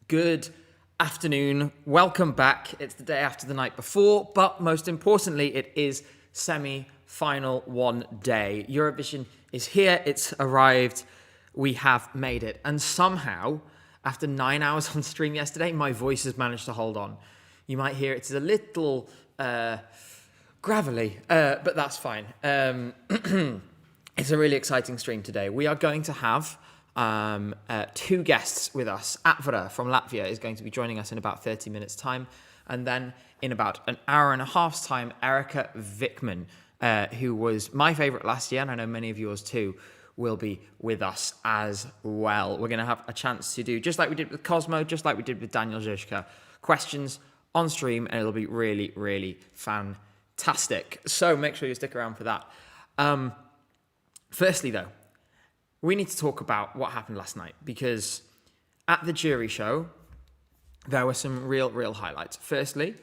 Good afternoon. Welcome back. It's the day after the night before, but most importantly, it is semi-final one day. Eurovision is here. It's arrived. We have made it. And somehow, after 9 hours on stream yesterday, my voice has managed to hold on. You might hear it's a little gravelly, but that's fine. It's a really exciting stream today. We are going to have two guests with us. Atvara from Latvia is going to be joining us in about 30 minutes time, and then in about an hour and a half's time, Erika Vikman, who was my favorite last year, and I know many of yours too, will be with us as well. We're going to have a chance to do, just like we did with Cosmo, just like we did with Daniel Zizka, questions on stream, and it'll be really, really fantastic. So make sure you stick around for that. Firstly though, we need to talk about what happened last night, because at the jury show, there were some real highlights. Firstly,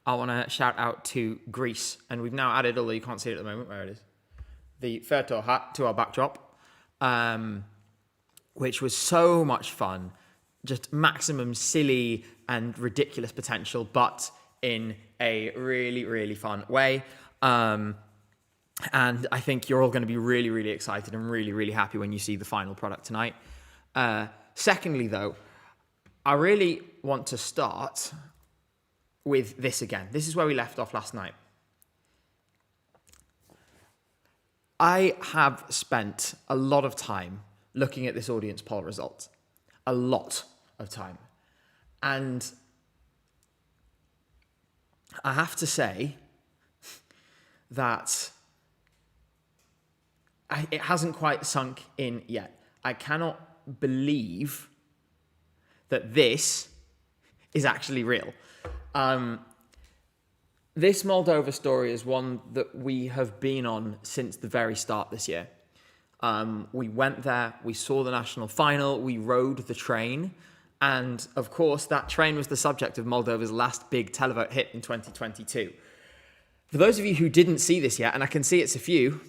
I want to shout out to Greece, and we've now added, although you can't see it at the moment, where it is, the Fertor hat to our backdrop, which was so much fun, just maximum silly and ridiculous potential, but in a really fun way. And I think you're all going to be really excited and really happy when you see the final product tonight. Secondly, though, I really want to start with this again. This is where we left off last night. I have spent a lot of time looking at this audience poll result. A lot of time. And I have to say that it hasn't quite sunk in yet. I cannot believe that this is actually real. This Moldova story is one that we have been on since the very start this year. We went there, we saw the national final, we rode the train, and of course that train was the subject of Moldova's last big televote hit in 2022. For those of you who didn't see this yet, and I can see it's a few,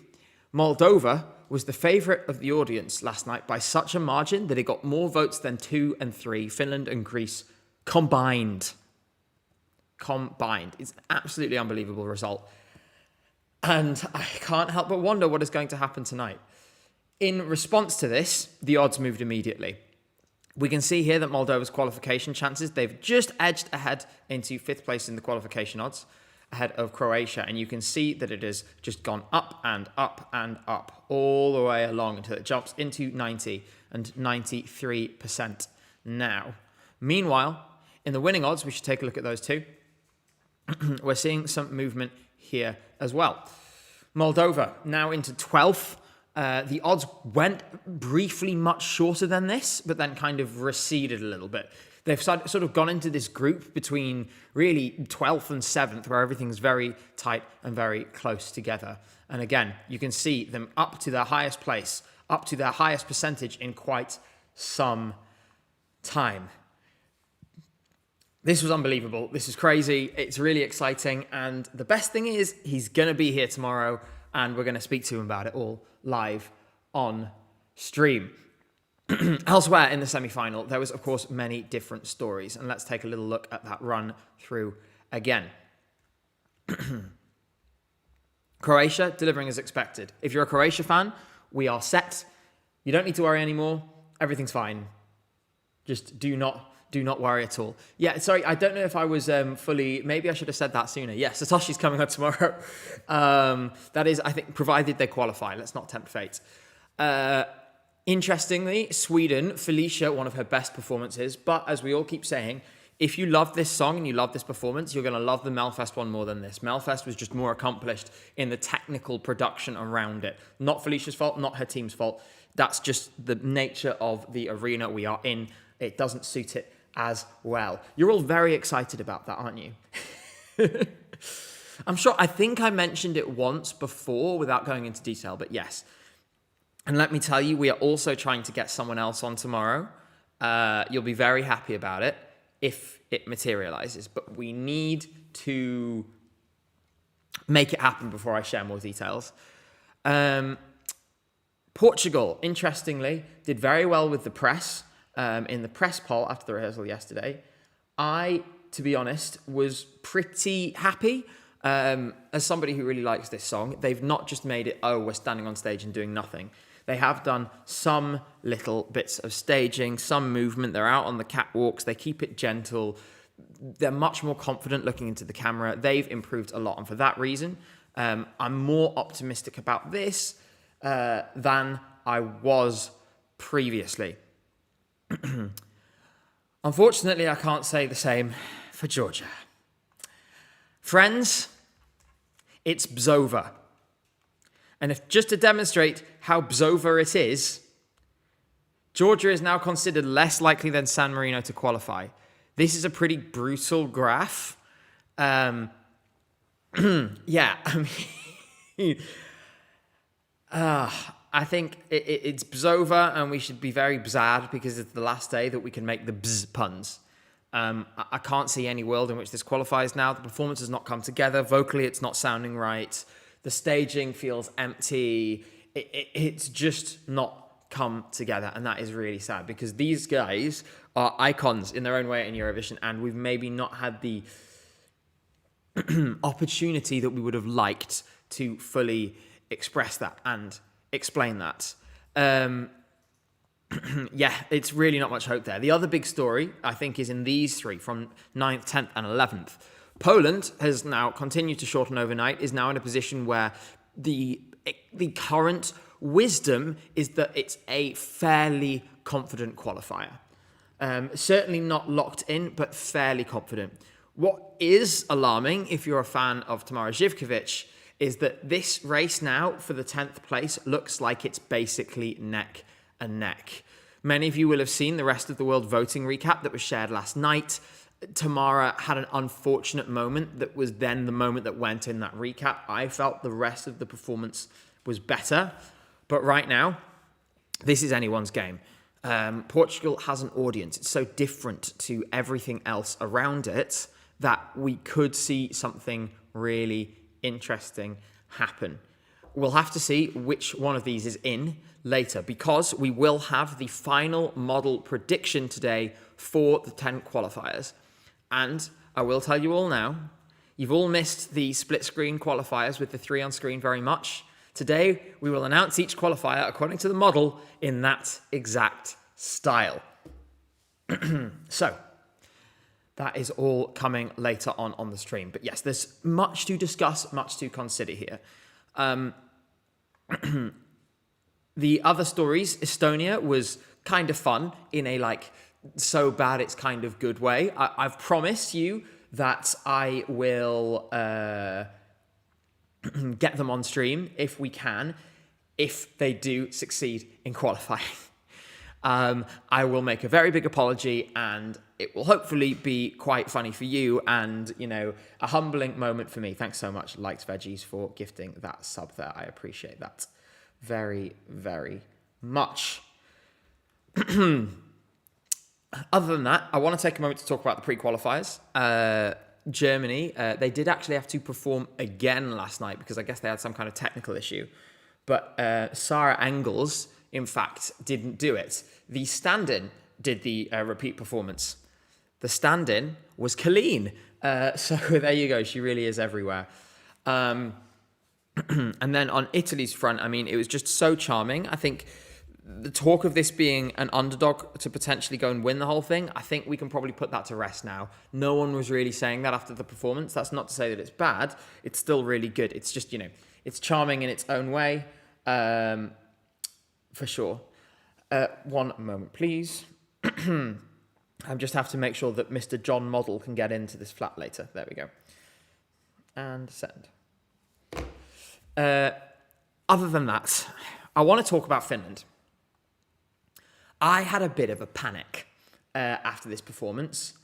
Moldova was the favourite of the audience last night by such a margin that it got more votes than 2 and 3, Finland and Greece combined. It's an absolutely unbelievable result. And I can't help but wonder what is going to happen tonight. In response to this, the odds moved immediately. We can see here that Moldova's qualification chances, they've just edged ahead into 5th place in the qualification odds, ahead of Croatia. And you can see that it has just gone up and up and up all the way along until it jumps into 90 and 93% now. Meanwhile, in the winning odds, we should take a look at those too. We're seeing some movement here as well. Moldova now into 12th. The odds went briefly much shorter than this, but then kind of receded a little bit. They've sort of gone into this group between really 12th and 7th, where everything's very tight and very close together. And again, you can see them up to their highest place, up to their highest percentage in quite some time. This was unbelievable. This is crazy. It's really exciting. And the best thing is he's going to be here tomorrow and we're going to speak to him about it all live on stream. Elsewhere in the semi-final, there was, of course, many different stories. And let's take a little look at that run through again. Croatia delivering as expected. If you're a Croatia fan, we are set. You don't need to worry anymore. Everything's fine. Just do not worry at all. Yeah, sorry, I don't know if I was fully... Maybe I should have said that sooner. Yes, Satoshi's coming on tomorrow. That is, I think, provided they qualify. Let's not tempt fate. Interestingly, Sweden, Felicia, one of her best performances. But as we all keep saying, if you love this song and you love this performance, you're going to love the Melfest one more than this. Melfest was just more accomplished in the technical production around it. Not Felicia's fault, not her team's fault. That's just the nature of the arena we are in. It doesn't suit it as well. You're all very excited about that, aren't you? I think I mentioned it once before without going into detail, but yes. And let me tell you, we are also trying to get someone else on tomorrow. You'll be very happy about it if it materializes, but we need to make it happen before I share more details. Portugal, interestingly, did very well with the press. In the press poll after the rehearsal yesterday, I, to be honest, was pretty happy. As somebody who really likes this song, they've not just made it, oh, we're standing on stage and doing nothing. They have done some little bits of staging, some movement. They're out on the catwalks. They keep it gentle. They're much more confident looking into the camera. They've improved a lot. And for that reason, I'm more optimistic about this than I was previously. Unfortunately, I can't say the same for Georgia. Friends, it's Bzova. And if just to demonstrate how Bzova it is, Georgia is now considered less likely than San Marino to qualify. This is a pretty brutal graph. Yeah, I mean... I think it's Bzova, and we should be very bzad because it's the last day that we can make the bz puns. I can't see any world in which this qualifies now. The performance has not come together. Vocally, it's not sounding right. The staging feels empty. It's just not come together, and that is really sad because these guys are icons in their own way in Eurovision, and we've maybe not had the opportunity that we would have liked to fully express that and explain that. Yeah, it's really not much hope there. The other big story, I think, is in these three from 9th, 10th and 11th. Poland has now continued to shorten overnight, is now in a position where the current wisdom is that it's a fairly confident qualifier. Certainly not locked in, but fairly confident. What is alarming, if you're a fan of Tamara Zivkovic, is that this race now for the 10th place looks like it's basically neck and neck. Many of you will have seen the rest of the world voting recap that was shared last night. Tamara had an unfortunate moment that was then the moment that went in that recap. I felt the rest of the performance was better, but right now, this is anyone's game. Portugal has an audience. It's so different to everything else around it that we could see something really interesting happen. We'll have to see which one of these is in later because we will have the final model prediction today for the 10 qualifiers. And I will tell you all now, You've all missed the split screen qualifiers with the 3 on screen very much. Today, we will announce each qualifier according to the model in that exact style. So, that is all coming later on the stream. But yes, there's much to discuss, much to consider here. The other stories, Estonia was kind of fun in a so bad it's kind of good way. I've promised you that I will get them on stream if we can, if they do succeed in qualifying. I will make a very big apology, and it will hopefully be quite funny for you and, a humbling moment for me. Thanks so much, Liked Veggies, for gifting that sub there. I appreciate that very, very much. Other than that, I want to take a moment to talk about the pre-qualifiers. Germany, they did actually have to perform again last night because I guess they had some kind of technical issue. But Sarah Engels, in fact, didn't do it. The stand-in did the repeat performance. The stand-in was Colleen. So there you go. She really is everywhere. And then on Italy's front, it was just so charming. I think the talk of this being an underdog to potentially go and win the whole thing, I think we can probably put that to rest now. No one was really saying that after the performance. That's not to say that it's bad. It's still really good. It's just, it's charming in its own way, for sure. One moment, please. I just have to make sure that Mr. John Model can get into this flat later. There we go. And send. Other than that, I want to talk about Finland. I had a bit of a panic after this performance.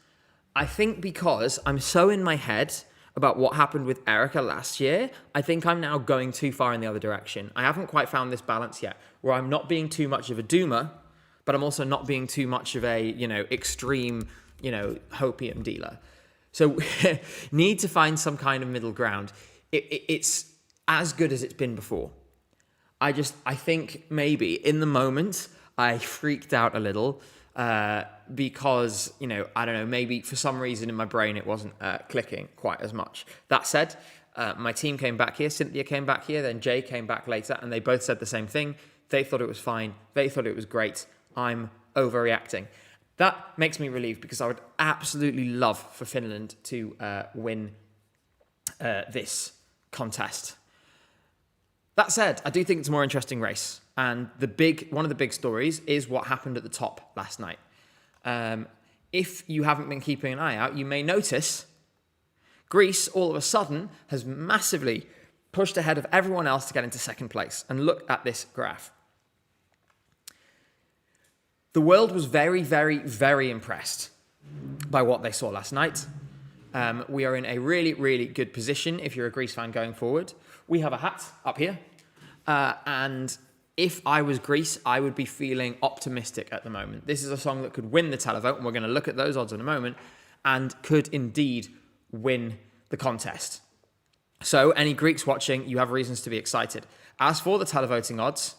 I think because I'm so in my head about what happened with Erika last year, I think I'm now going too far in the other direction. I haven't quite found this balance yet, where I'm not being too much of a doomer, but I'm also not being too much of a, extreme, hopium dealer. So need to find some kind of middle ground. It's as good as it's been before. I think maybe in the moment I freaked out a little because, I don't know, maybe for some reason in my brain it wasn't clicking quite as much. That said, my team came back here, Cynthia came back here, then Jay came back later, and they both said the same thing. They thought it was fine. They thought it was great. I'm overreacting. That makes me relieved because I would absolutely love for Finland to win this contest. That said, I do think it's a more interesting race. And one of the big stories is what happened at the top last night. If you haven't been keeping an eye out, you may notice Greece all of a sudden has massively pushed ahead of everyone else to get into second place. And look at this graph. The world was very, very, very impressed by what they saw last night. We are in a really, really good position if you're a Greece fan going forward. We have a hat up here. And if I was Greece, I would be feeling optimistic at the moment. This is a song that could win the televote, and we're going to look at those odds in a moment, and could indeed win the contest. So any Greeks watching, you have reasons to be excited. As for the televoting odds,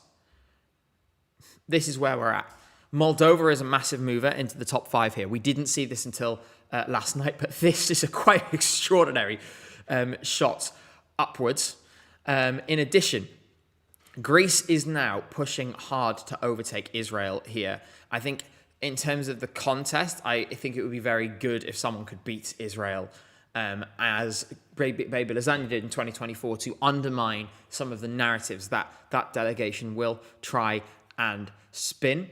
this is where we're at. Moldova is a massive mover into the top 5 here. We didn't see this until last night, but this is a quite extraordinary shot upwards. In addition, Greece is now pushing hard to overtake Israel here. I think in terms of the contest, I think it would be very good if someone could beat Israel, as Baby Lasagna did in 2024, to undermine some of the narratives that that delegation will try and spin.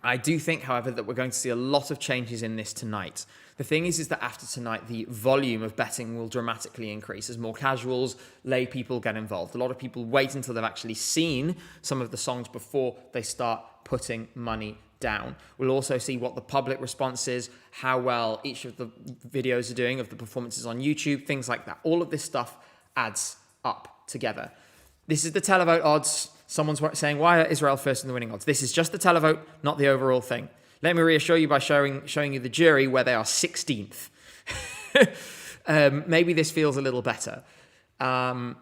I do think, however, that we're going to see a lot of changes in this tonight. The thing is that after tonight, the volume of betting will dramatically increase as more casuals, lay people get involved. A lot of people wait until they've actually seen some of the songs before they start putting money down. We'll also see what the public response is, how well each of the videos are doing of the performances on YouTube, things like that. All of this stuff adds up together. This is the televote odds. Someone's saying, why are Israel first in the winning odds? This is just the televote, not the overall thing. Let me reassure you by showing you the jury where they are 16th. Maybe this feels a little better. At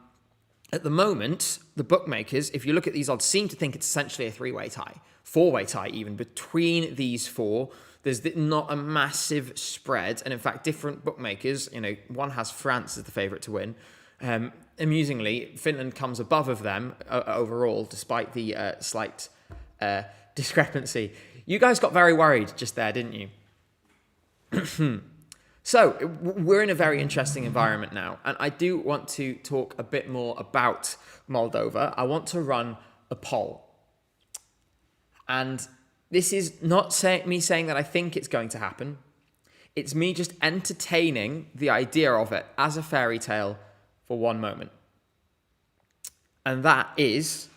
the moment, the bookmakers, if you look at these odds, seem to think it's essentially a 3-way tie, 4-way tie even, between these 4. not a massive spread. And in fact, different bookmakers, one has France as the favourite to win. Amusingly, Finland comes above of them overall, despite the slight discrepancy. You guys got very worried just there, didn't you? So, we're in a very interesting environment now, and I do want to talk a bit more about Moldova. I want to run a poll. And this is not me saying that I think it's going to happen. It's me just entertaining the idea of it as a fairy tale for one moment. And that is,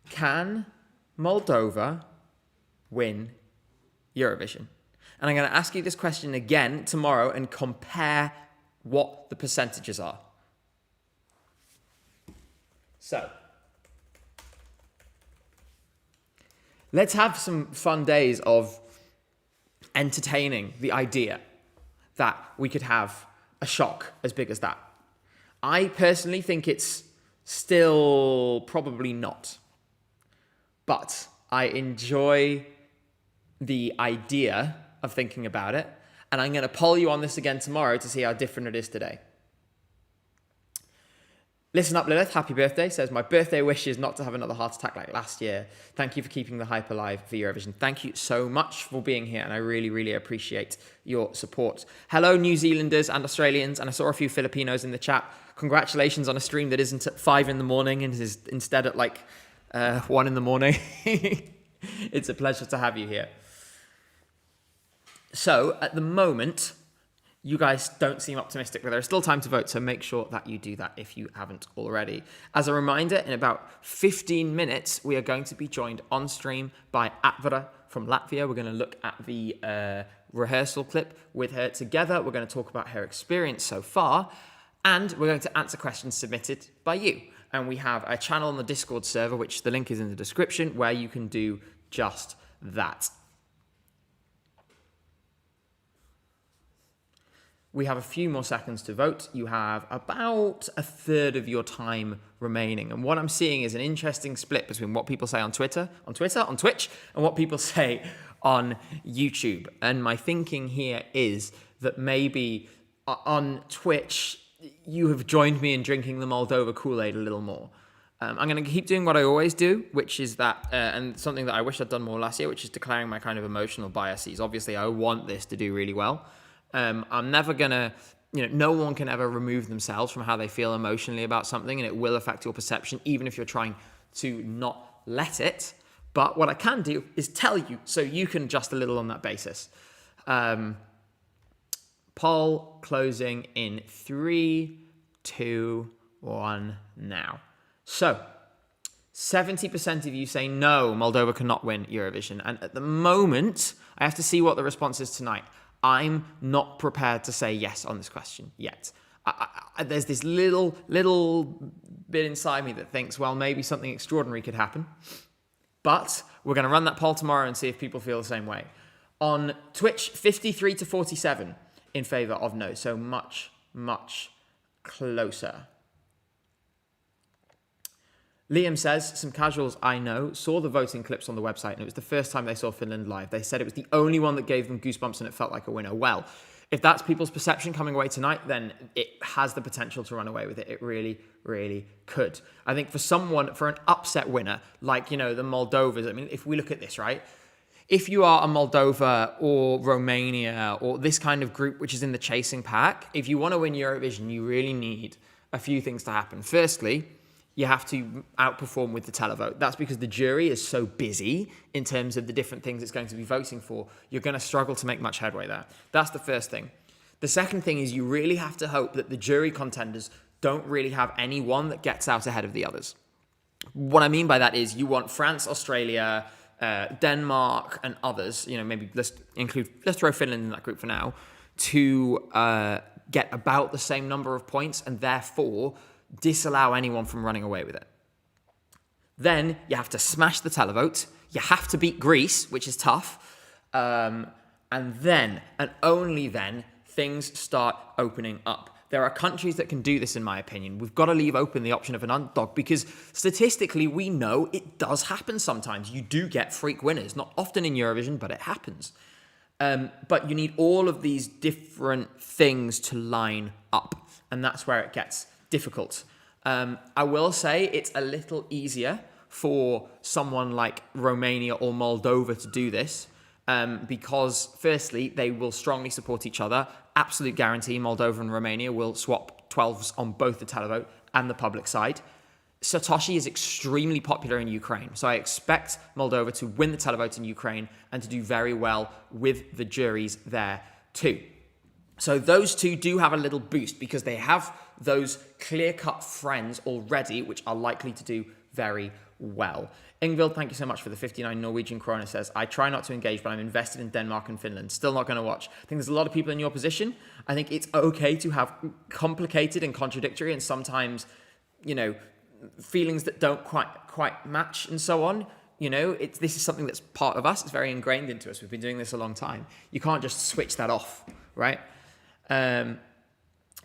can Moldova win Eurovision? And I'm going to ask you this question again tomorrow and compare what the percentages are. So, let's have some fun days of entertaining the idea that we could have a shock as big as that. I personally think it's still probably not. But I enjoy the idea of thinking about it, and I'm going to poll you on this again tomorrow to see how different it is today. Listen up, Lilith. Happy birthday. Says, my birthday wish is not to have another heart attack like last year. Thank you for keeping the hype alive for Eurovision. Thank you so much for being here, and I really, really appreciate your support. Hello, New Zealanders and Australians, and I saw a few Filipinos in the chat. Congratulations on a stream that isn't at 5 in the morning and is instead at 1 in the morning. It's a pleasure to have you here. So, at the moment, you guys don't seem optimistic, but there's still time to vote, so make sure that you do that if you haven't already. As a reminder, in about 15 minutes, we are going to be joined on stream by Atvara from Latvia. We're going to look at the rehearsal clip with her together. We're going to talk about her experience so far, and we're going to answer questions submitted by you. And we have a channel on the Discord server, which the link is in the description, where you can do just that. We have a few more seconds to vote. You have about a third of your time remaining. And what I'm seeing is an interesting split between what people say on Twitch, and what people say on YouTube. And my thinking here is that maybe on Twitch, you have joined me in drinking the Moldova Kool-Aid a little more. I'm going to keep doing what I always do, which is that, and something that I wish I'd done more last year, which is declaring my kind of emotional biases. Obviously, I want this to do really well. I'm never going to, no one can ever remove themselves from how they feel emotionally about something, and it will affect your perception, even if you're trying to not let it. But what I can do is tell you, so you can adjust a little on that basis. Poll closing in 3, 2, 1 now. So, 70% of you say no, Moldova cannot win Eurovision. And at the moment, I have to see what the response is tonight. I'm not prepared to say yes on this question yet. There's this little bit inside me that thinks, well, maybe something extraordinary could happen. But we're going to run that poll tomorrow and see if people feel the same way. On Twitch, 53 to 47 in favour of no. So much, much closer. Liam says, some casuals I know saw the voting clips on the website, and it was the first time they saw Finland live. They said it was the only one that gave them goosebumps and it felt like a winner. Well, if that's people's perception coming away tonight, then it has the potential to run away with it. It really, really could. I think for an upset winner, like, the Moldovas, I mean, if we look at this, right? If you are a Moldova or Romania or this kind of group which is in the chasing pack, if you want to win Eurovision, you really need a few things to happen. Firstly, you have to outperform with the televote. That's because the jury is so busy in terms of the different things it's going to be voting for. You're going to struggle to make much headway there. That's the first thing. The second thing is you really have to hope that the jury contenders don't really have anyone that gets out ahead of the others. What I mean by that is you want France, Australia, Denmark, and others, maybe let's throw Finland in that group for now, to get about the same number of points and therefore disallow anyone from running away with it. Then you have to smash the televote. You have to beat Greece, which is tough. And then, and only then, things start opening up. There are countries that can do this, in my opinion. We've got to leave open the option of an underdog because statistically, we know it does happen sometimes. You do get freak winners. Not often in Eurovision, but it happens. But you need all of these different things to line up, and that's where it gets difficult. I will say it's a little easier for someone like Romania or Moldova to do this, because firstly, they will strongly support each other. Absolute guarantee Moldova and Romania will swap 12s on both the televote and the public side. Satoshi is extremely popular in Ukraine, so I expect Moldova to win the televote in Ukraine and to do very well with the juries there too. So those two do have a little boost because they have those clear-cut friends already, which are likely to do very well. Ingvild, thank you so much for the 59 Norwegian krona, says, I try not to engage, but I'm invested in Denmark and Finland. Still not going to watch. I think there's a lot of people in your position. I think it's okay to have complicated and contradictory and sometimes, feelings that don't quite match and so on. This is something that's part of us. It's very ingrained into us. We've been doing this a long time. You can't just switch that off, right?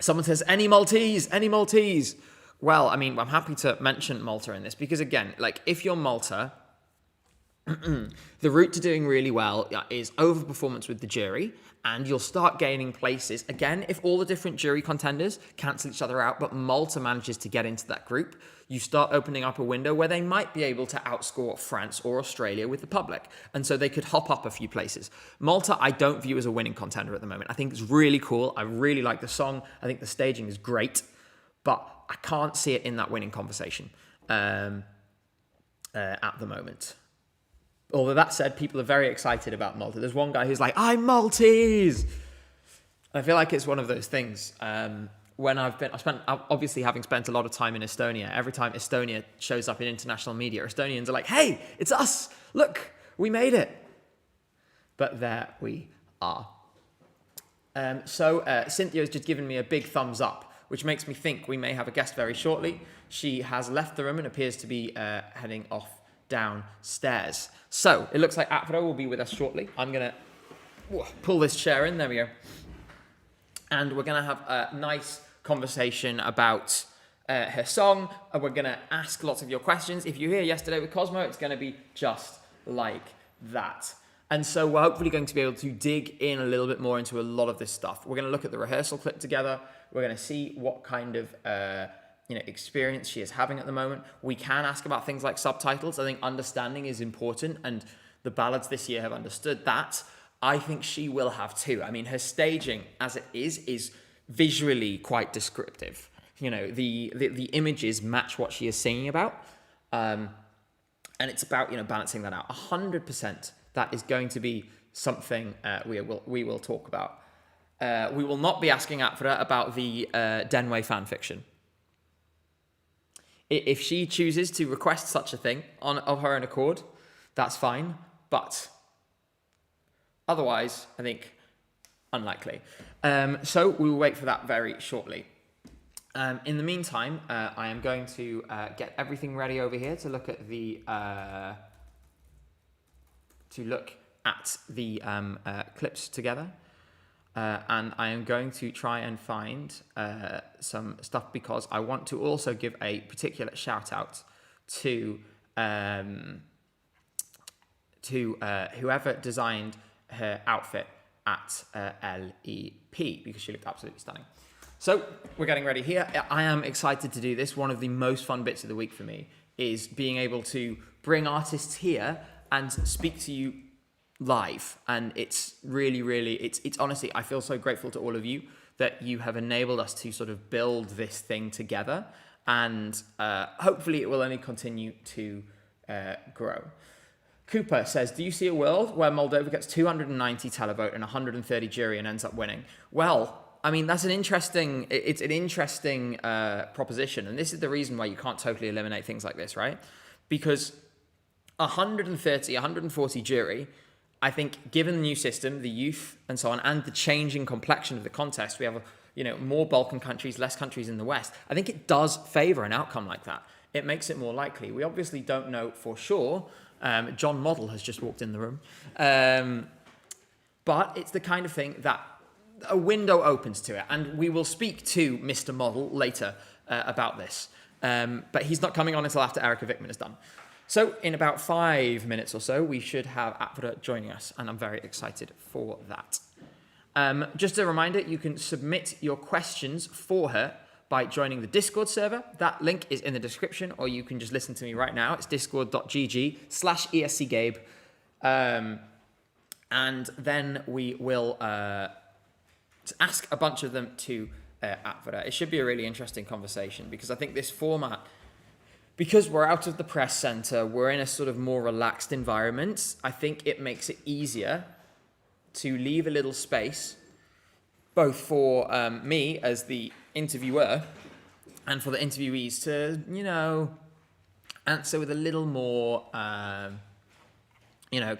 Someone says, any Maltese? Well, I'm happy to mention Malta in this because, again, if you're Malta, the route to doing really well is overperformance with the jury, and you'll start gaining places. Again, if all the different jury contenders cancel each other out, but Malta manages to get into that group, you start opening up a window where they might be able to outscore France or Australia with the public. And so they could hop up a few places. Malta, I don't view as a winning contender at the moment. I think it's really cool. I really like the song. I think the staging is great, but I can't see it in that winning conversation at the moment. Although that said, people are very excited about Malta. There's one guy who's like, I'm Maltese. I feel like it's one of those things. Obviously having spent a lot of time in Estonia, every time Estonia shows up in international media, Estonians are like, hey, it's us. Look, we made it. But there we are. Cynthia's just given me a big thumbs up, which makes me think we may have a guest very shortly. She has left the room and appears to be heading off downstairs. So it looks like Atvara will be with us shortly. I'm going to pull this chair in. There we go. And we're going to have a nice conversation about her song. And we're going to ask lots of your questions. If you were here yesterday with Cosmo, it's going to be just like that. And so we're hopefully going to be able to dig in a little bit more into a lot of this stuff. We're going to look at the rehearsal clip together. We're going to see what kind of experience she is having at the moment. We can ask about things like subtitles. I think understanding is important, and the ballads this year have understood that. I think she will have too. Her staging as it is visually quite descriptive. The images match what she is singing about, and it's about balancing that out. 100%. That is going to be something we will talk about. We will not be asking Atvara about the Denway fan fiction. If she chooses to request such a thing of her own accord, that's fine. But otherwise, I think unlikely. So we will wait for that very shortly. In the meantime, I am going to get everything ready over here to look at the clips together. And I am going to try and find some stuff because I want to also give a particular shout out to whoever designed her outfit at LEP, because she looked absolutely stunning. So we're getting ready here. I am excited to do this. One of the most fun bits of the week for me is being able to bring artists here and speak to you live. And it's really, really, it's honestly, I feel so grateful to all of you that you have enabled us to sort of build this thing together. And hopefully it will only continue to grow. Cooper says, do you see a world where Moldova gets 290 televote and 130 jury and ends up winning? Well, that's an interesting proposition. And this is the reason why you can't totally eliminate things like this, right? Because 130, 140 jury, I think given the new system, the youth and so on, and the changing complexion of the contest, we have more Balkan countries, less countries in the West. I think it does favour an outcome like that. It makes it more likely. We obviously don't know for sure. John Model has just walked in the room. But it's the kind of thing that a window opens to it. And we will speak to Mr. Model later about this. But he's not coming on until after Erika Vikman is done. So in about 5 minutes or so, we should have Atvara joining us, and I'm very excited for that. Just a reminder, you can submit your questions for her by joining the Discord server. That link is in the description, or you can just listen to me right now. It's discord.gg/ESCGabe. And then we will ask a bunch of them to Atvara. It should be a really interesting conversation, because I think this format, because we're out of the press center, we're in a sort of more relaxed environment, I think it makes it easier to leave a little space, both for me as the interviewer and for the interviewees to, answer with a little more,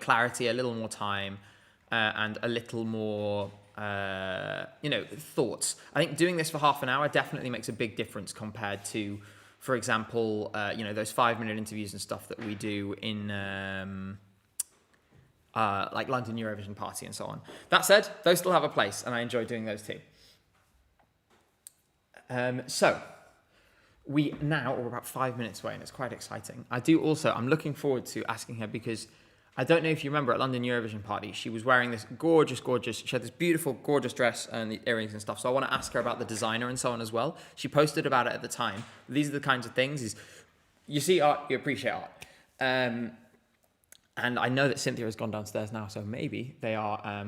clarity, a little more time, and a little more, thoughts. I think doing this for half an hour definitely makes a big difference compared to, for example, those 5-minute interviews and stuff that we do in like London Eurovision Party and so on. That said, those still have a place, and I enjoy doing those too. So we're about 5 minutes away, and it's quite exciting. I'm looking forward to asking her, because I don't know if you remember at London Eurovision Party, she was wearing this gorgeous, she had this beautiful, gorgeous dress and the earrings and stuff. So I want to ask her about the designer and so on as well. She posted about it at the time. These are the kinds of things, you see art, you appreciate art. And I know that Cynthia has gone downstairs now, so maybe they are,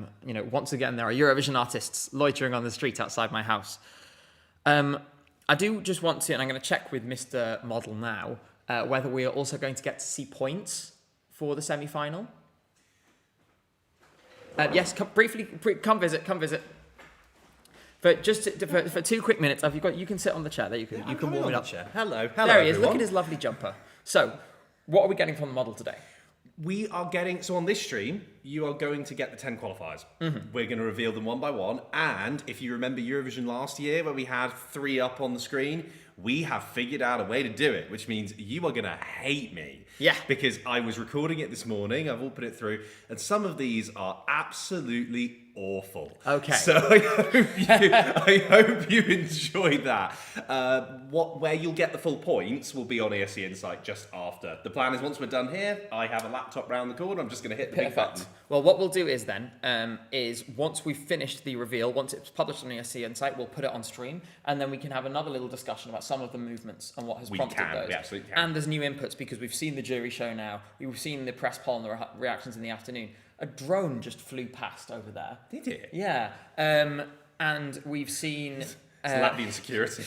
once again, there are Eurovision artists loitering on the street outside my house. I do just want to, and I'm going to check with Mr. Model now, whether we are also going to get to see points for the semi-final. Yes, come visit. For 2 quick minutes, you can sit on the chair there. You can warm it up. Hello, there he is. everyone. Look at his lovely jumper. So, what are we getting from the model today? We are getting, so on this stream, you are going to get the 10 qualifiers. Mm-hmm. We're going to reveal them one by one. And if you remember Eurovision last year, where we had 3 up on the screen, we have figured out a way to do it, which means you are going to hate me. Yeah. Because I was recording it this morning, I've all put it through, and some of these are absolutely awful. Okay. So I hope you enjoy that. Where you'll get the full points will be on ESC Insight just after. The plan is, once we're done here, I have a laptop round the corner, I'm just going to hit the big button. Well, what we'll do is then, is once we've finished the reveal, once it's published on ESC Insight, we'll put it on stream, and then we can have another little discussion about some of the movements and what has prompted those. We absolutely can. And there's new inputs, because we've seen the jury show now, we've seen the press poll and the reactions in the afternoon. A drone just flew past over there. Did it? Yeah. And we've seen... It's Latvian security.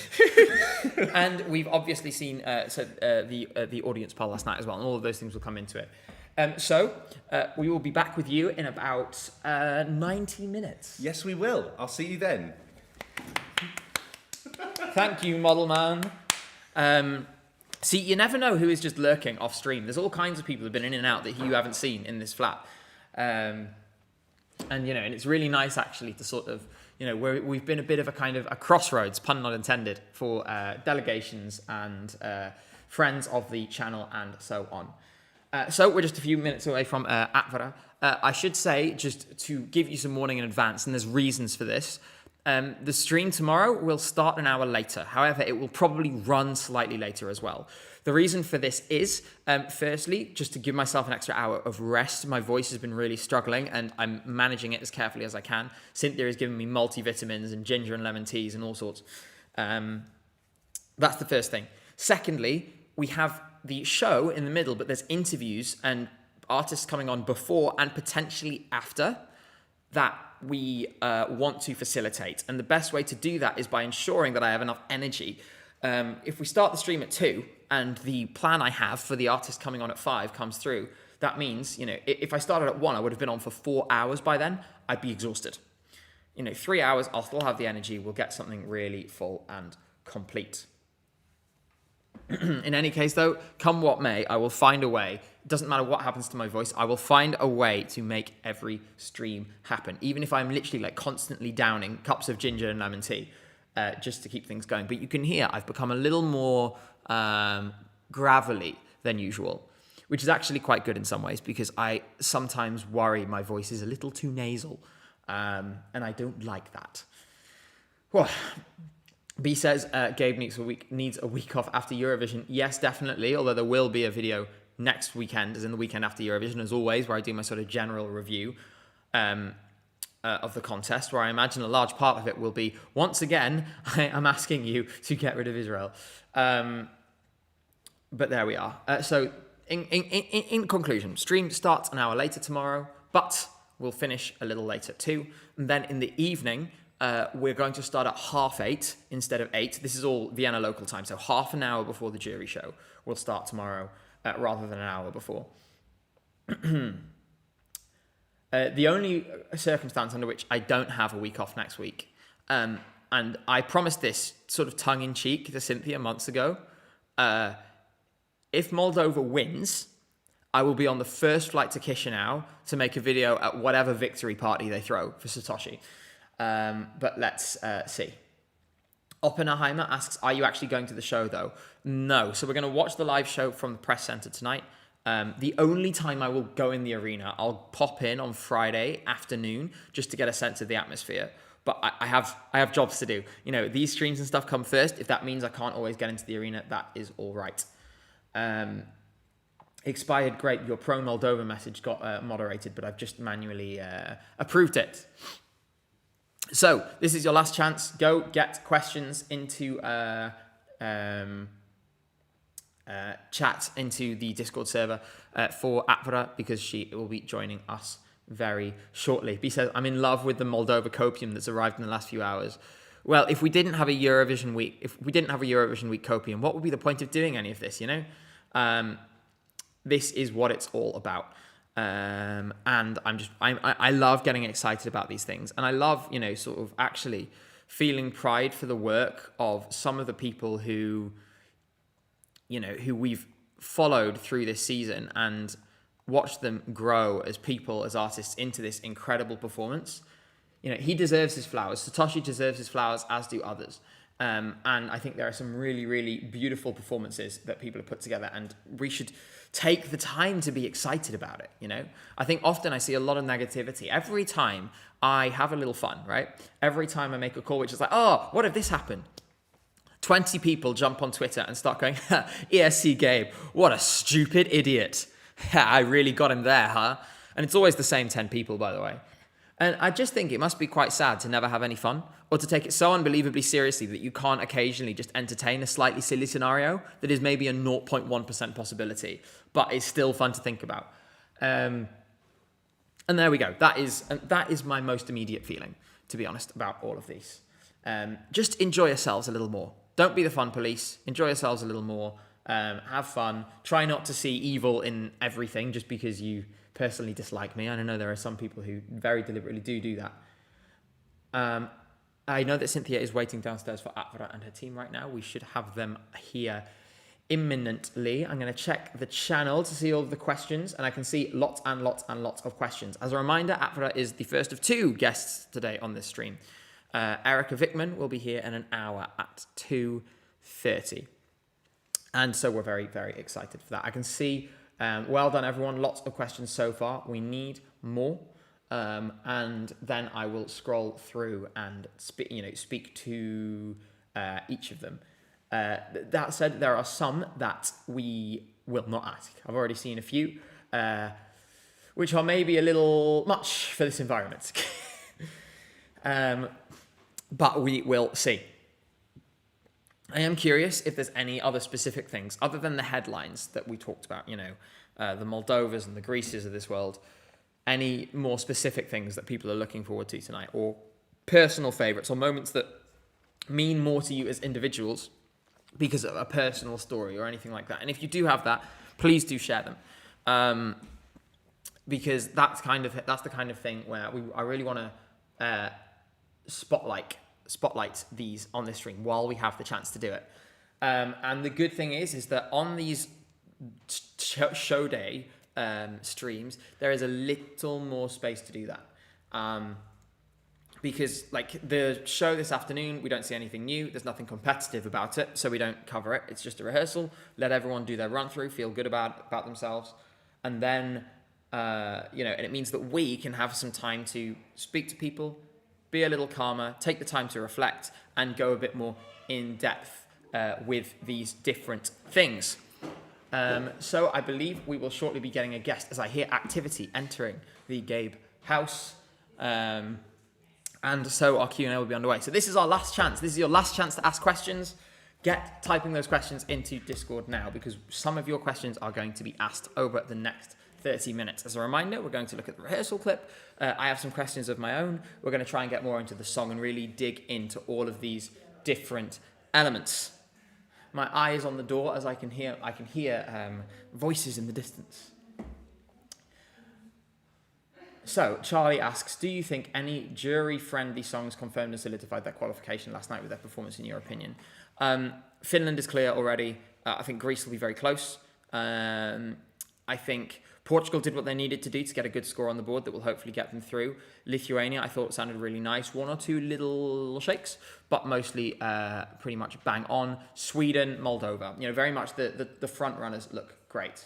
And we've obviously seen the audience poll last night as well, and all of those things will come into it. So we will be back with you in about 90 minutes. Yes, we will. I'll see you then. Thank you, model man. See, you never know who is just lurking off stream. There's all kinds of people who've been in and out that you haven't seen in this flat. And it's really nice actually to sort of, we've been a bit of a kind of a crossroads, pun not intended, for delegations and friends of the channel and so on. So we're just a few minutes away from Atvara. I should say, just to give you some warning in advance, and there's reasons for this, the stream tomorrow will start an hour later. However, it will probably run slightly later as well. The reason for this is, firstly, just to give myself an extra hour of rest. My voice has been really struggling, and I'm managing it as carefully as I can. Cynthia has given me multivitamins and ginger and lemon teas and all sorts. That's the first thing. Secondly, we have the show in the middle, but there's interviews and artists coming on before and potentially after that we want to facilitate. And the best way to do that is by ensuring that I have enough energy. If we start the stream at 2 and the plan I have for the artist coming on at 5 comes through, that means, if I started at 1, I would have been on for 4 hours by then. I'd be exhausted. 3 hours, I'll still have the energy. We'll get something really full and complete. In any case, though, come what may, I will find a way. It doesn't matter what happens to my voice. I will find a way to make every stream happen, even if I'm literally constantly downing cups of ginger and lemon tea, just to keep things going. But you can hear I've become a little more gravelly than usual, which is actually quite good in some ways, because I sometimes worry my voice is a little too nasal, and I don't like that. Well, B says Gabe needs a week off after Eurovision. Yes, definitely, although there will be a video next weekend, as in the weekend after Eurovision, as always, where I do my sort of general review of the contest, where I imagine a large part of it will be, once again, I'm asking you to get rid of Israel. But there we are. So in conclusion, stream starts an hour later tomorrow, but we'll finish a little later too. And then in the evening, we're going to start at 8:30 instead of 8. This is all Vienna local time, so half an hour before the jury show. We'll start tomorrow rather than an hour before. The only circumstance under which I don't have a week off next week, and I promised this sort of tongue-in-cheek to Cynthia months ago, if Moldova wins, I will be on the first flight to Chisinau to make a video at whatever victory party they throw for Satoshi. But let's see. Oppenheimer asks, are you actually going to the show though? No. So we're going to watch the live show from the press center tonight. The only time I will go in the arena, I'll pop in on Friday afternoon just to get a sense of the atmosphere. But I have jobs to do. You know, these streams and stuff come first. If that means I can't always get into the arena, that is all right. Expired, great. Your pro Moldova message got moderated, but I've just manually approved it. So this is your last chance. Go get questions into chat into the Discord server for Atvara, because she will be joining us very shortly. B says, I'm in love with the Moldova copium that's arrived in the last few hours. Well, if we didn't have a Eurovision week, copium, what would be the point of doing any of this, you know? This is what it's all about. And I love getting excited about these things. And I love, you know, sort of actually feeling pride for the work of some of the people who, you know, who we've followed through this season and watched them grow as people, as artists, into this incredible performance. You know, he deserves his flowers. Satoshi deserves his flowers, as do others. And I think there are some really, really beautiful performances that people have put together, and we should take the time to be excited about it, you know? I think often I see a lot of negativity. Every time I have a little fun, right? Every time I make a call, which is like, oh, what if this happened? 20 people jump on Twitter and start going, ESC Gabe, what a stupid idiot. I really got him there, huh? And it's always the same 10 people, by the way. And I just think it must be quite sad to never have any fun, or to take it so unbelievably seriously that you can't occasionally just entertain a slightly silly scenario that is maybe a 0.1% possibility, but is still fun to think about. And there we go. That is my most immediate feeling, to be honest, about all of these. Just enjoy yourselves a little more. Don't be the fun police. Enjoy yourselves a little more. Have fun. Try not to see evil in everything just because you personally dislike me. I know there are some people who very deliberately do that. I know that Cynthia is waiting downstairs for Atvara and her team right now. We should have them here imminently. I'm going to check the channel to see all of the questions, and I can see lots and lots and lots of questions. As a reminder, Atvara is the first of 2 guests today on this stream. Erika Vikman will be here in an hour at 2:30. And so we're very, very excited for that. I can see, well done everyone, lots of questions so far. We need more. And then I will scroll through and speak to each of them. That said, there are some that we will not ask. I've already seen a few, which are maybe a little much for this environment. But we will see. I am curious if there's any other specific things, other than the headlines that we talked about, you know, the Moldovas and the Greases of this world, any more specific things that people are looking forward to tonight, or personal favourites, or moments that mean more to you as individuals because of a personal story or anything like that. And if you do have that, please do share them, because that's the kind of thing where I really want to spotlight these on this stream while we have the chance to do it. And the good thing is that on these show day streams, there is a little more space to do that. Because like the show this afternoon, we don't see anything new. There's nothing competitive about it, so we don't cover it. It's just a rehearsal. Let everyone do their run through, feel good about themselves. And then, and it means that we can have some time to speak to people, be a little calmer, take the time to reflect, and go a bit more in depth with these different things. So I believe we will shortly be getting a guest as I hear activity entering the Gabe house. And so our Q&A will be underway. So this is our last chance. This is your last chance to ask questions. Get typing those questions into Discord now, because some of your questions are going to be asked over the next 30 minutes. As a reminder, we're going to look at the rehearsal clip. I have some questions of my own. We're going to try and get more into the song and really dig into all of these different elements. My eye is on the door as I can hear voices in the distance. So, Charlie asks, do you think any jury-friendly songs confirmed and solidified their qualification last night with their performance, in your opinion? Finland is clear already. I think Greece will be very close. I think Portugal did what they needed to do to get a good score on the board that will hopefully get them through. Lithuania, I thought sounded really nice. One or two little shakes, but mostly pretty much bang on. Sweden, Moldova. Very much the front runners look great.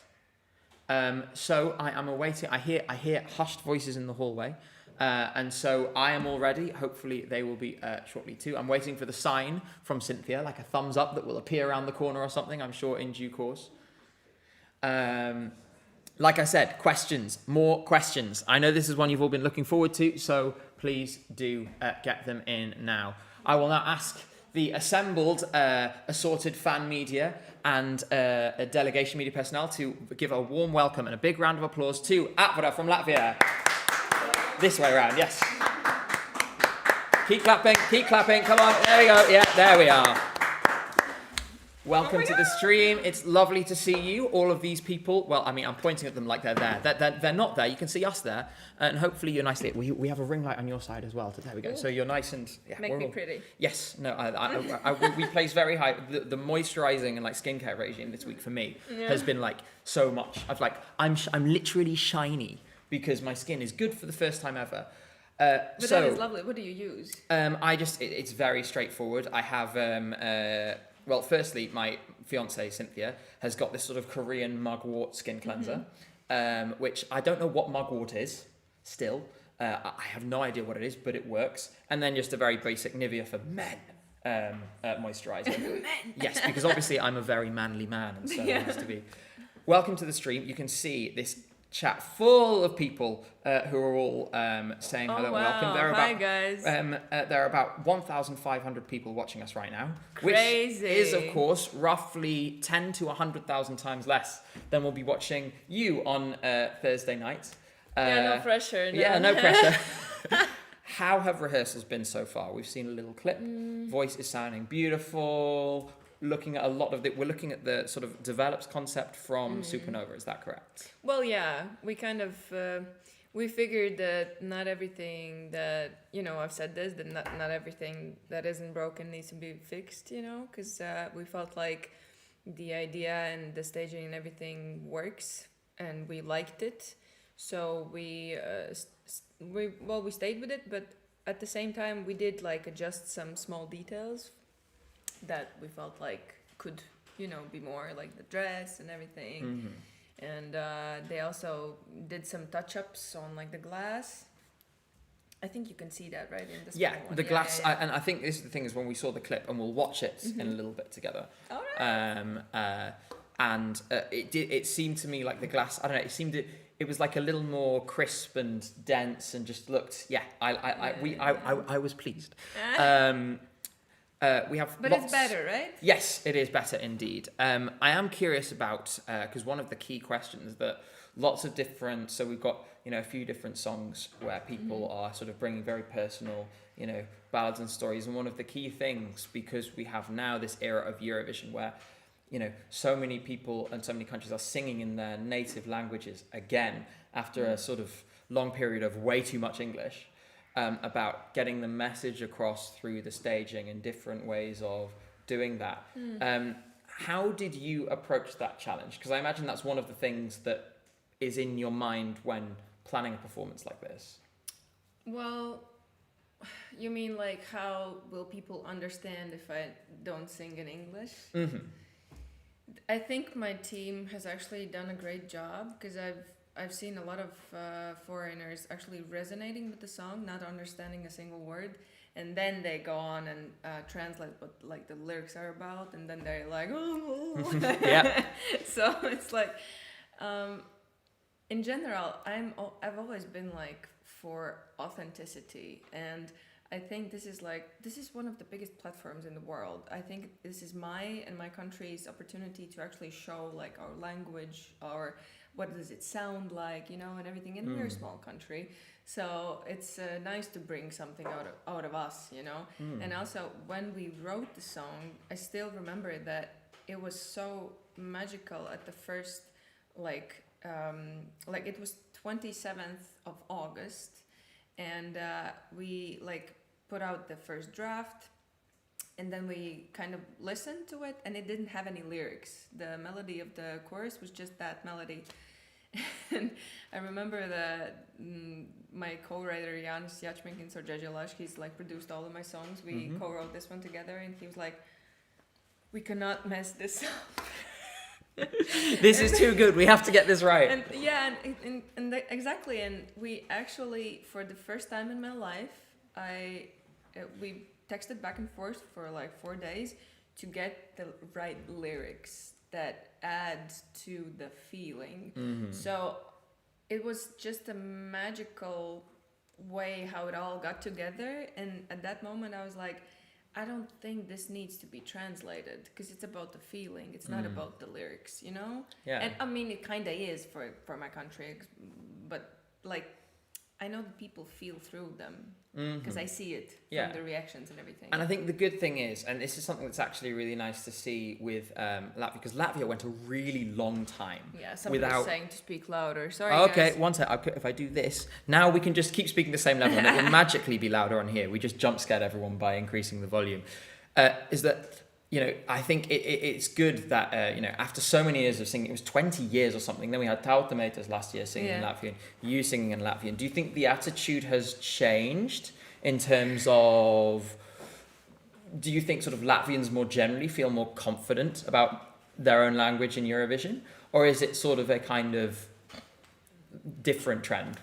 So I am awaiting. I hear hushed voices in the hallway, and so I am all ready. Hopefully they will be shortly too. I'm waiting for the sign from Cynthia, like a thumbs up that will appear around the corner or something. I'm sure in due course. Like I said, questions, more questions. I know this is one you've all been looking forward to, so please do get them in now. I will now ask the assembled, assorted fan media and a delegation media personnel to give a warm welcome and a big round of applause to Atvara from Latvia. This way around, yes. Keep clapping, come on, there we go, yeah, there we are. Welcome to the stream. It's lovely to see you, all of these people. Well, I mean, I'm pointing at them like they're there. They're not there. You can see us there. And hopefully you're nicely... We have a ring light on your side as well. There we go. Ooh. So you're nice and... Yeah, Make me pretty. Yes. No, we place very high... The moisturising and skincare regime this week for me has been so much. I'm literally shiny because my skin is good for the first time ever. But that is lovely. What do you use? It's very straightforward. I have... Well, firstly, my fiancée, Cynthia, has got this sort of Korean mugwort skin cleanser, which I don't know what mugwort is, still. I have no idea what it is, but it works. And then just a very basic Nivea for men moisturiser. Men! Yes, because obviously I'm a very manly man, and so it has to be. Welcome to the stream. You can see this chat full of people who are all saying hello and welcome. Hi, guys. There are about 1,500 people watching us right now. Crazy. Which is, of course, roughly 10 to 100,000 times less than we'll be watching you on Thursday night. No pressure. No. Yeah, no pressure. How have rehearsals been so far? We've seen a little clip. Voice is sounding beautiful. Looking at a lot of it, we're looking at the sort of developed concept from Supernova. Is that correct? Well, yeah, we kind of we figured that not everything that I've said this, that not everything that isn't broken needs to be fixed. Because we felt like the idea and the staging and everything works, and we liked it. So we stayed with it, but at the same time we did adjust some small details that we felt like could, be more, like the dress and everything. And they also did some touch-ups on the glass. I think you can see that, right? In this one. The glass. Yeah. And I think this is the thing is when we saw the clip, and we'll watch it in a little bit together. All right. And it seemed to me like the glass. I don't know. It was a little more crisp and dense, and just looked. Yeah. I was pleased. We have but lots... it's better, right? Yes, it is better indeed. I am curious about, because one of the key questions that lots of different, so we've got, a few different songs where people are sort of bringing very personal, ballads and stories. And one of the key things, because we have now this era of Eurovision where, so many people and so many countries are singing in their native languages again, after a sort of long period of way too much English. About getting the message across through the staging and different ways of doing that. How did you approach that challenge? Because I imagine that's one of the things that is in your mind when planning a performance like this. Well, you mean how will people understand if I don't sing in English? I think my team has actually done a great job, because I've seen a lot of foreigners actually resonating with the song, not understanding a single word, and then they go on and translate what like the lyrics are about, and then they're like, oh. Yeah. So it's like, in general, I've always been like for authenticity, and I think this is one of the biggest platforms in the world. I think this is my and my country's opportunity to actually show like our language, or what does it sound like, you know, and everything. And we're a small country, so it's nice to bring something out of us, you know. And also when we wrote the song, I still remember that it was so magical at the first like it was 27th of August, and we like put out the first draft, and then we kind of listened to it, and it didn't have any lyrics. The melody of the chorus was just that melody. And I remember that my co-writer Janis Jachminkins, or Jajalash, he's like produced all of my songs. We co-wrote this one together, and he was like, we cannot mess this up. This is too good. We have to get this right. And yeah, exactly. And we actually, for the first time in my life, we texted back and forth for like 4 days to get the right lyrics that add to the feeling. So it was just a magical way how it all got together. And at that moment, I was like, I don't think this needs to be translated, because it's about the feeling. It's not about the lyrics, you know? Yeah. And I mean, it kind of is for my country, but like, I know the people feel through them, because I see it from the reactions and everything. And I think the good thing is, and this is something that's actually really nice to see with Latvia, because Latvia went a really long time Somebody's saying to speak louder. Sorry, okay, guys. one sec. If I do this, now we can just keep speaking the same level, and it will magically be louder on here. We just jump scared everyone by increasing the volume. Is that, you know, I think it's good that, you know, after so many years of singing, it was 20 years or something, then we had Tautometas last year singing in Latvian, you singing in Latvian. Do you think the attitude has changed in terms of, do you think sort of Latvians more generally feel more confident about their own language in Eurovision? Or is it sort of a kind of different trend?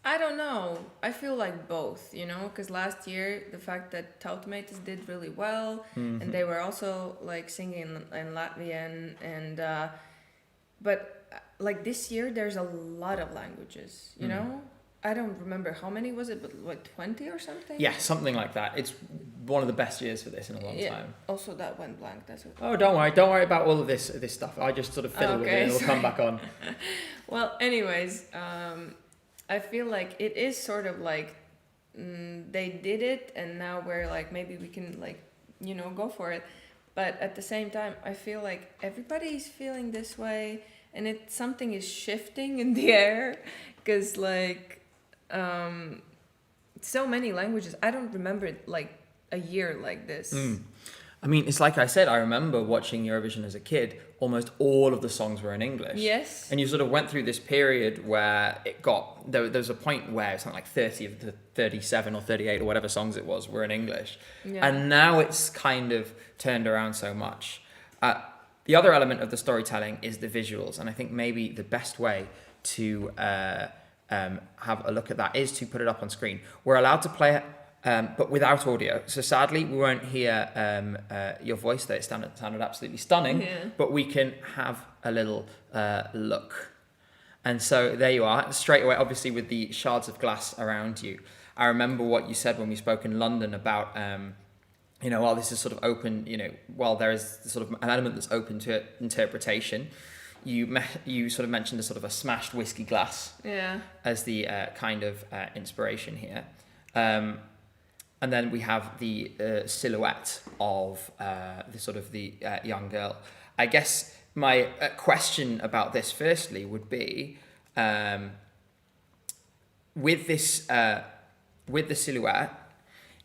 I don't know. I feel like both, you know, because last year the fact that Tautometas did really well, and they were also like singing in Latvian, and but like this year there's a lot of languages, you know. I don't remember how many was it, but like 20 or something. Yeah, something like that. It's one of the best years for this in a long time. Also, that went blank. That's okay. Oh, don't worry about all of this stuff. I just sort of fiddle with it, and it'll come back on. Well, anyways, I feel like it is sort of like they did it, and now we're like, maybe we can like, you know, go for it. But at the same time, I feel like everybody's feeling this way, and something is shifting in the air, because like so many languages. I don't remember like a year like this. I mean, it's like I said, I remember watching Eurovision as a kid. Almost all of the songs were in English. Yes. And you sort of went through this period where there was a point where something like 30 of the 37 or 38 or whatever songs it was were in English. Yeah. And now it's kind of turned around so much. The other element of the storytelling is the visuals. And I think maybe the best way to have a look at that is to put it up on screen. We're allowed to play it, but without audio. So sadly, we won't hear your voice there. It sounded absolutely stunning, but we can have a little look. And so there you are, straight away, obviously with the shards of glass around you. I remember what you said when we spoke in London about, you know, while this is sort of open, you know, while there is sort of an element that's open to interpretation, you sort of mentioned a sort of a smashed whiskey glass as the kind of inspiration here. And then we have the silhouette of the young girl. I guess my question about this firstly would be, with the silhouette,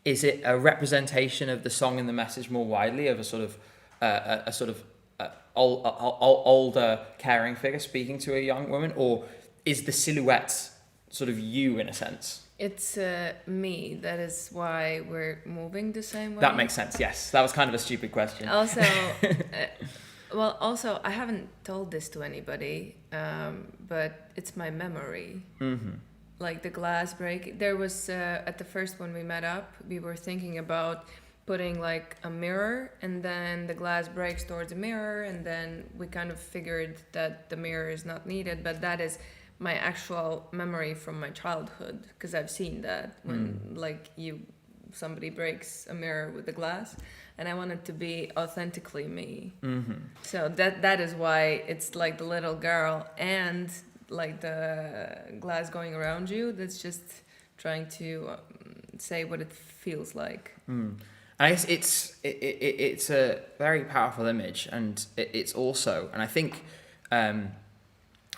is it a representation of the song and the message more widely of a sort of older caring figure speaking to a young woman, or is the silhouette sort of you in a sense? It's me. That is why we're moving the same way. That makes sense. Yes, that was kind of a stupid question. Also, also I haven't told this to anybody, but it's my memory. like the glass break. There was at the first one we met up, we were thinking about putting like a mirror, and then the glass breaks towards a mirror, and then we kind of figured that the mirror is not needed, but that is my actual memory from my childhood, because I've seen that when like somebody breaks a mirror with the glass, and I want it to be authentically me. So that is why it's like the little girl and like the glass going around you, that's just trying to say what it feels like. I guess it's a very powerful image, and it's also, and I think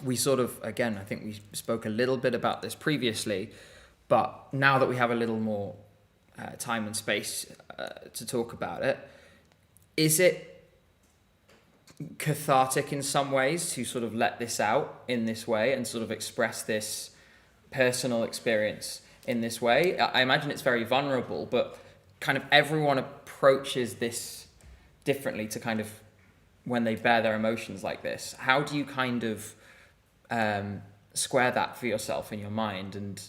we sort of, again, I think we spoke a little bit about this previously, but now that we have a little more time and space to talk about it, is it cathartic in some ways to sort of let this out in this way and sort of express this personal experience in this way? I imagine it's very vulnerable, but kind of everyone approaches this differently to kind of when they bear their emotions like this. How do you kind of square that for yourself in your mind and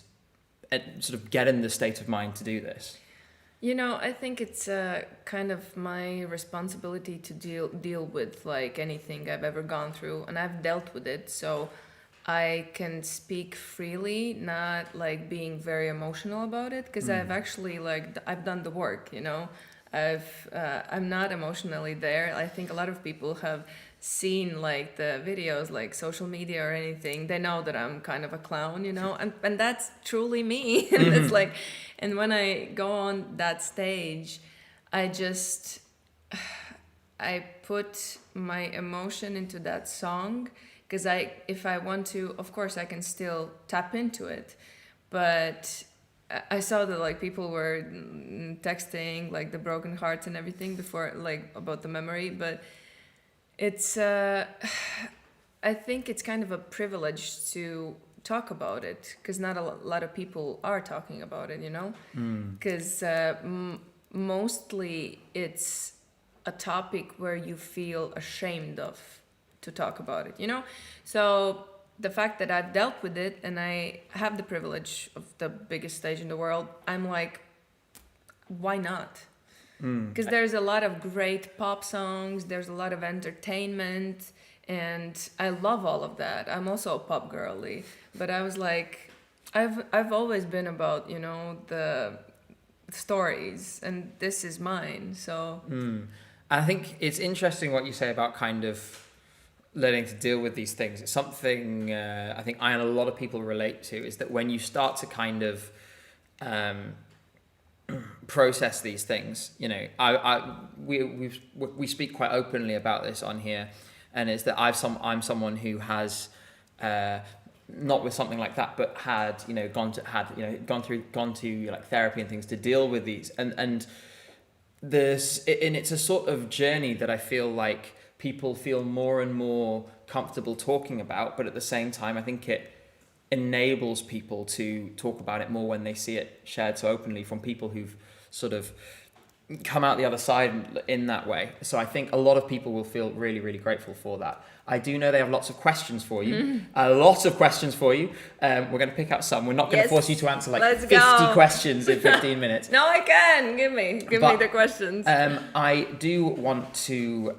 sort of get in the state of mind to do this? You know, I think it's kind of my responsibility to deal with like anything I've ever gone through, and I've dealt with it, so I can speak freely, not like being very emotional about it, because I've actually like I've done the work, you know. I'm not emotionally there. I think a lot of people have seen like the videos, like social media or anything. They know that I'm kind of a clown, you know, and that's truly me. And it's like, and when I go on that stage, I put my emotion into that song, because if I want to, of course I can still tap into it, but I saw that like people were texting like the broken hearts and everything before, like about the memory, but it's I think it's kind of a privilege to talk about it, because not a lot of people are talking about it, you know, because mostly it's a topic where you feel ashamed of to talk about it, you know. So the fact that I've dealt with it and I have the privilege of the biggest stage in the world, I'm like, why not? Because there's a lot of great pop songs, there's a lot of entertainment, and I love all of that. I'm also a pop girly, but I was like, I've always been about, you know, the stories, and this is mine. So I think it's interesting what you say about kind of learning to deal with these things. It's something I think I and a lot of people relate to, is that when you start to kind of process these things, you know, we speak quite openly about this on here, and is that I'm someone who has not with something like that, but had, you know, gone to like therapy and things to deal with these, and it's a sort of journey that I feel like people feel more and more comfortable talking about, but at the same time I think it enables people to talk about it more when they see it shared so openly from people who've sort of come out the other side in that way. So I think a lot of people will feel really, really grateful for that. I do know they have lots of questions for you. A lot of questions for you. We're going to pick out some. We're not going to force you to answer like 50 questions in 15 minutes. No, I can. Give me the questions. I do want to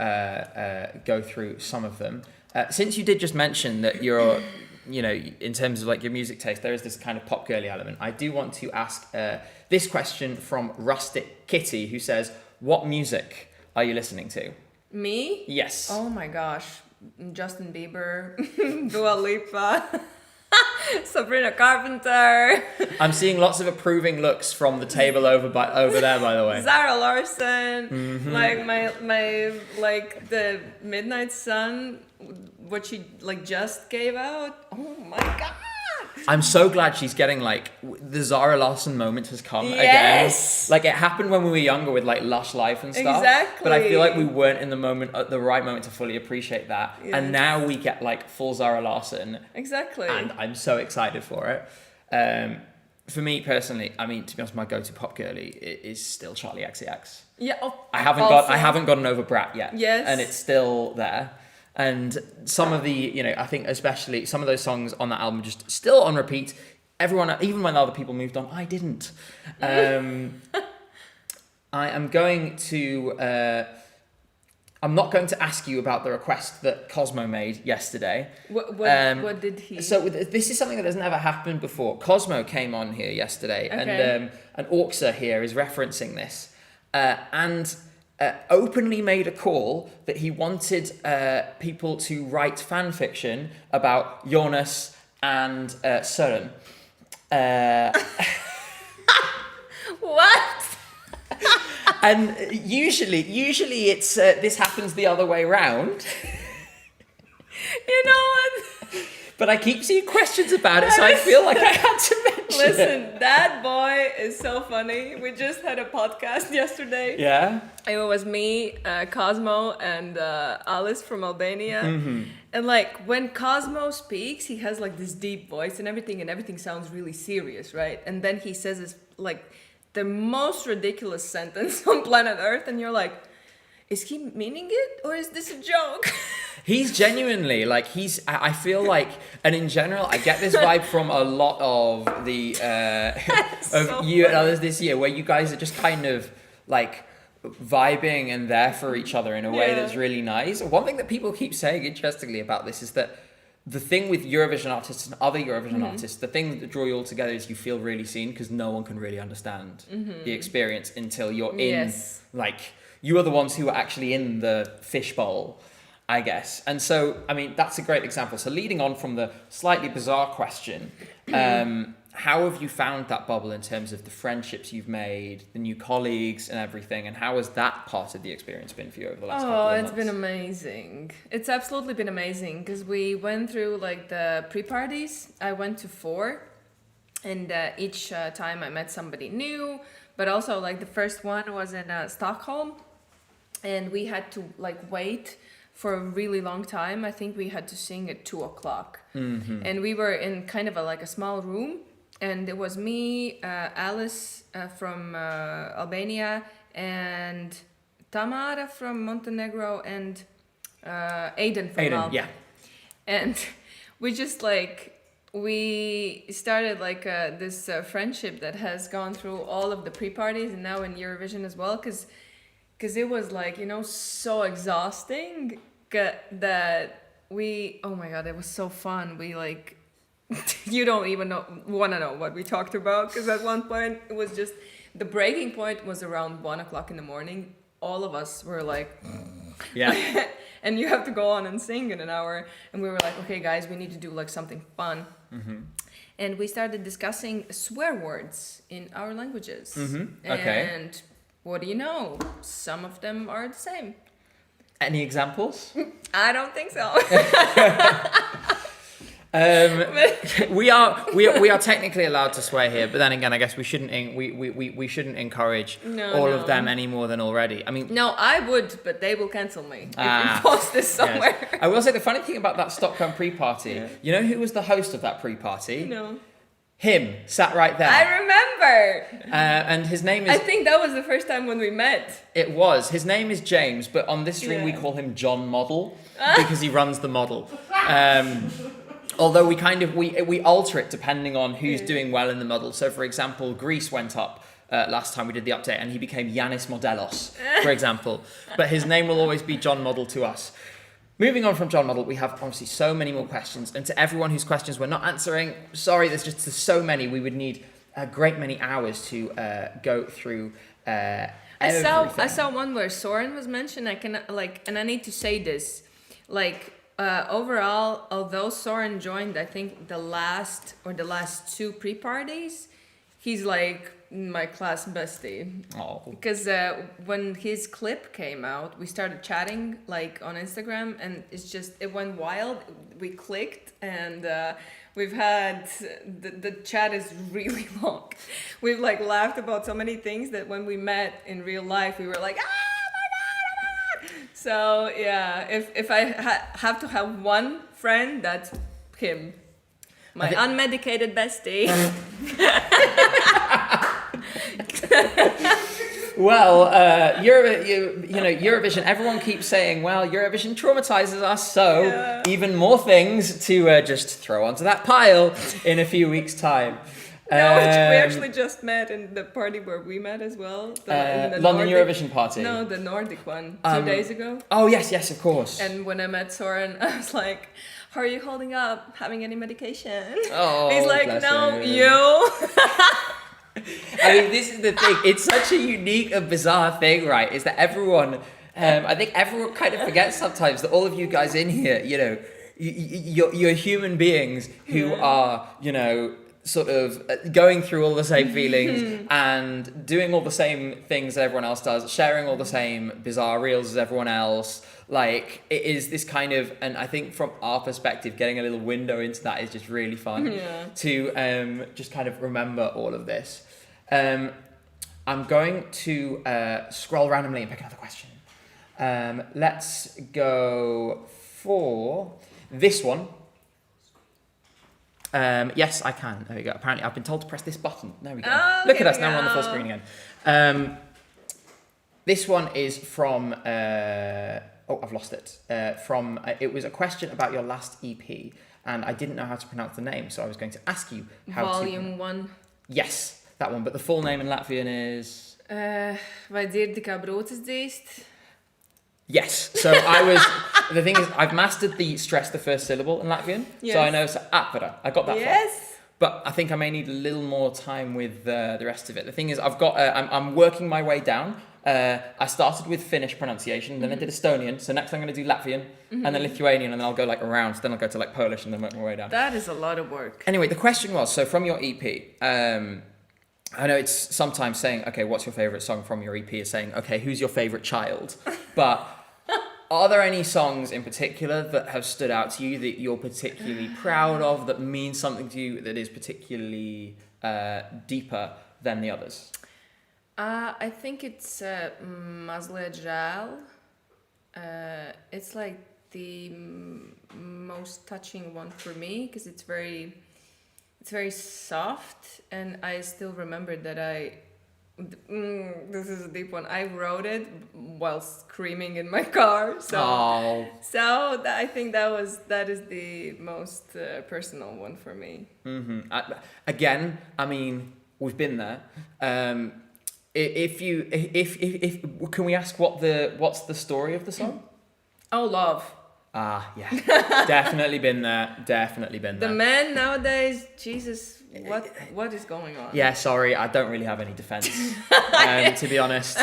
go through some of them. Since you did just mention that you're, you know, in terms of like your music taste, there is this kind of pop girly element. I do want to ask this question from Rustic Kitty, who says, what music are you listening to? Me? Yes. Oh my gosh. Justin Bieber, Dua Lipa, Sabrina Carpenter. I'm seeing lots of approving looks from the table over there, by the way. Zara Larsson, like my like the Midnight Sun, what she like just gave out. Oh my god! I'm so glad she's getting like the Zara Larsson moment has come yes! again. Like it happened when we were younger with like Lush Life and stuff. Exactly. But I feel like we weren't in the moment at the right moment to fully appreciate that. Yes. And now we get like full Zara Larsson. Exactly. And I'm so excited for it. For me personally, I mean, to be honest, my go-to pop girly is still Charlie XCX. Yeah. I haven't gotten over Brat yet. Yes. And it's still there. And some of the, you know, I think especially some of those songs on that album just still on repeat, everyone, even when other people moved on, I didn't. I am going to. I'm not going to ask you about the request that Cosmo made yesterday. What did he? So this is something that has never happened before. Cosmo came on here yesterday, Okay. and Orxa here is referencing this, and openly made a call that he wanted people to write fan fiction about Jonas and Søren. What? And usually it's this happens the other way round. You know what? But I keep seeing questions about it, so I feel like I had to mention it. Listen, that boy is so funny. We just had a podcast yesterday. Yeah. It was me, Cosmo, and Alice from Albania. Mm-hmm. And like when Cosmo speaks, he has like this deep voice and everything sounds really serious, right? And then he says this like the most ridiculous sentence on planet Earth, and you're like, is he meaning it or is this a joke? He's genuinely like I feel like, and in general, I get this vibe from a lot of the So you and funny. others this year, where you guys are just kind of like vibing and there for each other in a way Yeah. that's really nice. One thing that people keep saying interestingly about this is that the thing with Eurovision artists and other Eurovision artists, the thing that draw you all together is you feel really seen because no one can really understand the experience until you're in, Yes. like, you are the ones who are actually in the fishbowl, I guess. And so, I mean, that's a great example. So leading on from the slightly bizarre question, how have you found that bubble in terms of the friendships you've made, the new colleagues and everything, and how has that part of the experience been for you over the last couple of months? Oh, it's been amazing. It's absolutely been amazing because we went through like the pre-parties. I went to 4, and each time I met somebody new, but also like the first one was in Stockholm, and we had to like wait for a really long time. I think we had to sing at 2:00, and we were in kind of like a small room. And it was me, Alice from Albania, and Tamara from Montenegro, and Aiden from Aiden, Alba. yeah. And we just like, we started like this friendship that has gone through all of the pre-parties and now in Eurovision as well. Because it was like, you know, so exhausting that we, oh my God, it was so fun. We like, you don't even want to know what we talked about, because at one point it was just the breaking point was around 1:00 in the morning. All of us were like, Yeah. and you have to go on and sing in an hour, and we were like, okay guys, we need to do like something fun. And we started discussing swear words in our languages. Okay. And what do you know, some of them are the same. Any examples? I don't think so. We are technically allowed to swear here, but then again, I guess we shouldn't we shouldn't encourage all of them any more than already. I mean, No, I would, but they will cancel me if you post this somewhere. yes. I will say the funny thing about that Stockholm pre-party, you know who was the host of that pre-party? No. Him, sat right there. I remember. And his name is. I think that was the first time when we met. It was. His name is James, but on this stream we Yeah. call him John Model because he runs the model. Although we alter it depending on who's doing well in the model. So, for example, Greece went up last time we did the update, and he became Yannis Modelos, for example. But his name will always be John Model to us. Moving on from John Model, we have obviously so many more questions, and to everyone whose questions we're not answering, sorry, there's so many. We would need a great many hours to go through. I saw one where Soren was mentioned. And I need to say this, overall, although Soren joined, I think the last 2 pre-parties, he's like my class bestie. Oh. Because when his clip came out, we started chatting like on Instagram, and it went wild. We clicked, and we've had the chat is really long. We've like laughed about so many things that when we met in real life, we were like, oh my god. So yeah, if I have to have one friend, that's him, my unmedicated bestie. Well, Eurovision, everyone keeps saying, well, Eurovision traumatizes us, so even more things to just throw onto that pile in a few weeks' time. No, we actually just met in the party where we met as well. In the London Nordic, Eurovision party. No, the Nordic one, 2 days ago. Oh, yes, of course. And when I met Soren, I was like, how are you holding up? Having any medication? Oh, He's like, bless no, him. you. I mean, this is the thing. It's such a unique and bizarre thing, right? Is that everyone, I think everyone kind of forgets sometimes that all of you guys in here, you're human beings who are, sort of going through all the same feelings and doing all the same things that everyone else does, sharing all the same bizarre reels as everyone else. Like, it is this kind of, and I think from our perspective, getting a little window into that is just really fun to just kind of remember all of this. I'm going to scroll randomly and pick another question. Let's go for this one. Yes, I can. There we go. Apparently, I've been told to press this button. There we go. Oh, Look at here us. we Now we're on the full go. screen again. This one is from... I've lost it. It was a question about your last EP, and I didn't know how to pronounce the name, so I was going to ask you how Volume 1. Yes, that one. But the full name in Latvian is... Vai dzirdi kā brūces dzīst? Yes. So the thing is, I've mastered the stress the first syllable in Latvian. Yes. So I know it's Atvara. I got that far. Yes. But I think I may need a little more time with the rest of it. The thing is, I'm working my way down. I started with Finnish pronunciation, then I did Estonian. So next I'm going to do Latvian, and then Lithuanian, and then I'll go like around. So then I'll go to like Polish, and then work my way down. That is a lot of work. Anyway, the question was, so from your EP, I know it's sometimes saying, okay, what's your favourite song from your EP is saying, okay, who's your favourite child? But are there any songs in particular that have stood out to you that you're particularly proud of, that mean something to you, that is particularly deeper than the others? I think it's Mazliet žēl. It's like the most touching one for me because it's very soft, and I still remember that this is a deep one. I wrote it while screaming in my car. So I think that is the most personal one for me. Mm-hmm. Again, I mean, we've been there. If can we ask what's the story of the song? Oh, love. Ah, yeah, definitely been there. Definitely been there. The men nowadays, Jesus, what is going on? Yeah, sorry, I don't really have any defense, to be honest.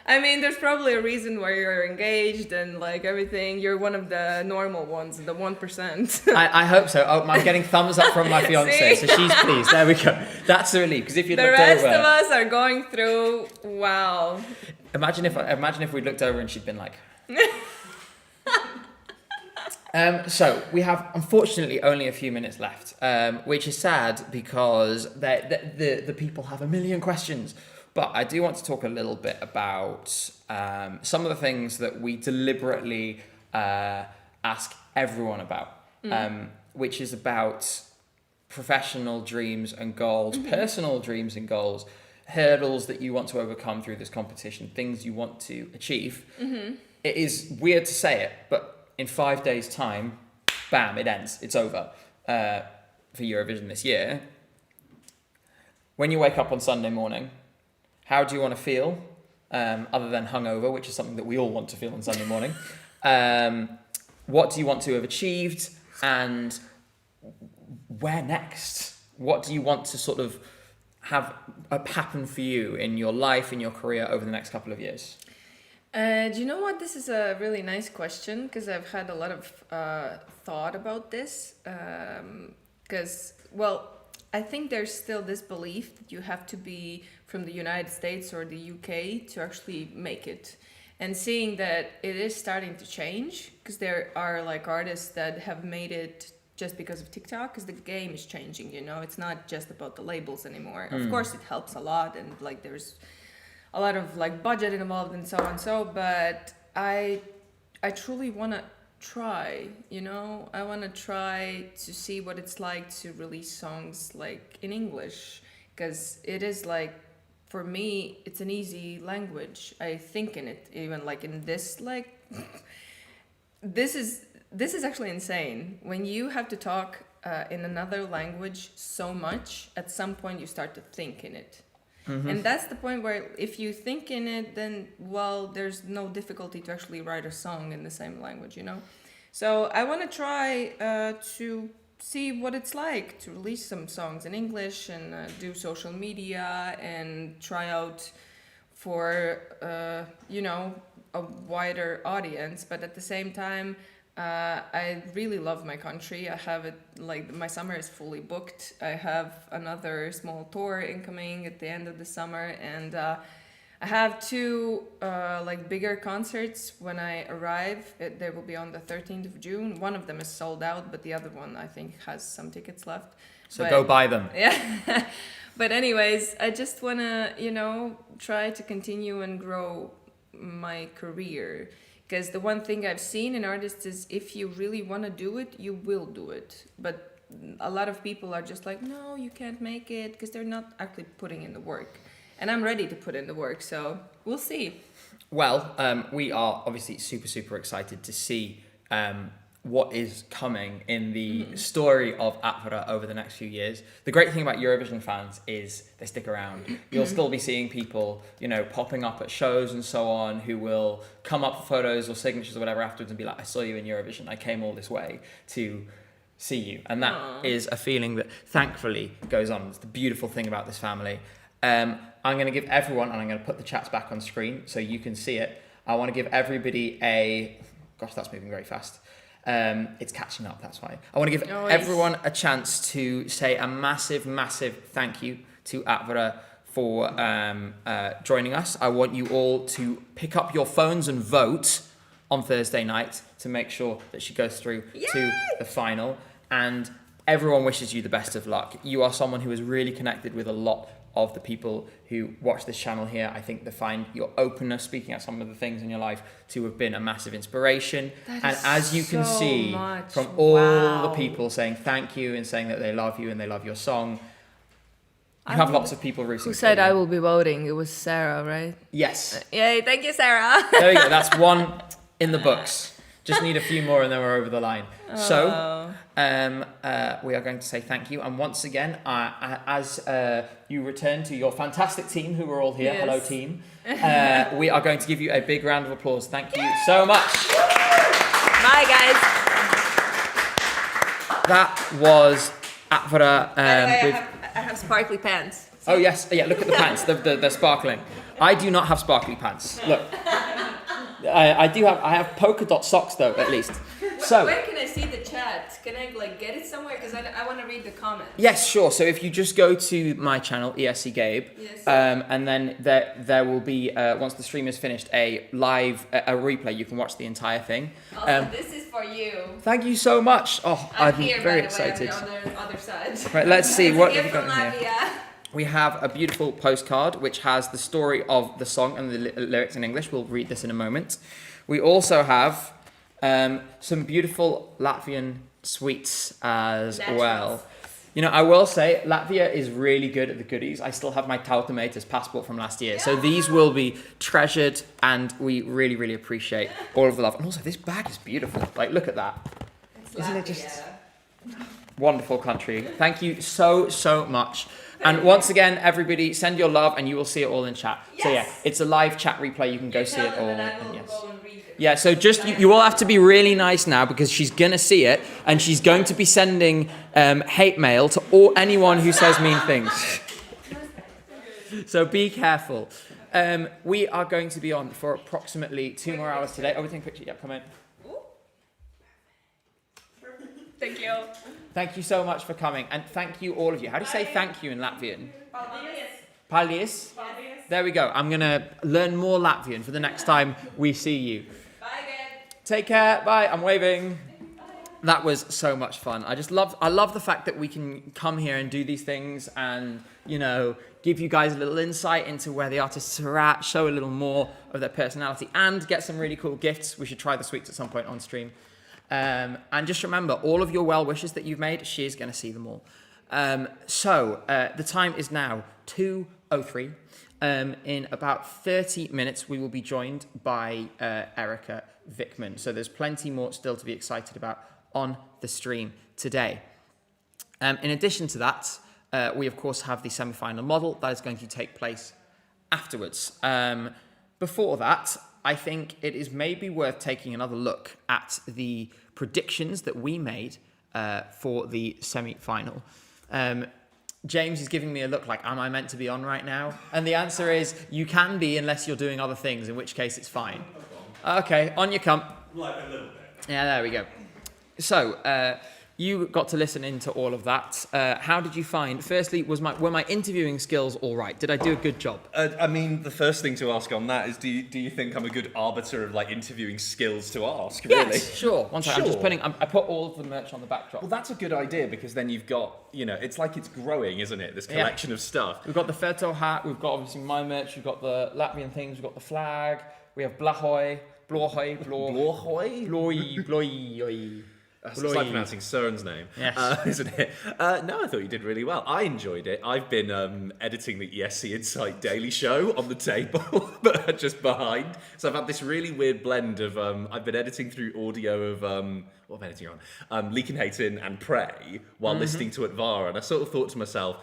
I mean, there's probably a reason why you're engaged and like everything. You're one of the normal ones, the 1%. I hope so. Oh, I'm getting thumbs up from my fiance, so she's pleased. There we go. That's a relief. Because if you the looked rest over, of us are going through. Wow. Imagine if we'd looked over and she'd been like. So we have unfortunately only a few minutes left, which is sad because the people have a million questions. But I do want to talk a little bit about some of the things that we deliberately ask everyone about, which is about professional dreams and goals, personal dreams and goals, hurdles that you want to overcome through this competition, things you want to achieve. It is weird to say it, but in 5 days' time, bam, it ends. It's over for Eurovision this year. When you wake up on Sunday morning, how do you want to feel, other than hungover, which is something that we all want to feel on Sunday morning? What do you want to have achieved, and where next? What do you want to sort of have happen for you in your life, in your career over the next couple of years? Do you know what? This is a really nice question because I've had a lot of thought about this. Because, I think there's still this belief that you have to be from the United States or the UK to actually make it. And seeing that it is starting to change, because there are like artists that have made it just because of TikTok, because the game is changing, it's not just about the labels anymore. Of course, it helps a lot, and like there's a lot of like budget involved and so on, but I truly want to try, I want to try to see what it's like to release songs like in English, because it is like for me, it's an easy language. I think in it, even like in this, like, this is actually insane. When you have to talk in another language so much, at some point you start to think in it. And that's the point where if you think in it, then, well, there's no difficulty to actually write a song in the same language, you know? So I want to try to see what it's like to release some songs in English and do social media and try out for, you know, a wider audience. But at the same time, I really love my country. I have it, like, my summer is fully booked. I have another small tour incoming at the end of the summer, and I have two like bigger concerts when I arrive. They will be on the 13th of June. One of them is sold out, but the other one I think has some tickets left. So go buy them. Yeah. But anyways, I just want to, you know, try to continue and grow my career. Because the one thing I've seen in artists is if you really want to do it, you will do it. But a lot of people are just like, no, you can't make it, because they're not actually putting in the work. And I'm ready to put in the work, so we'll see. Well, we are obviously super, super excited to see what is coming in the story of Atvara over the next few years. The great thing about Eurovision fans is they stick around. You'll still be seeing people, you know, popping up at shows and so on, who will come up for photos or signatures or whatever afterwards and be like, I saw you in Eurovision. I came all this way to see you. And that is a feeling that thankfully goes on. It's the beautiful thing about this family. I'm going to give everyone, and I'm going to put the chats back on screen so you can see it. I want to give everybody gosh, that's moving very fast. It's catching up, that's why. I want to give everyone a chance to say a massive, massive thank you to Atvara for joining us. I want you all to pick up your phones and vote on Thursday night to make sure that she goes through to the final. And everyone wishes you the best of luck. You are someone who is really connected with a lot of the people who watch this channel here. I think they find your openness, speaking out some of the things in your life, to have been a massive inspiration. And as you can see from all the people saying thank you and saying that they love you and they love your song, you have lots of people rooting for you. Who said I will be voting? It was Sarah, right? Yes. Yay, thank you, Sarah. There you go. That's one in the books. Just need a few more and then we're over the line. So we are going to say thank you. And once again, as you return to your fantastic team who are all here, hello team, we are going to give you a big round of applause. Thank you so much. Bye, guys. That was Atvara. I have sparkly pants. Oh yes, yeah, look at the pants, they're sparkling. I do not have sparkly pants. Look. I have polka dot socks though, at least. So where can I see the chat? Can I like get it somewhere? Because I want to read the comments. Yes, sure. So if you just go to my channel, ESC Gabe, and then there will be once the stream is finished, a live a replay. You can watch the entire thing. Also, this is for you. Thank you so much. Oh, I'm here, very by the way, excited. on the other side. Right, let's see what Here we've got from in here. Latvia. We have a beautiful postcard which has the story of the song and the lyrics in English. We'll read this in a moment. We also have some beautiful Latvian sweets as well. You know, I will say Latvia is really good at the goodies. I still have my Tautamatas passport from last year. So these will be treasured and we really, really appreciate all of the love. And also this bag is beautiful. Like, look at that. Isn't it just wonderful country? Thank you so, so much. And once again, everybody, send your love and you will see it all in chat. Yes. So yeah, it's a live chat replay. You can go see it all. And yes. Yeah, so just, you all have to be really nice now because she's going to see it and she's going to be sending hate mail to anyone who says mean things. So be careful. We are going to be on for approximately 2 more hours today. Oh, we're taking a picture. Yeah, come in. Thank you. Thank you so much for coming, and thank you all of you. How do you say thank you in Latvian? Paldies. There we go. I'm going to learn more Latvian for the next time we see you. Bye again. Take care. Bye. I'm waving. That was so much fun. I love the fact that we can come here and do these things and, you know, give you guys a little insight into where the artists are at, show a little more of their personality, and get some really cool gifts. We should try the sweets at some point on stream. And just remember, all of your well wishes that you've made, she's going to see them all. So the time is now 2:03. In about 30 minutes, we will be joined by Erika Vikman. So there's plenty more still to be excited about on the stream today. In addition to that, we of course have the semi-final model that is going to take place afterwards. Before that, I think it is maybe worth taking another look at the predictions that we made for the semi-final. James is giving me a look like, am I meant to be on right now? And the answer is, you can be unless you're doing other things, in which case it's fine. Okay, on you come. Like a little bit. Yeah, there we go. So, you got to listen into all of that. How did you find? Firstly, were my interviewing skills all right? Did I do a good job? I mean, the first thing to ask on that is, do you think I'm a good arbiter of like interviewing skills to ask? Really? Yes, sure. One second, Sure. I put all of the merch on the backdrop. Well, that's a good idea because then you've got, it's like it's growing, isn't it? This collection of stuff. We've got the Ferto hat. We've got obviously my merch. We've got the Latvian things. We've got the flag. We have Blahoy, Blorhoy, Blorhoy? Bloy. It's like pronouncing Søren's name, Yes. isn't it? No, I thought you did really well. I enjoyed it. I've been editing the ESC Insight Daily Show on the table, but just behind. So I've had this really weird blend of, I've been editing through audio of, what am I editing on? Leakenhaten and Prey while listening to Atvara. And I sort of thought to myself,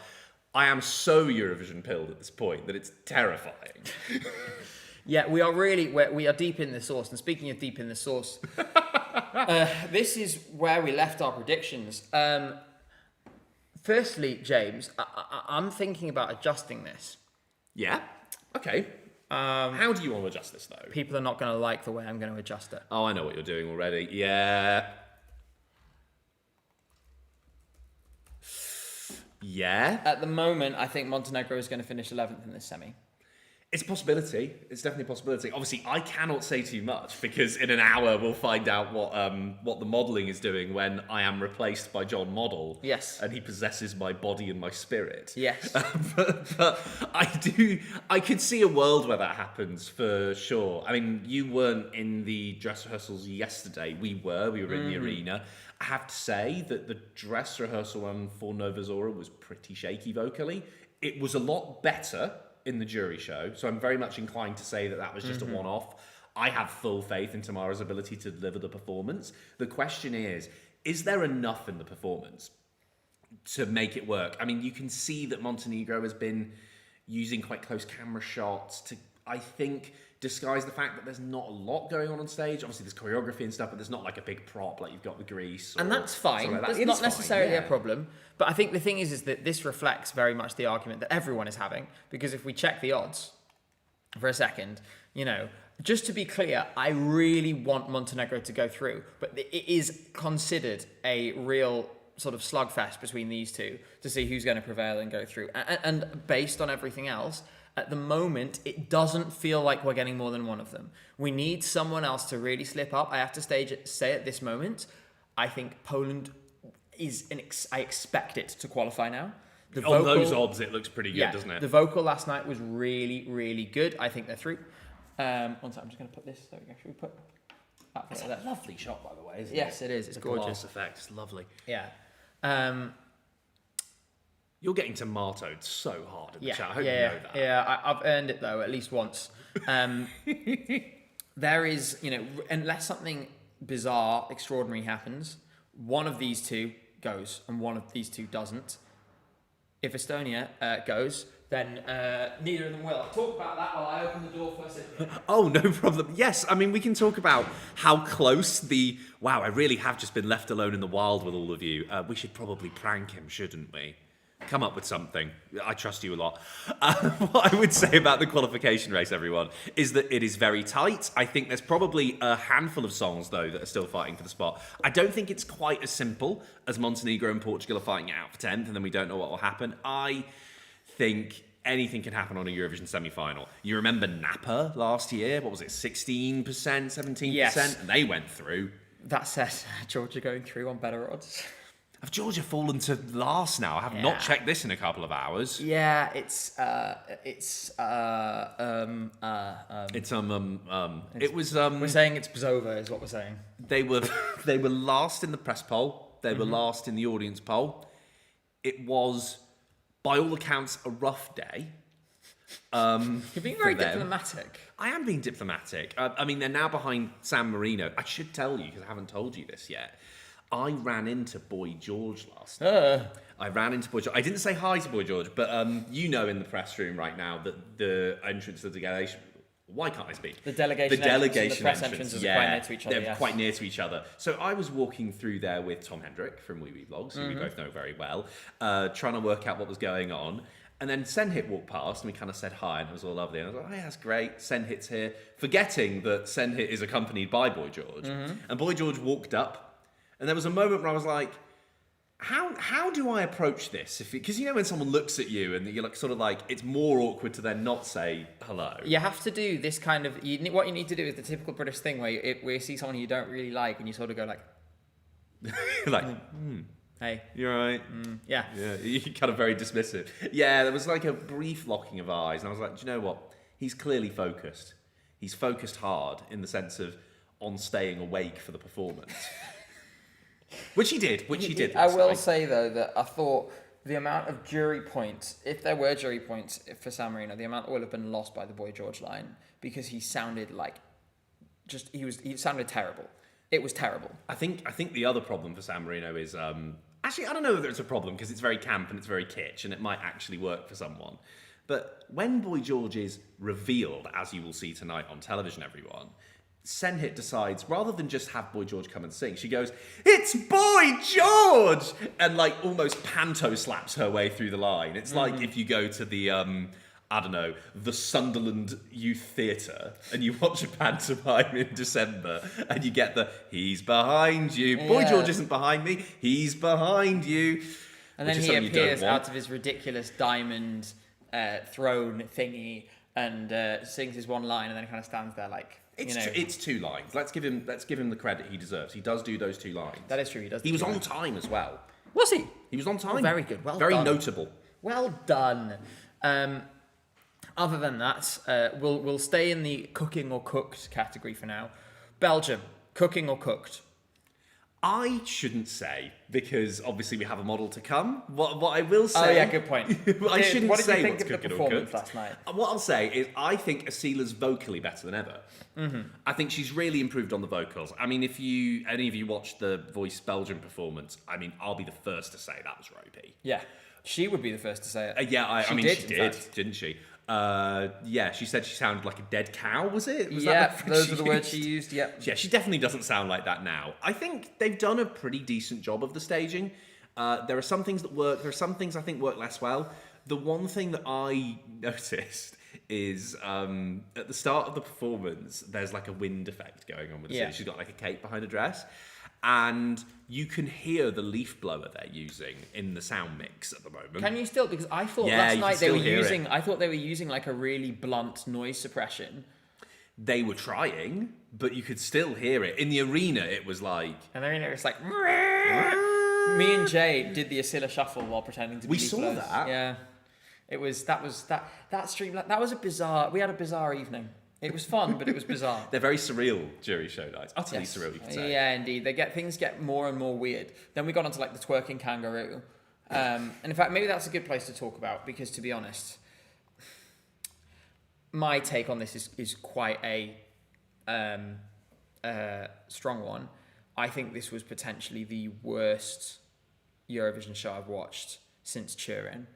I am so Eurovision pilled at this point that it's terrifying. Yeah, we are deep in the sauce. And speaking of deep in the sauce, this is where we left our predictions. Firstly, James, I'm thinking about adjusting this. Yeah? Okay. How do you want to adjust this, though? People are not going to like the way I'm going to adjust it. Oh, I know what you're doing already. Yeah. Yeah. At the moment, I think Montenegro is going to finish 11th in this semi. It's a possibility. It's definitely a possibility. Obviously, I cannot say too much because in an hour we'll find out what the modelling is doing when I am replaced by John Model. Yes. And he possesses my body and my spirit. Yes. But I could see a world where that happens for sure. I mean, you weren't in the dress rehearsals yesterday. We were in the arena. I have to say that the dress rehearsal for Nova Zora was pretty shaky vocally. It was a lot better in the jury show, so I'm very much inclined to say that was just a one-off. I have full faith in Tamara's ability to deliver the performance. The question is there enough in the performance to make it work? I mean, you can see that Montenegro has been using quite close camera shots to, I think, disguise the fact that there's not a lot going on stage. Obviously, there's choreography and stuff, but there's not like a big prop like you've got the Grease. And that's fine. Like that. That's not necessarily a problem. But I think the thing is that this reflects very much the argument that everyone is having. Because if we check the odds for a second, just to be clear, I really want Montenegro to go through. But it is considered a real sort of slugfest between these two to see who's going to prevail and go through. And based on everything else, at the moment, it doesn't feel like we're getting more than one of them. We need someone else to really slip up. I have to say at this moment, I think Poland I expect it to qualify now. On those odds, it looks pretty good, doesn't it? The vocal last night was really, really good. I think they're through. One second, I'm just going to put this. There we go. Should we put that It's there? a lovely shot, by the way, isn't it? Yes, it is. It's the gorgeous. glass effect. It's lovely. Yeah. You're getting tomatoed so hard in the chat. I hope you yeah, know that. Yeah, I've earned it though, at least once. There is, unless something bizarre, extraordinary happens, one of these two goes and one of these two doesn't. If Estonia goes, then neither of them will. I'll talk about that while I open the door first. Oh, no problem. Yes, I mean, we can talk about how close wow, I really have just been left alone in the wild with all of you. We should probably prank him, shouldn't we? Come up with something. I trust you a lot. What I would say about the qualification race, everyone, is that it is very tight. I think there's probably a handful of songs, though, that are still fighting for the spot. I don't think it's quite as simple as Montenegro and Portugal are fighting it out for 10th, and then we don't know what will happen. I think anything can happen on a Eurovision semi-final. You remember Napa last year? What was it, 16%, 17%? Yes. And they went through. That says Georgia going through on better odds. Have Georgia fallen to last now? I have not checked this in a couple of hours. Yeah, It was we're saying it's Bzova is what we're saying. they were last in the press poll. They were last in the audience poll. It was, by all accounts, a rough day. You're being very for them. diplomatic. I am being diplomatic. I mean, they're now behind San Marino. I should tell you, because I haven't told you this yet. I ran into Boy George last night. I ran into Boy George. I didn't say hi to Boy George, but you know in the press room right now that the entrance to the delegation... Why can't I speak? The delegation entrance and the press entrances are quite near to each other. They're quite near to each other. So I was walking through there with Tom Hendrick from Wee Wee Vlogs, who we both know very well, trying to work out what was going on. And then Senhit walked past and we kind of said hi and it was all lovely. And I was like, oh yeah, that's great. Senhit's here. Forgetting that Senhit is accompanied by Boy George. And Boy George walked up and there was a moment where I was like, how do I approach this? Because you know when someone looks at you and you're like sort of like, it's more awkward to then not say hello. You have to do this kind of, what you need to do is the typical British thing where you see someone you don't really like and you sort of go like... like, Hey. You're right. Yeah. Yeah, you're kind of very dismissive. Yeah, there was like a brief locking of eyes, and I was like, do you know what? He's clearly focused. He's focused hard in the sense of on staying awake for the performance. Which he did. I will say, though, that I thought the amount of jury points, if there were jury points for San Marino, the amount will have been lost by the Boy George line because he sounded like he sounded terrible. It was terrible. I think the other problem for San Marino is actually I don't know whether it's a problem because it's very camp and it's very kitsch and it might actually work for someone. But when Boy George is revealed, as you will see tonight on television, everyone, Senhit decides, rather than just have Boy George come and sing, she goes, "It's Boy George!" And like almost panto slaps her way through the line. It's like if you go to the, I don't know, the Sunderland Youth Theatre and you watch a pantomime in December and you get the, "He's behind you." Yeah. Boy George isn't behind me, he's behind you. And then he appears out of his ridiculous diamond throne thingy and sings his one line and then kind of stands there like... It's two lines. Let's give him the credit he deserves. He does do those two lines. That is true. He does. He was on time as well. Was he? He was on time. Oh, very good. Well very done. Notable. Well done. Other than that, we'll stay in the cooking or cooked category for now. Belgium, cooking or cooked? I shouldn't say, because obviously we have a model to come. What I will say... Oh yeah, good point. I shouldn't what did say you think what's of the cooking or performance cooked. last night? What I'll say is I think Asila's vocally better than ever. I think she's really improved on the vocals. I mean, if any of you watched the Voice Belgium performance, I mean, I'll be the first to say that was ropey. Yeah, she would be the first to say it. I mean, she did, didn't she? Yeah, she said she sounded like a dead cow, was it? Those are the words she used, yeah. Yeah, she definitely doesn't sound like that now. I think they've done a pretty decent job of the staging. There are some things that work, there are some things I think work less well. The one thing that I noticed is at the start of the performance, there's like a wind effect going on with Asila. She's got like a cape behind her dress. And you can hear the leaf blower they're using in the sound mix at the moment. Can you still? Because I thought last night they were using. I thought they were using like a really blunt noise suppression. They were trying, but you could still hear it in the arena. It was like, and the arena was like. Me and Jay did the Asila shuffle while pretending to be. We saw blowers. that. Yeah, that stream. That was a bizarre. We had a bizarre evening. It was fun, but it was bizarre. They're very surreal jury show nights. Utterly surreal, you could say. Yeah, indeed. Things get more and more weird. Then we got onto like the twerking kangaroo. And in fact, maybe that's a good place to talk about because, to be honest, my take on this is quite a strong one. I think this was potentially the worst Eurovision show I've watched since Turin.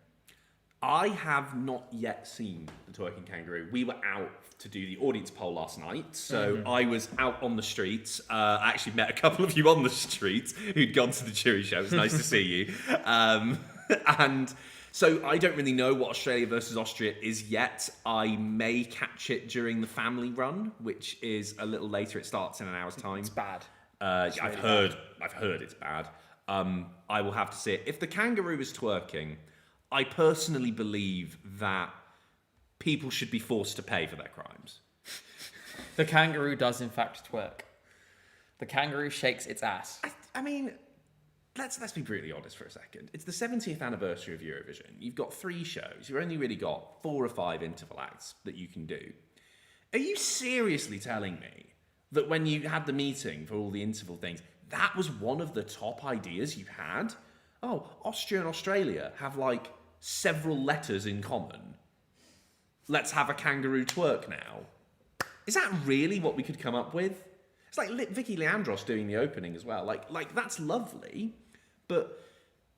I have not yet seen the twerking kangaroo. We were out to do the audience poll last night, so I was out on the streets. I actually met a couple of you on the streets who'd gone to the jury show. It was nice to see you. And so I don't really know what Australia versus Austria is yet. I may catch it during the family run, which is a little later. It starts in an hour's time. It's bad. I've heard it's bad. I will have to see it. If the kangaroo is twerking, I personally believe that people should be forced to pay for their crimes. The kangaroo does, in fact, twerk. The kangaroo shakes its ass. I mean, let's be brutally honest for a second. It's the 70th anniversary of Eurovision. You've got 3 shows. You've only really got 4 or 5 interval acts that you can do. Are you seriously telling me that when you had the meeting for all the interval things, that was one of the top ideas you had? Oh, Austria and Australia have like several letters in common. let's have a kangaroo twerk now. Is that really what we could come up with? It's like Vicky Leandros doing the opening as well. Like that's lovely, but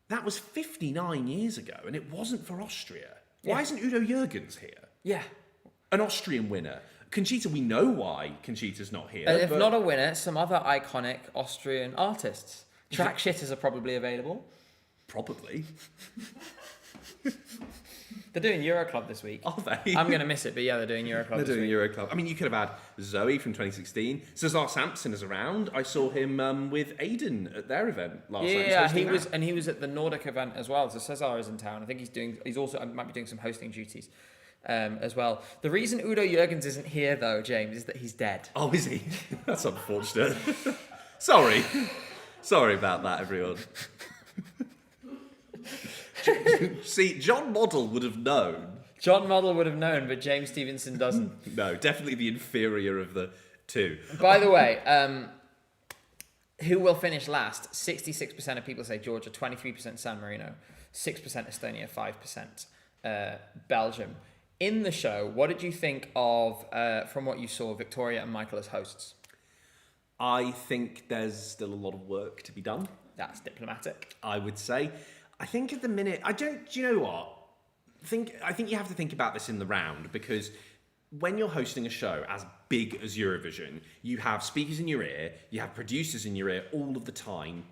that was 59 years ago, and it wasn't for Austria. Why isn't Udo Jürgens here? Yeah. An Austrian winner. Conchita, we know why Conchita's not here. If not a winner, some other iconic Austrian artists. Track shitters are probably available. Probably. They're doing Euroclub this week. Are they? I'm going to miss it, but yeah, they're doing Euroclub They're this doing week. Euroclub. I mean, you could have had Zoe from 2016. Cesar Sampson is around. I saw him with Aiden at their event last night. Yeah, he was at the Nordic event as well. So Cesar is in town. I think he's also might be doing some hosting duties as well. The reason Udo Jürgens isn't here though, James, is that he's dead. Oh, is he? That's unfortunate. Sorry about that, everyone. See, John Model would have known. John Model would have known, but James Stevenson doesn't. No, definitely the inferior of the two. By the way, who will finish last? 66% of people say Georgia, 23% San Marino, 6% Estonia, 5% Belgium. In the show, what did you think of, from what you saw, Victoria and Michael as hosts? I think there's still a lot of work to be done. That's diplomatic. I would say. I think at the minute, do you know what? I think you have to think about this in the round, because when you're hosting a show as big as Eurovision, you have speakers in your ear, you have producers in your ear all of the time.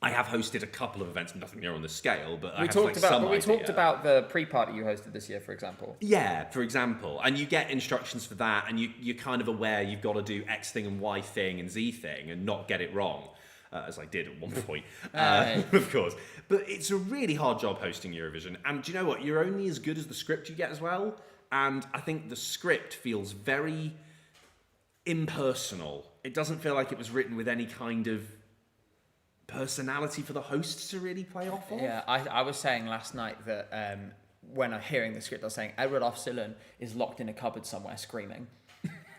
I have hosted a couple of events, nothing near on the scale, but we talked about the pre-party you hosted this year, for example. Yeah, for example, and you get instructions for that, and you're kind of aware you've got to do X thing and Y thing and Z thing and not get it wrong. As I did at one point, of course. But it's a really hard job hosting Eurovision. And do you know what? You're only as good as the script you get as well. And I think the script feels very impersonal. It doesn't feel like it was written with any kind of personality for the hosts to really play off of. Yeah, I was saying last night that when I'm hearing the script, I was saying Edward Afsilun is locked in a cupboard somewhere screaming.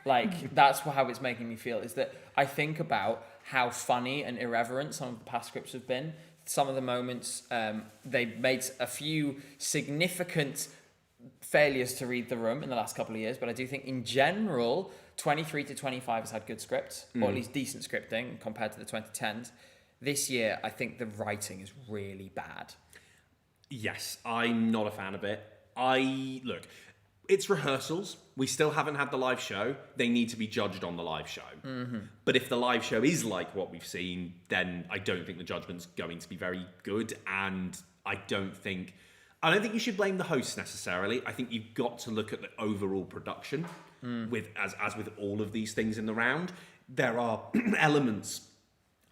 Like, that's how it's making me feel, is that I think about how funny and irreverent some of the past scripts have been. Some of the moments, they made a few significant failures to read the room in the last couple of years, but I do think in general, 23 to 25 has had good scripts, or at least decent scripting compared to the 2010s. This year, I think the writing is really bad. Yes, I'm not a fan of it. Look, it's rehearsals. We still haven't had the live show. They need to be judged on the live show. Mm-hmm. But if the live show is like what we've seen, then I don't think the judgment's going to be very good. And I don't think you should blame the hosts necessarily. I think you've got to look at the overall production. As with all of these things in the round, there are elements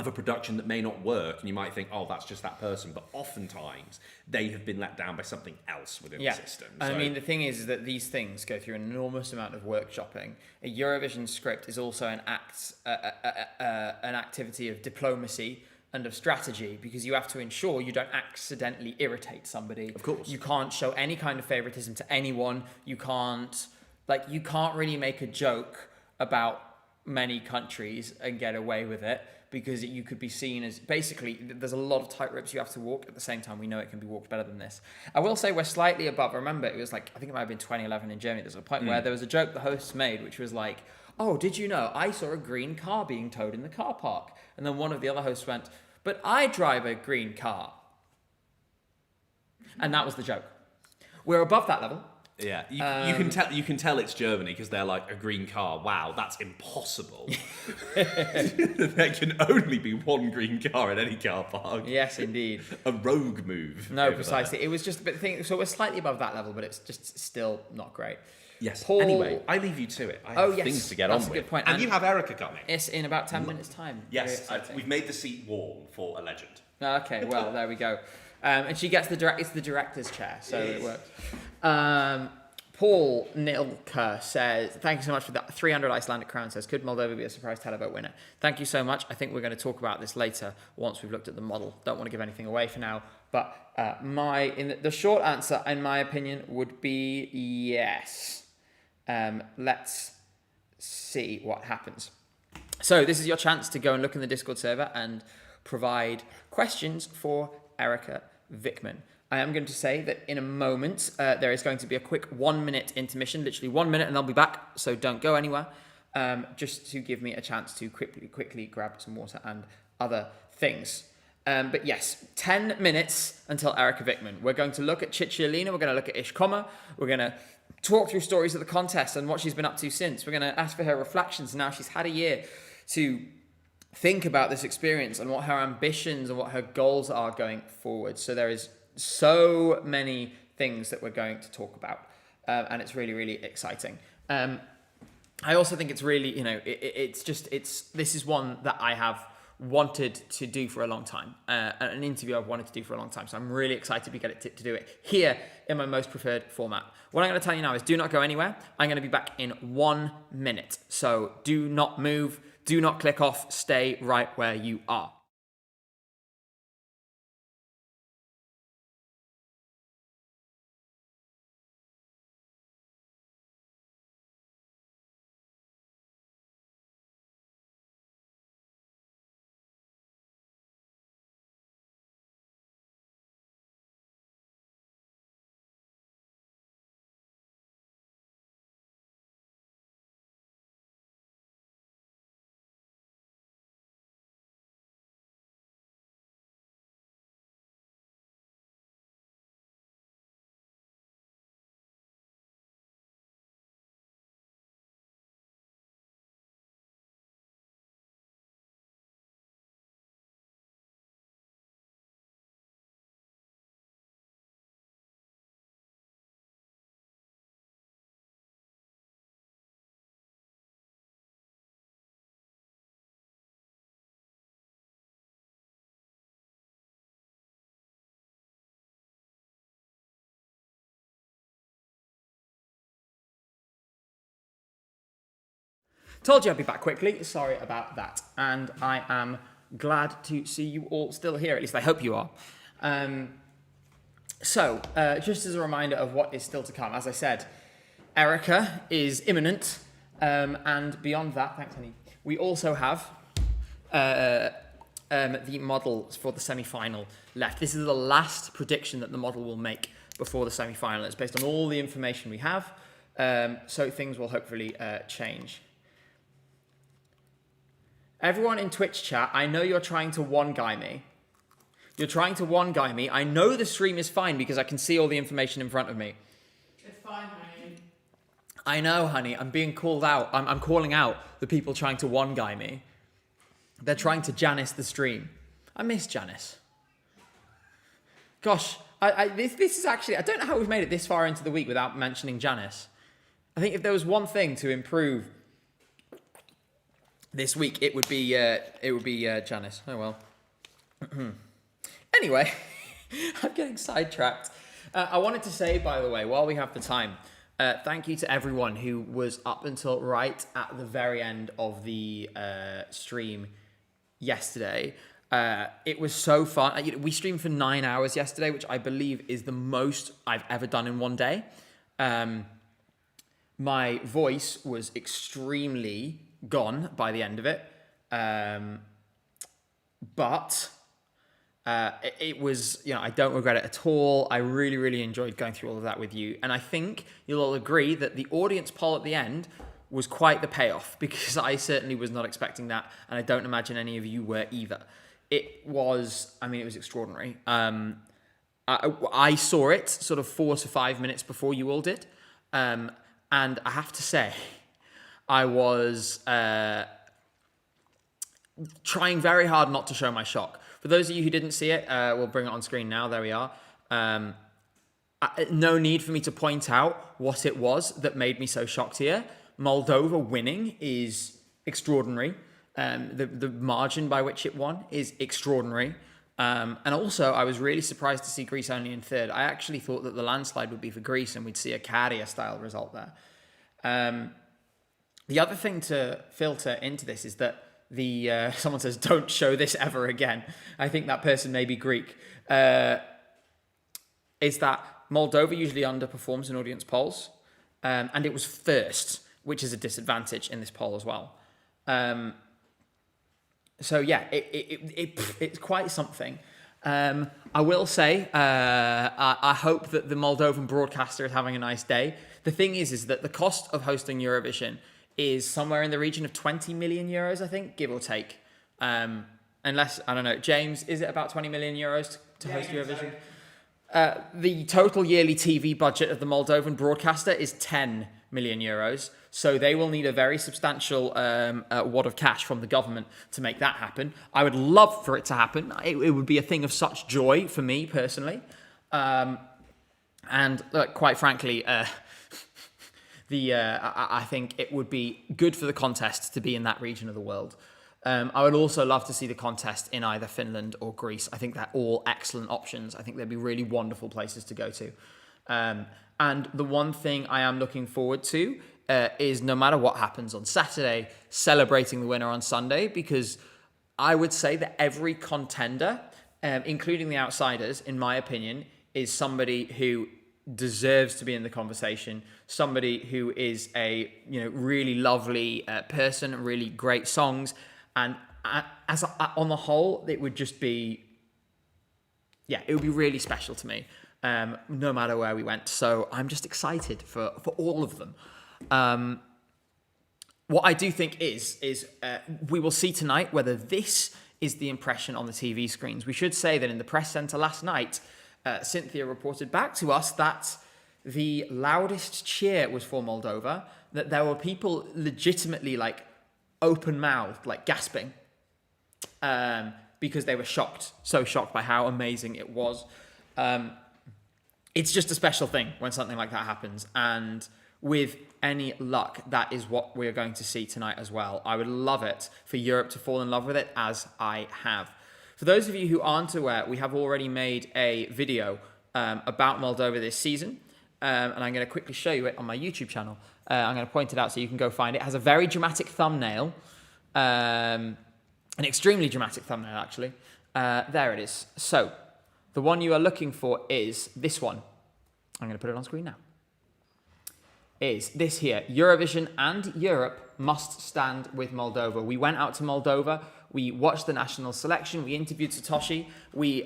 of a production that may not work, and you might think, oh, that's just that person, but oftentimes they have been let down by something else within the system. So, I mean, the thing is that these things go through an enormous amount of workshopping. A Eurovision script is also an activity of diplomacy and of strategy, because you have to ensure you don't accidentally irritate somebody. Of course. You can't show any kind of favoritism to anyone. You can't really make a joke about many countries and get away with it, because you could be seen as, basically, there's a lot of tightropes you have to walk. At the same time, we know it can be walked better than this. I will say we're slightly above. I remember it was like, I think it might have been 2011 in Germany. There's a point where there was a joke the hosts made, which was like, oh, did you know I saw a green car being towed in the car park? And then one of the other hosts went, but I drive a green car. And that was the joke. We're above that level. Yeah, you can tell it's Germany, because they're like, a green car. Wow, that's impossible. There can only be one green car in any car park. Yes, indeed. A rogue move. No, precisely. It was just a bit thing. So we're slightly above that level, but it's just still not great. Yes. Paul, anyway, I leave you to it. I have things to get on with. That's a good point. And you have Erika coming. It's in about 10 minutes' time. Yes, we've made the seat warm for a legend. Okay, well, there we go. And she gets it's the director's chair, so it works. Paul Nilka says, thank you so much for that. 300 Icelandic crown says, could Moldova be a surprise televote winner? Thank you so much. I think we're going to talk about this later once we've looked at the model. Don't want to give anything away for now. But the short answer, in my opinion, would be yes. Let's see what happens. So this is your chance to go and look in the Discord server and provide questions for Erika Vikman. I am going to say that in a moment, there is going to be a quick 1 minute intermission, literally 1 minute, and I'll be back. So don't go anywhere. Just to give me a chance to quickly grab some water and other things. But yes, 10 minutes until Erika Vikman. We're going to look at Cicciolina, we're going to look at Ishkoma, we're going to talk through stories of the contest and what she's been up to since. We're going to ask for her reflections. Now she's had a year to think about this experience and what her ambitions and what her goals are going forward. So there is so many things that we're going to talk about, and it's really, really exciting. I also think it's really, this is one that I have wanted to do for a long time, an interview I've wanted to do for a long time. So I'm really excited to get to do it here in my most preferred format. What I'm going to tell you now is do not go anywhere. I'm going to be back in 1 minute. So do not move. Do not click off. Stay right where you are. Told you I'd be back quickly. Sorry about that. And I am glad to see you all still here. At least I hope you are. Just as a reminder of what is still to come, as I said, Erika is imminent. And beyond that, thanks, honey, we also have the models for the semi-final left. This is the last prediction that the model will make before the semi-final. It's based on all the information we have. So things will hopefully change. Everyone in Twitch chat, I know you're trying to one-guy me. You're trying to one-guy me. I know the stream is fine because I can see all the information in front of me. It's fine, honey. I know, honey. I'm being called out. I'm calling out the people trying to one-guy me. They're trying to Janice the stream. I miss Janice. Gosh, this is actually... I don't know how we've made it this far into the week without mentioning Janice. I think if there was one thing to improve this week, it would be Janice. Oh well. Anyway, I'm getting sidetracked. I wanted to say, by the way, while we have the time, thank you to everyone who was up until right at the very end of the stream yesterday. It was so fun. We streamed for 9 hours yesterday, which I believe is the most I've ever done in one day. My voice was extremely gone by the end of it, but it was, I don't regret it at all. I really, really enjoyed going through all of that with you, and I think you'll all agree that the audience poll at the end was quite the payoff, because I certainly was not expecting that, and I don't imagine any of you were either. It was extraordinary. I saw it sort of 4 to 5 minutes before you all did, and I have to say, I was trying very hard not to show my shock. For those of you who didn't see it, we'll bring it on screen now. There we are. No need for me to point out what it was that made me so shocked here. Moldova winning is extraordinary. The margin by which it won is extraordinary. And also, I was really surprised to see Greece only in third. I actually thought that the landslide would be for Greece and we'd see a Carrier-style result there. The other thing to filter into this is that someone says, don't show this ever again. I think that person may be Greek. Is that Moldova usually underperforms in audience polls. And it was first, which is a disadvantage in this poll as well. So yeah, it's quite something. I will say, I hope that the Moldovan broadcaster is having a nice day. The thing is that the cost of hosting Eurovision is somewhere in the region of 20 million euros, I think, give or take. Unless, I don't know, James, is it about 20 million euros to host Eurovision? The total yearly TV budget of the Moldovan broadcaster is 10 million euros. So they will need a very substantial wad of cash from the government to make that happen. I would love for it to happen. It would be a thing of such joy for me personally. And quite frankly, I think it would be good for the contest to be in that region of the world. I would also love to see the contest in either Finland or Greece. I think they're all excellent options. I think they'd be really wonderful places to go to. And the one thing I am looking forward to is, no matter what happens on Saturday, celebrating the winner on Sunday, because I would say that every contender, including the outsiders, in my opinion, is somebody who deserves to be in the conversation, somebody who is a really lovely person, really great songs, and on the whole, it would just be, it would be really special to me, no matter where we went. So I'm just excited for all of them. What I do think is we will see tonight whether this is the impression on the TV screens. We should say that in the press centre last night, Cynthia reported back to us that the loudest cheer was for Moldova, that there were people legitimately open-mouthed, gasping, because they were so shocked by how amazing it was. It's just a special thing when something like that happens, and with any luck, that is what we're going to see tonight as well. I would love it for Europe to fall in love with it, as I have. For those of you who aren't aware, we have already made a video about Moldova this season, and I'm going to quickly show you it on my YouTube channel. I'm going to point it out so you can go find it. It has a very dramatic thumbnail, an extremely dramatic thumbnail, actually. There it is. So, the one you are looking for is this one. I'm going to put it on screen now. Is this here. Eurovision and Europe must stand with Moldova. We went out to Moldova. We watched the national selection. We interviewed Satoshi. We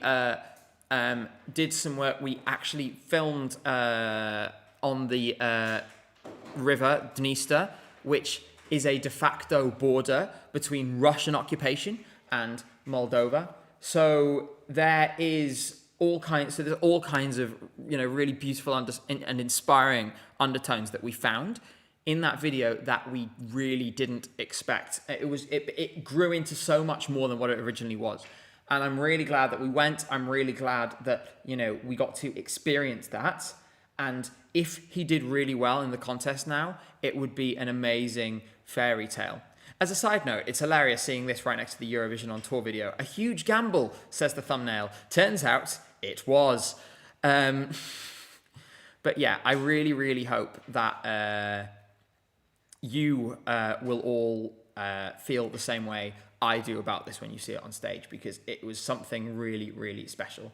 did some work. We actually filmed on the river Dniester, which is a de facto border between Russian occupation and Moldova. So there's all kinds of really beautiful and inspiring undertones that we found in that video that we really didn't expect. It grew into so much more than what it originally was. And I'm really glad that we went. I'm really glad that, we got to experience that. And if he did really well in the contest now, it would be an amazing fairy tale. As a side note, it's hilarious seeing this right next to the Eurovision on Tour video. A huge gamble, says the thumbnail. Turns out it was. But yeah, I really, really hope that you will all feel the same way I do about this when you see it on stage, because it was something really, really special.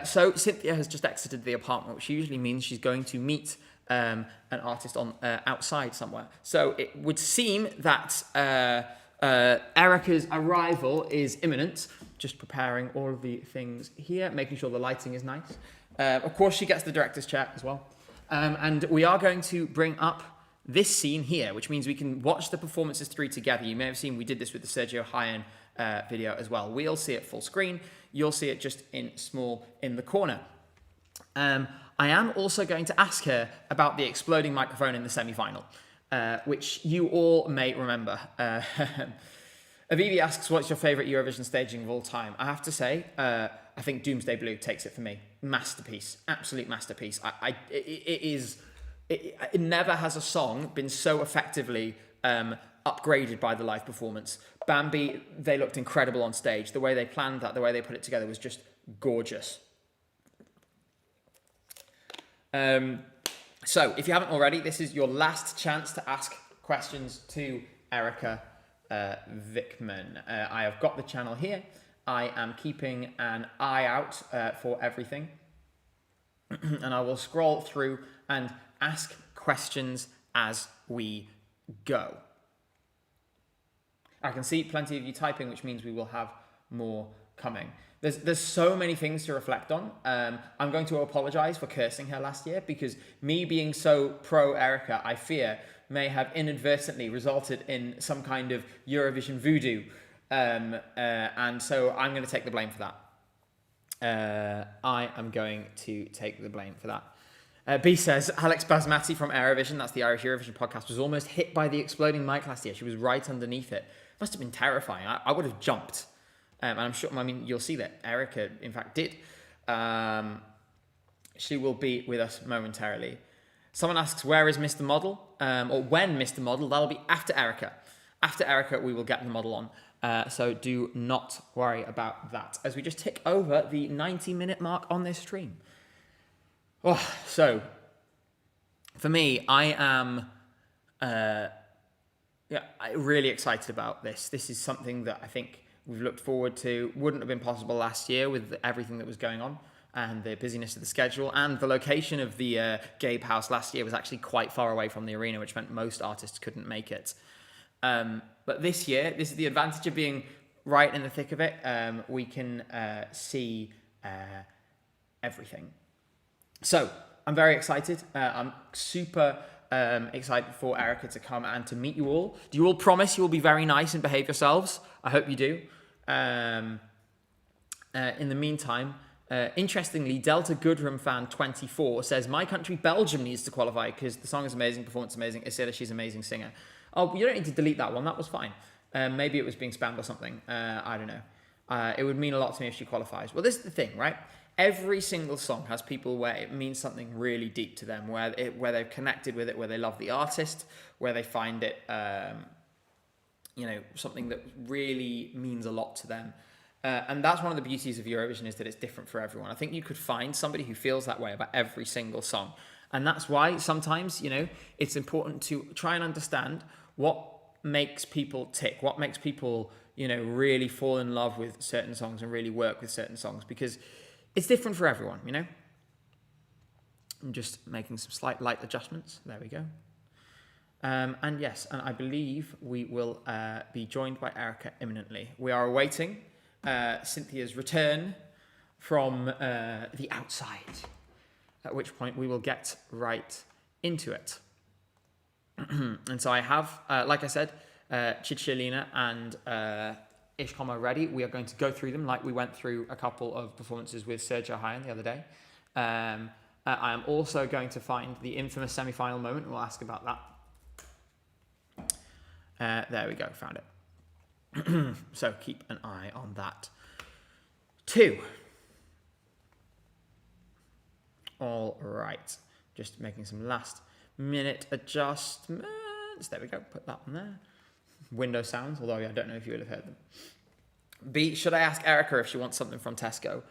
So Cynthia has just exited the apartment, which usually means she's going to meet an artist on outside somewhere. So it would seem that Erika's arrival is imminent. Just preparing all of the things here, making sure the lighting is nice. Of course, she gets the director's chair as well. And we are going to bring up this scene here, which means we can watch the performances through together. You may have seen we did this with the Sergio Hyen video as well. We'll see it full screen. You'll see it just in small in the corner. I am also going to ask her about the exploding microphone in the semi-final, which you all may remember. Avivi asks, what's your favourite Eurovision staging of all time? I have to say, I think Doomsday Blue takes it for me. Masterpiece. Absolute masterpiece. It never has a song been so effectively upgraded by the live performance. Bambi, they looked incredible on stage. The way they planned that, the way they put it together was just gorgeous. So, if you haven't already, this is your last chance to ask questions to Erika Vikman. I have got the channel here. I am keeping an eye out for everything. And I will scroll through and ask questions as we go. I can see plenty of you typing, which means we will have more coming. There's so many things to reflect on. I'm going to apologize for cursing her last year, because me being so pro Erika, I fear, may have inadvertently resulted in some kind of Eurovision voodoo. And so I'm going to take the blame for that. I am going to take the blame for that. B says, Alex Basmati from Eurovision, that's the Irish Eurovision podcast, was almost hit by the exploding mic last year. She was right underneath it. Must have been terrifying. I would have jumped. And I'm sure, I mean, you'll see that Erika, in fact, did. She will be with us momentarily. Someone asks, where is Mr. Model? Or when Mr. Model? That'll be after Erika. After Erika, we will get the model on. So do not worry about that, as we just tick over the 90-minute mark on this stream. Oh, so, for me, I am really excited about this. This is something that I think we've looked forward to. Wouldn't have been possible last year with everything that was going on and the busyness of the schedule, and the location of the Gabe House last year was actually quite far away from the arena, which meant most artists couldn't make it. But this year, this is the advantage of being right in the thick of it. We can see everything. So I'm very excited. I'm super excited for Erika to come and to meet you all. Do you all promise you will be very nice and behave yourselves? I hope you do. In the meantime, interestingly, Delta Goodrum fan 24 says, my country Belgium needs to qualify because the song is amazing, performance amazing. Isela, she's an amazing singer. Oh, you don't need to delete that one. That was fine. Maybe it was being spammed or something. I don't know. It would mean a lot to me if she qualifies. Well, this is the thing, right? Every single song has people where it means something really deep to them, where they've connected with it, where they love the artist, where they find it, something that really means a lot to them. And that's one of the beauties of Eurovision, is that it's different for everyone. I think you could find somebody who feels that way about every single song. And that's why sometimes, it's important to try and understand what makes people tick, what makes people, really fall in love with certain songs and really work with certain songs, because it's different for everyone, I'm just making some slight light adjustments. There we go. And I believe we will be joined by Erika imminently. We are awaiting Cynthia's return from the outside, at which point we will get right into it. And so I have, like I said, Cicciolina and Ishkoma ready. We are going to go through them like we went through a couple of performances with Sergio Hyan the other day. I am also going to find the infamous semi-final moment. We'll ask about that. There we go, found it. So keep an eye on that too. All right, just making some last minute adjustments. There we go, put that on there. Window sounds, although I don't know if you would have heard them. B, should I ask Erika if she wants something from Tesco?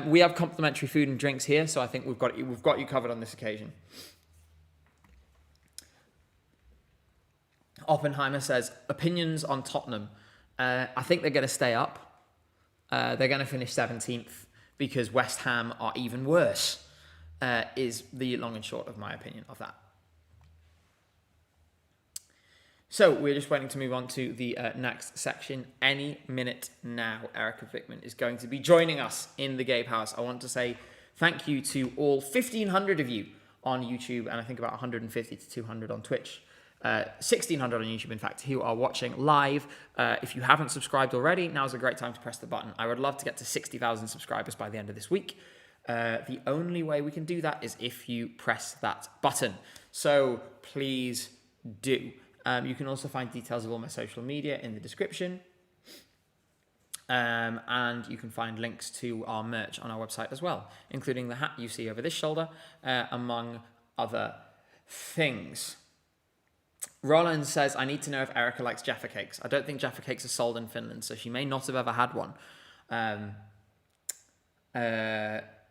We have complimentary food and drinks here, so I think we've got you covered on this occasion. Oppenheimer says, opinions on Tottenham. I think they're going to stay up. They're going to finish 17th because West Ham are even worse, is the long and short of my opinion of that. So we're just waiting to move on to the next section. Any minute now, Erika Vikman is going to be joining us in the Gabe House. I want to say thank you to all 1,500 of you on YouTube, and I think about 150 to 200 on Twitch. 1,600 on YouTube, in fact, who are watching live. If you haven't subscribed already, now's a great time to press the button. I would love to get to 60,000 subscribers by the end of this week. The only way we can do that is if you press that button. So please do. You can also find details of all my social media in the description. And you can find links to our merch on our website as well, including the hat you see over this shoulder, among other things. Roland says, I need to know if Erika likes Jaffa cakes. I don't think Jaffa cakes are sold in Finland, so she may not have ever had one.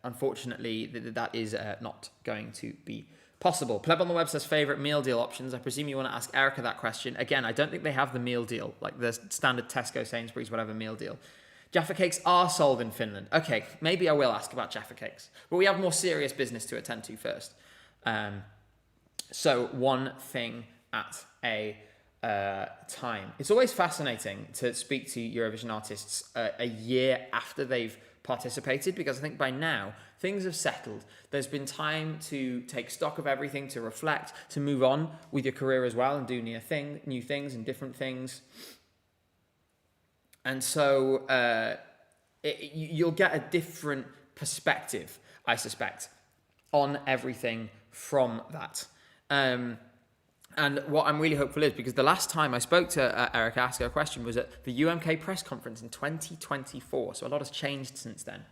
Unfortunately, that is not going to be possible. Pleb on the web says, favourite meal deal options. I presume you want to ask Erika that question. Again, I don't think they have the meal deal, like the standard Tesco, Sainsbury's, whatever meal deal. Jaffa cakes are sold in Finland. Okay, maybe I will ask about Jaffa cakes. But we have more serious business to attend to first. So one thing at a time. It's always fascinating to speak to Eurovision artists a year after they've participated, because I think by now things have settled. There's been time to take stock of everything, to reflect, to move on with your career as well and do new things and different things. And so you'll get a different perspective, I suspect, on everything from that. And what I'm really hopeful is, because the last time I spoke to Erika, asked her a question, was at the UMK press conference in 2024. So a lot has changed since then.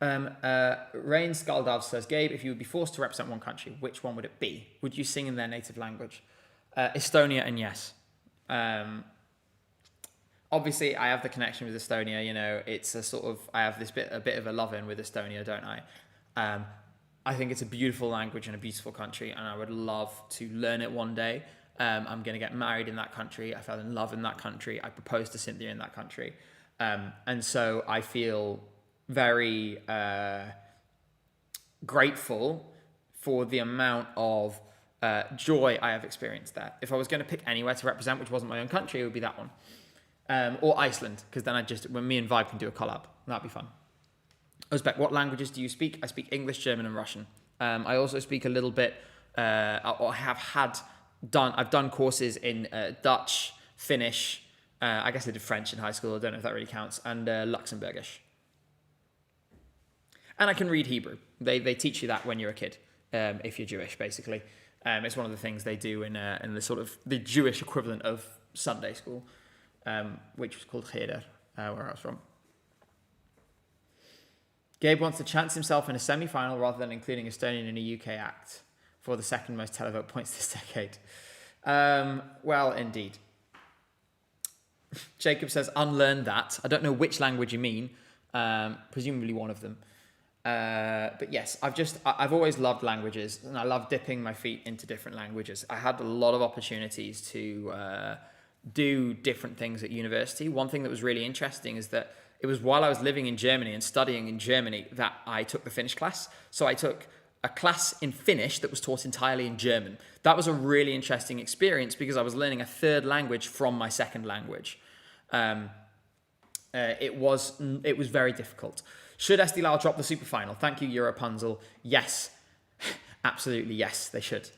Rain Skaldav says, Gabe, if you would be forced to represent one country, which one would it be? Would you sing in their native language? Estonia, and yes. Obviously, I have the connection with Estonia. You know, it's a sort of, I have a bit of a love-in with Estonia, don't I? I think it's a beautiful language and a beautiful country, and I would love to learn it one day. I'm going to get married in that country. I fell in love in that country. I proposed to Cynthia in that country. And so I feel very grateful for the amount of joy I have experienced there. If I was going to pick anywhere to represent, which wasn't my own country, it would be that one. Or Iceland, because then when me and Vibe can do a collab, that'd be fun. Uzbek, what languages do you speak? I speak English, German, and Russian. I also speak a little bit, I've done courses in Dutch, Finnish, I guess I did French in high school, I don't know if that really counts, and Luxembourgish. And I can read Hebrew. They teach you that when you're a kid, if you're Jewish, basically. It's one of the things they do in the sort of the Jewish equivalent of Sunday school, which was called Cheder, where I was from. Gabe wants to chance himself in a semi-final rather than including Estonian in a UK act for the second most televote points this decade. Well, indeed. Jacob says, unlearn that. I don't know which language you mean. Presumably one of them. But yes, I've always loved languages, and I love dipping my feet into different languages. I had a lot of opportunities to do different things at university. One thing that was really interesting is that it was while I was living in Germany and studying in Germany that I took the Finnish class. So I took a class in Finnish that was taught entirely in German. That was a really interesting experience because I was learning a third language from my second language. It was very difficult. Should Estilal drop the super final? Thank you, Europunzel. Yes, absolutely yes, they should.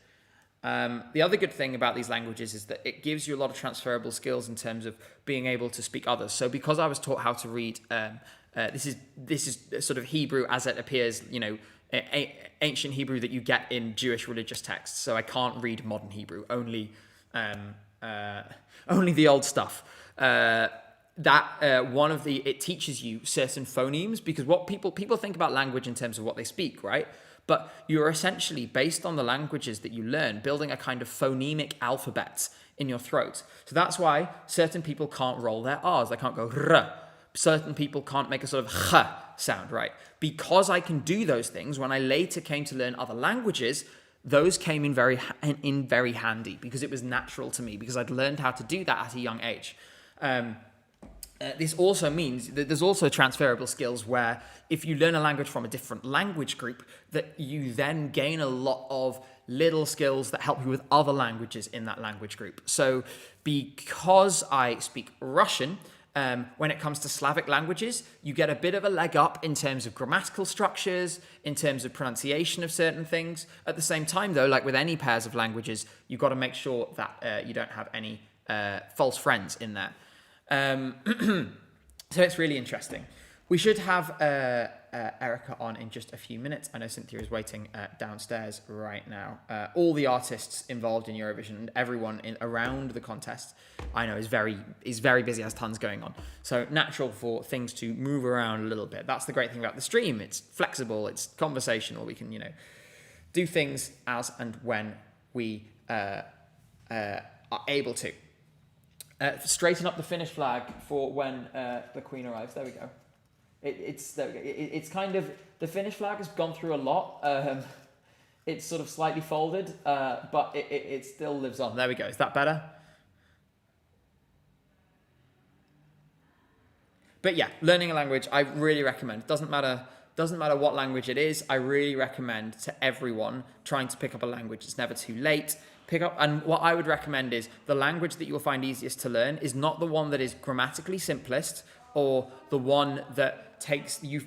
The other good thing about these languages is that it gives you a lot of transferable skills in terms of being able to speak others. So because I was taught how to read, this is sort of Hebrew as it appears, you know, ancient Hebrew that you get in Jewish religious texts. So I can't read modern Hebrew, only the old stuff. It teaches you certain phonemes, because what people think about language in terms of what they speak, right? But you're essentially, based on the languages that you learn, building a kind of phonemic alphabet in your throat. So that's why certain people can't roll their R's. They can't go R. Certain people can't make a sort of H sound, right? Because I can do those things, when I later came to learn other languages, those came in very handy, because it was natural to me, because I'd learned how to do that at a young age. This also means that there's also transferable skills where if you learn a language from a different language group, that you then gain a lot of little skills that help you with other languages in that language group. So because I speak Russian, when it comes to Slavic languages, you get a bit of a leg up in terms of grammatical structures, in terms of pronunciation of certain things. At the same time, though, like with any pairs of languages, you've got to make sure that you don't have any false friends in there. So it's really interesting. We should have Erika on in just a few minutes. I know Cynthia is waiting downstairs right now. All the artists involved in Eurovision and everyone around the contest, I know, is very busy, has tons going on. So natural for things to move around a little bit. That's the great thing about the stream. It's flexible, it's conversational. We can, do things as and when we are able to. Straighten up the Finnish flag for when the Queen arrives. There we go. It's kind of, the Finnish flag has gone through a lot. It's sort of slightly folded, but it still lives on. There we go. Is that better? But yeah, learning a language, I really recommend. It doesn't matter Doesn't matter what language it is. I really recommend to everyone trying to pick up a language. It's never too late. Pick up, and what I would recommend is the language that you'll find easiest to learn is not the one that is grammatically simplest or the one that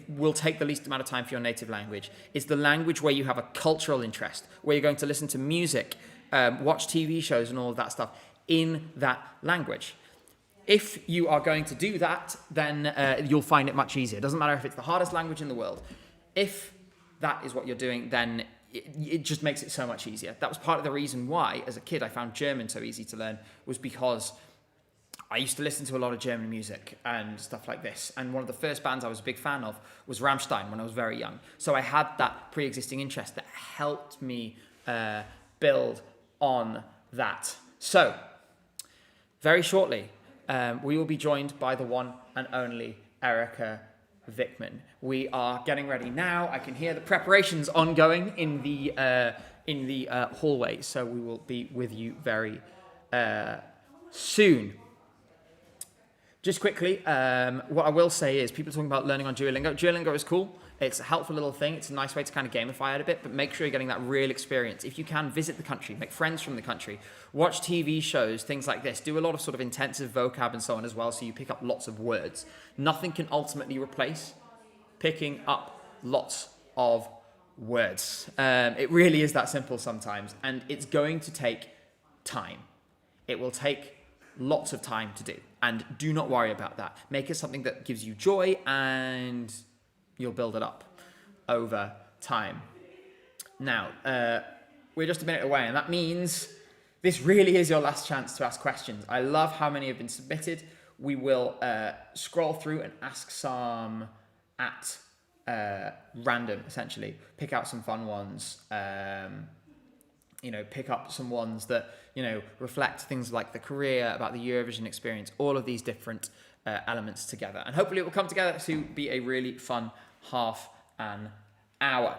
will take the least amount of time for your native language. It's the language where you have a cultural interest, where you're going to listen to music, watch TV shows and all of that stuff in that language. If you are going to do that, then you'll find it much easier. It doesn't matter if it's the hardest language in the world. If that is what you're doing, then it just makes it so much easier. That was part of the reason why, as a kid, I found German so easy to learn, was because I used to listen to a lot of German music and stuff like this. And one of the first bands I was a big fan of was Rammstein when I was very young. So I had that pre-existing interest that helped me build on that. So, very shortly, we will be joined by the one and only Erika Vikman. We are getting ready now. I can hear the preparations ongoing in the hallway, so we will be with you very soon. Just quickly, what I will say is people talking about learning on Duolingo. Duolingo is cool. It's a helpful little thing. It's a nice way to kind of gamify it a bit, but make sure you're getting that real experience. If you can, visit the country, make friends from the country, watch TV shows, things like this. Do a lot of sort of intensive vocab and so on as well, so you pick up lots of words. Nothing can ultimately replace picking up lots of words. It really is that simple sometimes, and it's going to take time. It will take lots of time to do, and do not worry about that. Make it something that gives you joy, and you'll build it up over time. Now, we're just a minute away, and that means this really is your last chance to ask questions. I love how many have been submitted. We will scroll through and ask some at random, essentially. Pick out some fun ones. Pick up some ones that, reflect things like the career, about the Eurovision experience, all of these different elements together. And hopefully it will come together to be a really fun half an hour.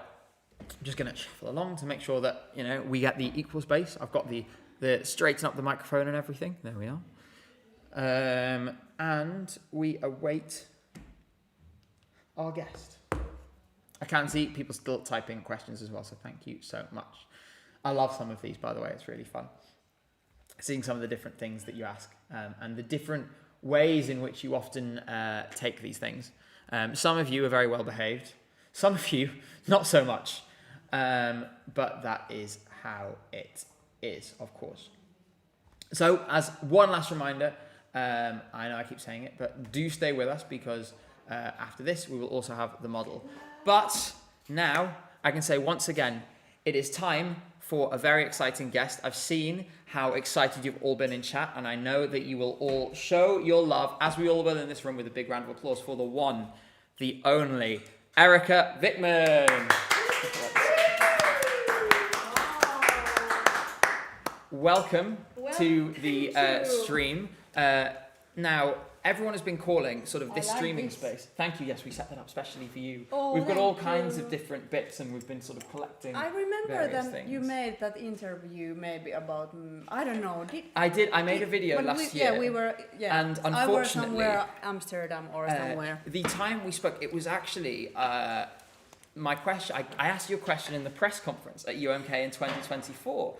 I'm just going to shuffle along to make sure that, we get the equal space. I've got the straighten up the microphone and everything. There we are. And we await our guest. I can see people still typing questions as well, so thank you so much. I love some of these, by the way. It's really fun seeing some of the different things that you ask and the different ways in which you often take these things. Some of you are very well behaved. Some of you, not so much. But that is how it is, of course. So, as one last reminder, I know I keep saying it, but do stay with us because after this, we will also have the model. But now, I can say once again, it is time for a very exciting guest. I've seen how excited you've all been in chat, and I know that you will all show your love, as we all will in this room, with a big round of applause for the one, the only, Erika Vikman. Welcome to the stream. Now, everyone has been calling sort of this streaming space. Thank you. Yes, we set that up specially for you. Oh, we've got all kinds of different bits, and we've been sort of collecting. I remember various that things. you made that interview maybe about I don't know. I made a video last year. Yeah, we were. Yeah, and unfortunately, I was somewhere Amsterdam or somewhere. The time we spoke, it was actually my question. I asked you a question in the press conference at UMK in 2024,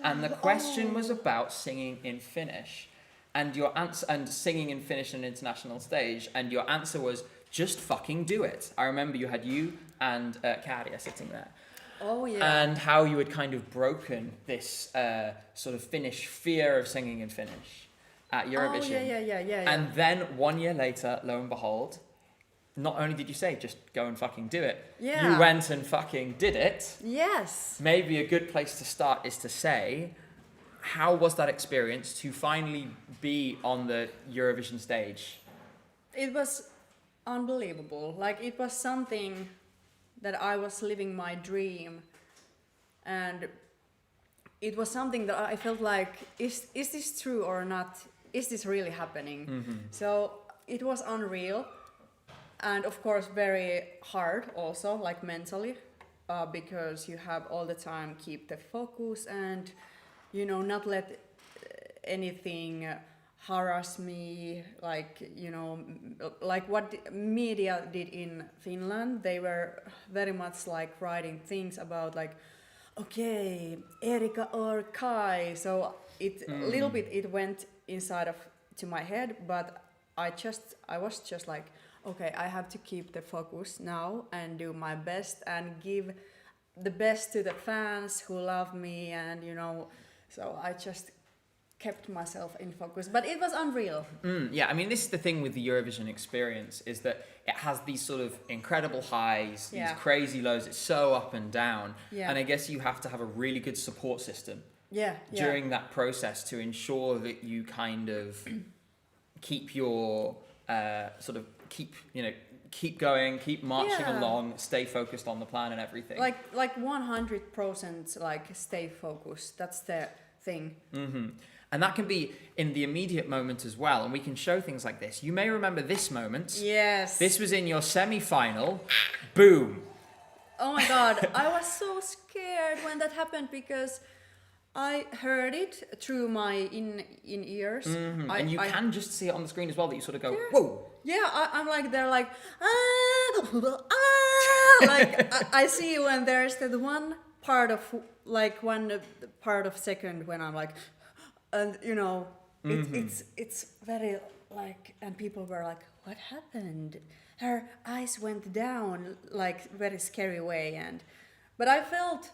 and the question was about singing in Finnish. And your answer, and singing in Finnish on an international stage, and your answer was just fucking do it. I remember you had you and Karia sitting there. Oh yeah. And how you had kind of broken this sort of Finnish fear of singing in Finnish at Eurovision. Oh yeah. And then 1 year later, lo and behold, not only did you say just go and fucking do it, you went and fucking did it. Yes. Maybe a good place to start is to say, how was that experience to finally be on the Eurovision stage? It was unbelievable. Like, it was something that I was living my dream, and it was something that I felt like, is this true or not? Is this really happening? Mm-hmm. So it was unreal, and of course very hard also, like mentally, because you have all the time keep the focus and not let anything harass me, like, you know, like what media did in Finland. They were very much like writing things about like, okay, Erika or Kai. So it a little bit it went inside of to my head, but I was just like, okay, I have to keep the focus now and do my best and give the best to the fans who love me, and you know, so I just kept myself in focus, but it was unreal. Yeah, I mean, this is the thing with the Eurovision experience, is that it has these sort of incredible highs, these crazy lows. It's so up and down, and I guess you have to have a really good support system during that process to ensure that you kind of keep your keep going, keep marching along, stay focused on the plan and everything. Like 100% like stay focused. That's the thing. And that can be in the immediate moment as well. And we can show things like this. You may remember this moment. Yes. This was in your semi-final. Boom. Oh my God. I was so scared when that happened because I heard it through my in ears. And you can just see it on the screen as well, that you sort of go, whoa. Yeah, I'm like, they're like, like I see when there's that one part of like one part of second when I'm like, and you know, it's very like, and people were like, what happened? Her eyes went down like very scary way, but I felt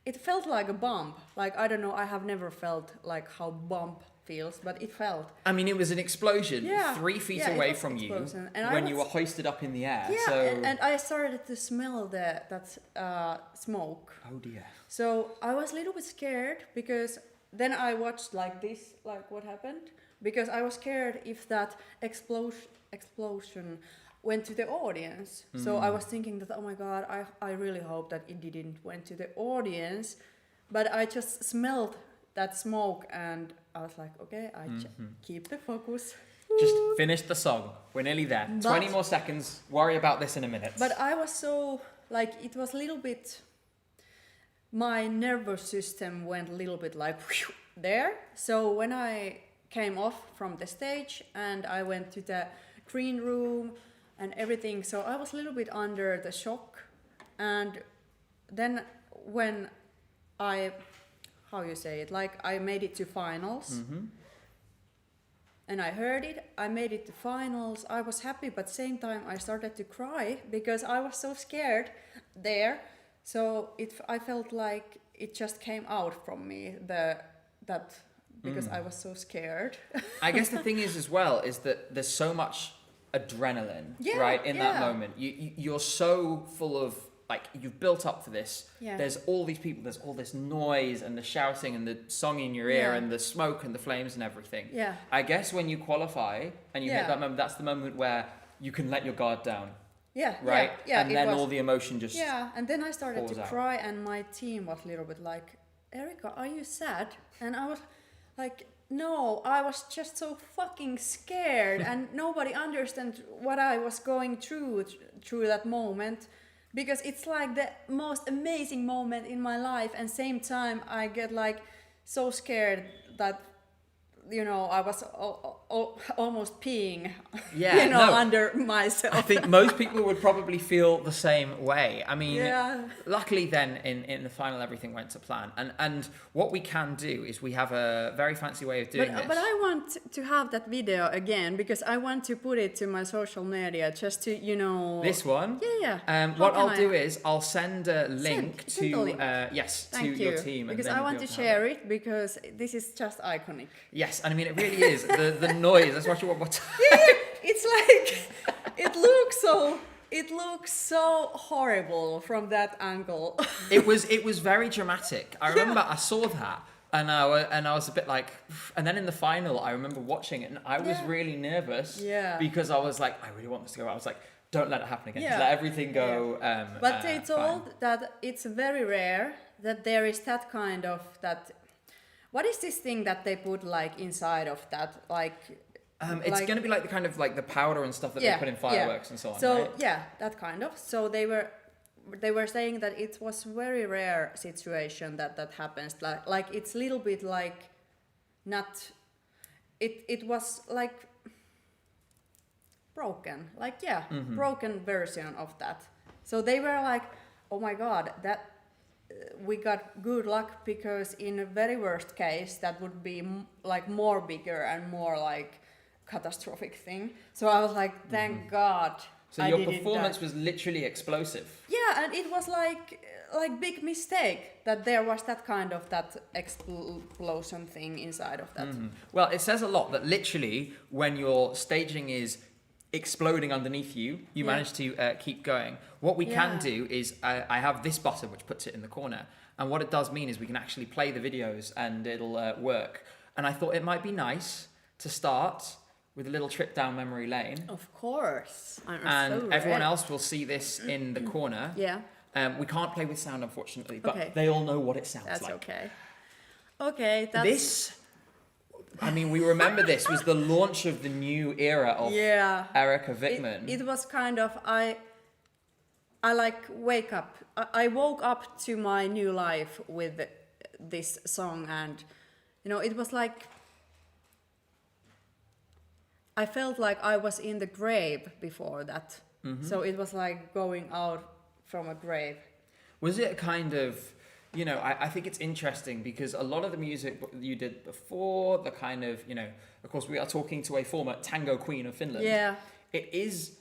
it felt like a bump. Like, I don't know, I have never felt like how bump feels, but it felt. I mean, it was an explosion 3 feet away from you when you were hoisted up in the air. Yeah, so... and I started to smell that smoke. Oh dear. So I was a little bit scared because then I watched like this, like what happened, because I was scared if that explosion went to the audience. So I was thinking that, oh my God, I really hope that it didn't went to the audience, but I just smelled that smoke and I was like, okay, I keep the focus. Just finish the song. We're nearly there. 20 more seconds. Worry about this in a minute. But I was so, like, it was a little bit, my nervous system went a little bit like there. So when I came off from the stage and I went to the green room and everything, so I was a little bit under the shock. And then when I, how you say it, like I made it to finals and I heard it, I made it to finals, I was happy, but same time I started to cry because I was so scared there. So I felt like it just came out from me, because I was so scared. I guess the thing is as well is that there's so much adrenaline, right, in that moment. You're so full of, like, you've built up for this. Yeah. There's all these people, there's all this noise and the shouting and the song in your ear and the smoke and the flames and everything. Yeah. I guess when you qualify and you hit that moment, that's the moment where you can let your guard down. Yeah. Right? Yeah. And then all the emotion just and then I started to cry and my team was a little bit like, Erika, are you sad? And I was like, no, I was just so fucking scared and nobody understood what I was going through that moment, because it's like the most amazing moment in my life, and same time I get like so scared that, you know, I was almost peeing, under myself. I think most people would probably feel the same way. I mean, luckily then in the final everything went to plan. And what we can do is we have a very fancy way of doing this. But I want to have that video again because I want to put it to my social media just to, you know... This one? Yeah. What I'll do is I'll send a link to your team. Because I want to share it because this is just iconic. Yes. And I mean, it really is. The noise. Let's watch it one more time. It's like, it looks so horrible from that angle. It was very dramatic. I remember I saw that and I was a bit like, and then in the final, I remember watching it and I was really nervous because I was like, I really want this to go out. I was like, don't let it happen again. Just let everything go. But they told that it's very rare that there is that kind of that. What is this thing that they put like inside of that? Like, it's going to be like the kind of like the powder and stuff that they put in fireworks and so on. So right? that kind of. So they were saying that it was very rare situation that happens. Like it's a little bit like not. it was like broken, like broken version of that. So they were like, oh my god, that we got good luck, because in a very worst case that would be like more bigger and more like catastrophic thing. So I was like, thank God. So I your didn't performance die. was literally explosive. Yeah, and it was like big mistake that there was that kind of that explosion thing inside of that. Well, it says a lot that literally when your staging is exploding underneath you, you manage to keep going. What we can do is I have this button which puts it in the corner, and what it does mean is we can actually play the videos and it'll work. And I thought it might be nice to start with a little trip down memory lane. Of course. And so everyone ready. else will see this in the corner. Yeah. We can't play with sound, unfortunately, but Okay. they all know what it sounds That's like. okay. Okay, that's This, I mean, we remember this was the launch of the new era of Erika Vikman. It was kind of I like wake up. I woke up to my new life with this song, and it was like I felt like I was in the grave before that. So it was like going out from a grave. Was it a kind of, I think it's interesting because a lot of the music you did before, the kind of, of course we are talking to a former tango queen of Finland. Yeah. It is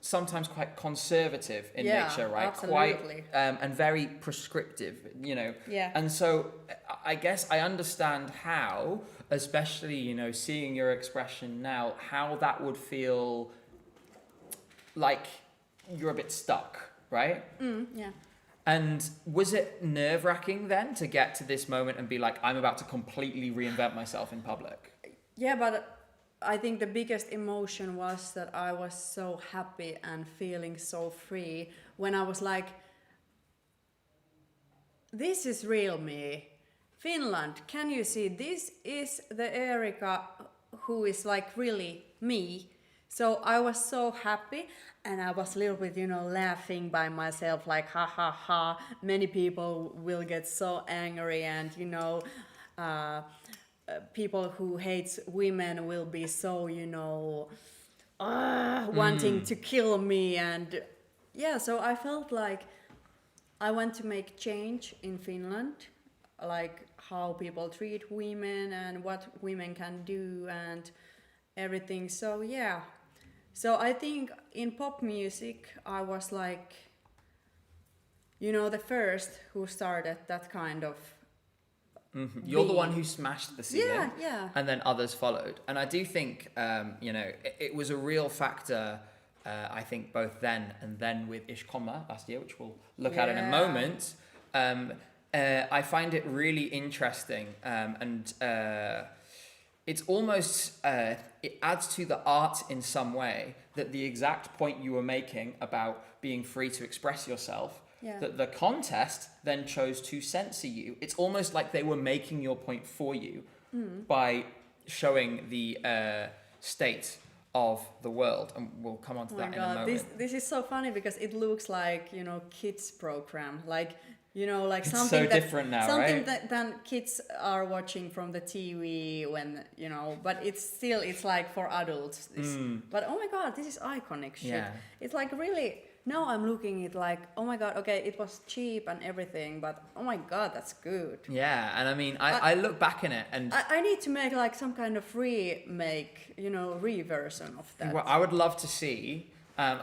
sometimes quite conservative in nature, right? Absolutely. Quite, and very prescriptive, Yeah. And so I guess I understand how, especially, seeing your expression now, how that would feel like you're a bit stuck, right? Yeah. And was it nerve-wracking then to get to this moment and be like, I'm about to completely reinvent myself in public? Yeah, but I think the biggest emotion was that I was so happy and feeling so free when I was like, this is real me. Finland, can you see? This is the Erika who is like really me. So I was so happy, and I was a little bit, laughing by myself, like, ha ha ha. Many people will get so angry, and, people who hate women will be so, wanting to kill me. And so I felt like I want to make change in Finland, like how people treat women and what women can do and everything. So so I think in pop music I was like, the first who started that kind of You're the one who smashed the ceiling, yeah. and then others followed. And I do think, it was a real factor, I think, both then and then with Ishkoma last year, which we'll look at in a moment. I find it really interesting, and it's almost, it adds to the art in some way that the exact point you were making about being free to express yourself, that the contest then chose to censor you. It's almost like they were making your point for you by showing the state of the world. And we'll come on to that in a moment. This is so funny because it looks like, kids program, like, like It's something so different now, something right? that than kids are watching from the TV when, but it's like for adults. But oh my God, this is iconic shit. Yeah. It's like really, now I'm looking at like, oh my God, okay, it was cheap and everything, but oh my God, that's good. Yeah, and I mean, I look back in it and... I need to make like some kind of remake, reversion of that. Well, I would love to see, then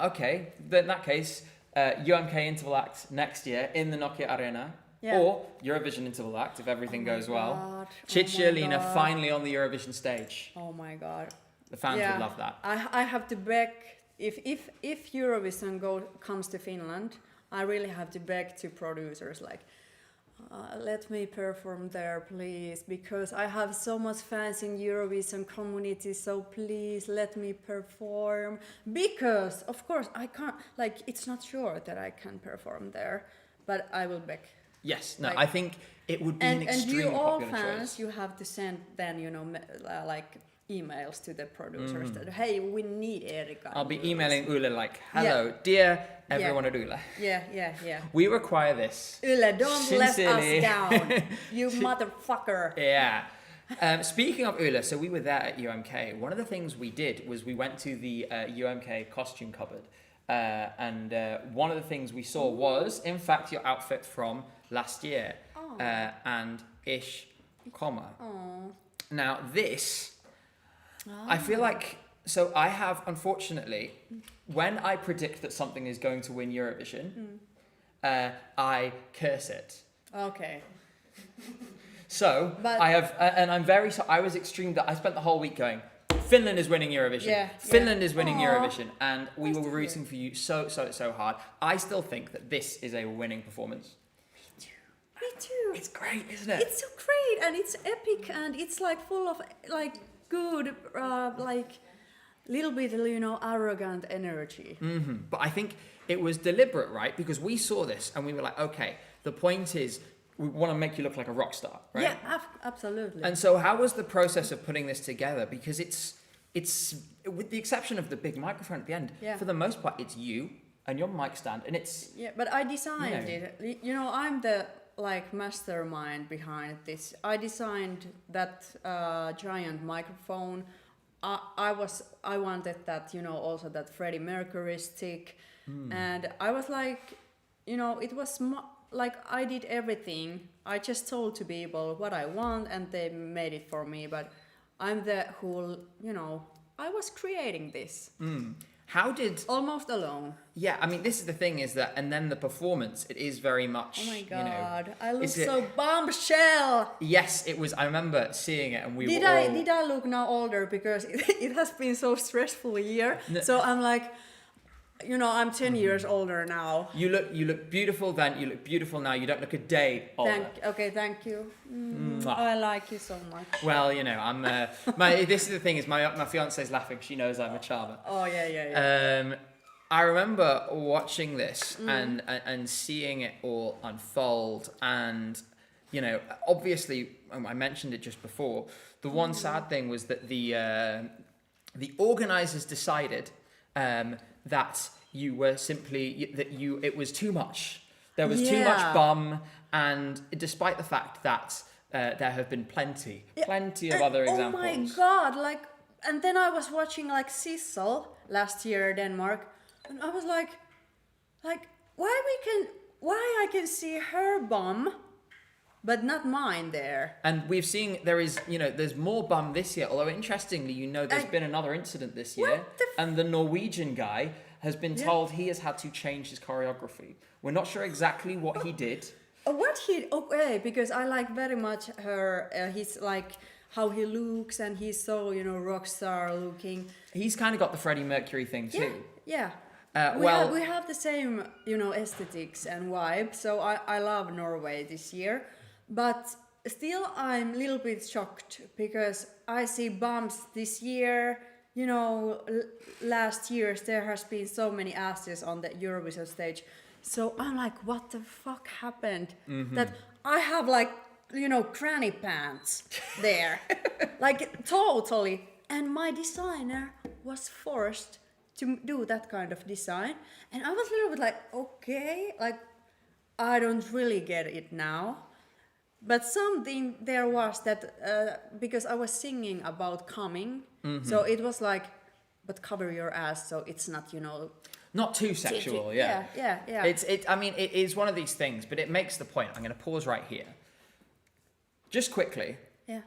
in that case, UMK Interval Act next year in the Nokia Arena, or Eurovision Interval Act if everything goes well. God. Chichialina God. finally on the Eurovision stage. Oh my God. The fans would love that. I have to beg, if Eurovision comes to Finland, I really have to beg to producers like, let me perform there, please, because I have so much fans in Eurovision community, so please let me perform. Because, of course, I can't, like, it's not sure that I can perform there, but I will beg. Yes, no, Like- I think it would be an And extremely you all popular fans, choice. you have to send then, like, emails to the producers that, hey, we need Erika. I'll be in Euros. emailing Ule like, hello, dear everyone at Ule. Yeah. We require this. Yle, don't let us Sincerely. down, you motherfucker. Yeah. Speaking of Ula, so we were there at UMK. One of the things we did was we went to the UMK costume cupboard. And one of the things we saw was, in fact, your outfit from last year. And Ish, comma. Now this, I feel like, so I have, unfortunately, when I predict that something is going to win Eurovision, I curse it. Okay. So But- I have, and I'm very. So I was extreme. That I spent the whole week going. Finland is winning Eurovision. Yeah, Finland yeah. is winning Aw. Eurovision, and we Nice were to hear. rooting for you so hard. I still think that this is a winning performance. Me too. It's great, isn't it? It's so great and it's epic and it's like full of like good like little bit arrogant energy. But I think it was deliberate, right? Because we saw this and we were like, okay, the point is we want to make you look like a rock star, right? Yeah, absolutely. And so how was the process of putting this together? Because it's with the exception of the big microphone at the end, Yeah. for the most part, it's you and your mic stand, and it's Yeah, but I designed Yeah. it. I'm the like mastermind behind this. I designed that giant microphone. I wanted that also that Freddie Mercury stick, and I was like, it was like I did everything. I just told to people what I want, and they made it for me. But I'm the who I was creating this how did almost alone. yeah? I mean, this is the thing is that, and then the performance, it is very much. Oh my you know, god, I look is it- so bombshell. Yes, it was. I remember seeing it, and we Did were all. I look now older because it has been so stressful year? No. So I'm like, I'm 10 years older now. You look beautiful then. You look beautiful now. You don't look a day older. Thank you. Mwah. I like you so much. Well, I'm. This is the thing is my fiance's laughing. She knows I'm a charmer. Oh yeah. I remember watching this and seeing it all unfold, and obviously I mentioned it just before. The one sad thing was that the organisers decided that you were simply it was too much. There was too much Yeah. bum, and despite the fact that there have been plenty of other examples. Oh my god! And then I was watching like Sissel last year Denmark, and I was like, why I can see her bum, but not mine there. And we've seen there's more bum this year. Although interestingly, there's been another incident this year, What the and the Norwegian guy has been told he has had to change his choreography. We're not sure exactly what he did. Because I like very much her. He's like how he looks, and he's so rock star looking. He's kind of got the Freddie Mercury thing too. Yeah. Well, we have the same aesthetics and vibe. So I love Norway this year, but still I'm a little bit shocked because I see bumps this year. Last years there has been so many asses on the Eurovision stage. So I'm like, what the fuck happened? That I have like, granny pants there. Like totally. And my designer was forced to do that kind of design. And I was a little bit like, okay, like I don't really get it now. But something there was that, because I was singing about coming. So it was like, but cover your ass so it's not, not too sexual. Yeah. Yeah. It is one of these things, but it makes the point. I'm going to pause right here. Just quickly. Yeah.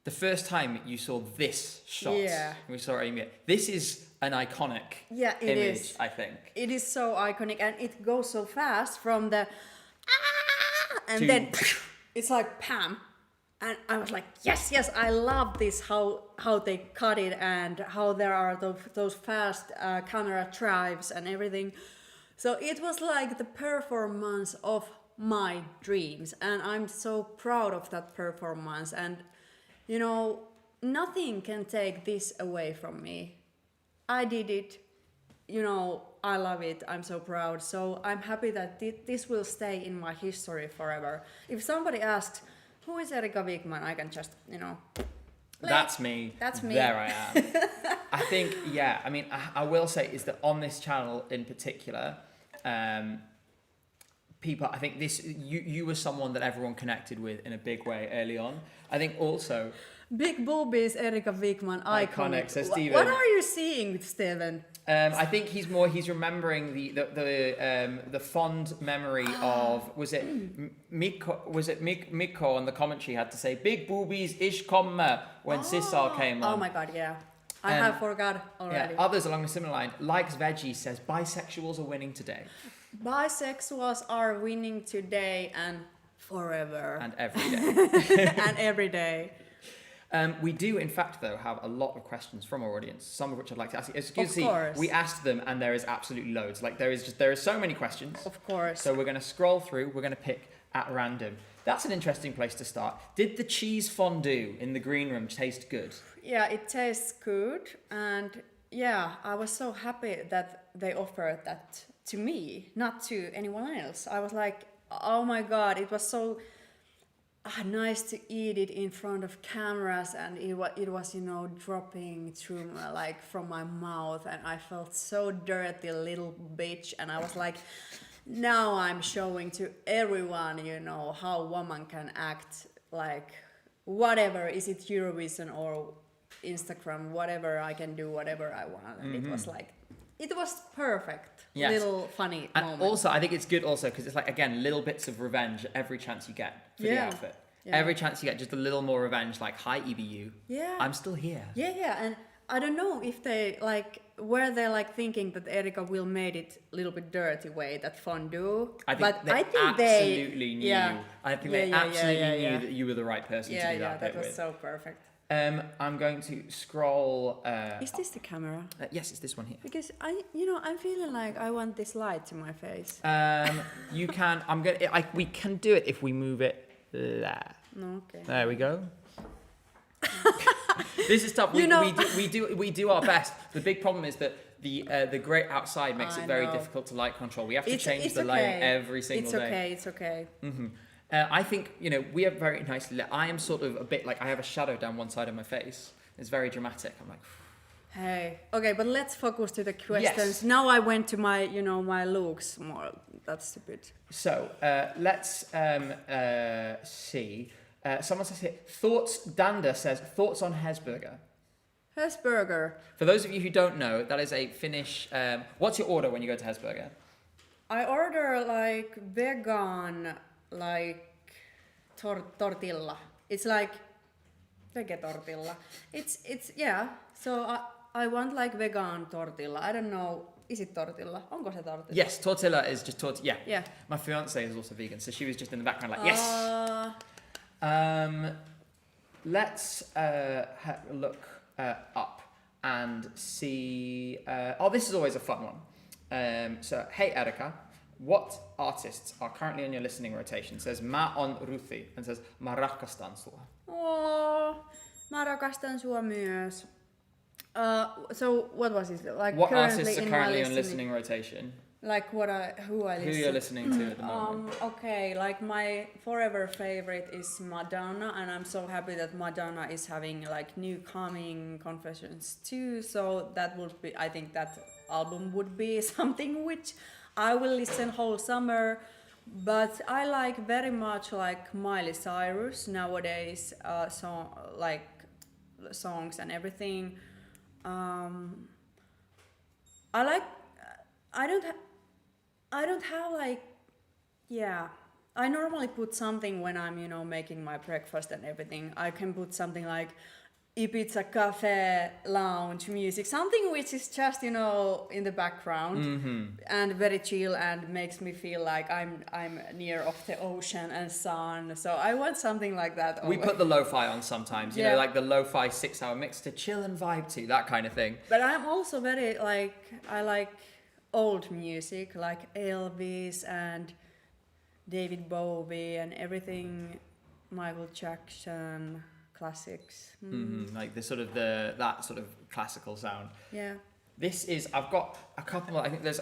The first time you saw this shot, Yeah. we saw Amy. This is an iconic Yeah, it image, is. I think. It is so iconic and it goes so fast from the and To- then it's like Pam. And I was like, yes, I love this, how they cut it and how there are those fast camera drives and everything. So it was like the performance of my dreams. And I'm so proud of that performance. And, nothing can take this away from me. I did it. I love it. I'm so proud. So I'm happy that this will stay in my history forever. If somebody asks, who is Erika Vikman? I can just, That's me. That's me. There I am. I think, I will say is that on this channel in particular, people, I think you were someone that everyone connected with in a big way early on. I think also Big boobies, Erika Vikman, iconic. says Steven. What are you seeing, Steven? I think he's remembering the fond memory of, was it Mikko on the commentary had to say big boobies ish komme when Sissar came on. Oh my god, yeah. I have forgot already. Yeah, others along a similar line, likes veggie says bisexuals are winning today. Bisexuals are winning today and forever. And every day. And every day. We do, in fact, though, have a lot of questions from our audience, some of which I'd like to ask you. As you can Of see, course. we asked them, and there is absolutely loads. Like there are so many questions. Of course. So we're going to scroll through. We're going to pick at random. That's an interesting place to start. Did the cheese fondue in the green room taste good? Yeah, it tastes good, and yeah, I was so happy that they offered that to me, not to anyone else. I was like, oh my god, it was so nice to eat it in front of cameras, and it was dropping through like from my mouth, and I felt so dirty little bitch, and I was like, now I'm showing to everyone how woman can act, like whatever, is it Eurovision or Instagram, whatever, I can do whatever I want, and it was perfect. Yes. Little funny And moment. also, I think it's good also because it's like, again, little bits of revenge every chance you get for the outfit. Yeah. Every chance you get, just a little more revenge, like, hi, EBU. Yeah. I'm still here. Yeah, and I don't know if they were they thinking that Erika will made it a little bit dirty way, that fondue. I think but they I think absolutely knew. Yeah. I think Yeah, they yeah, absolutely yeah. knew that you were the right person to do that bit was with. so perfect. I'm going to scroll. Is this the camera? Yes, it's this one here. Because I'm feeling like I want this light to my face. You can. We can do it if we move it there. No, okay. There we go. This is tough. We do our best. The big problem is that the grate outside makes it very difficult to light control. We have to change the lighting every single day. It's okay. Mm-hmm. I think we are very nicely lit. I am sort of a bit like I have a shadow down one side of my face. It's very dramatic. I'm like. Hey, okay, but let's focus to the questions. Yes. Now I went to my, my looks more. That's stupid. So let's see. Someone says here, thoughts. Danda says thoughts on Hesburger. Hesburger. For those of you who don't know, that is a Finnish. What's your order when you go to Hesburger? I order vegan, tortilla. It's like vege tortilla. It's yeah. So I want vegan tortilla. I don't know. Is it tortilla? Onko se tortilla? Yes, tortilla is just tortilla. Yeah. Yeah. My fiance is also vegan, so she was just in the background yes. Let's look up and see. This is always a fun one. So, hey Erika, what artists are currently on your listening rotation? Says Ma on Ruthi and says Ma rakastan sua. Mä rakastan sua myös. So what was it? What artists are currently on listening rotation? Who I listen. Who you're listening to at the moment? Okay, my forever favorite is Madonna, and I'm so happy that Madonna is having new coming Confessions too. So that would be, I think that album would be something which I will listen whole summer. But I like very much Miley Cyrus nowadays, songs and everything. I normally put something when I'm making my breakfast and everything. I can put something like Ibiza cafe lounge music, something which is just in the background and very chill and makes me feel like I'm near of the ocean and sun. So I want something like that. We put the lo-fi on sometimes, you know, like the lo-fi 6-hour mix to chill and vibe to, that kind of thing. But I'm also very I like old music, like Elvis and David Bowie and everything, Michael Jackson. Classics. Like that sort of classical sound. Yeah. I've got a couple. I think there's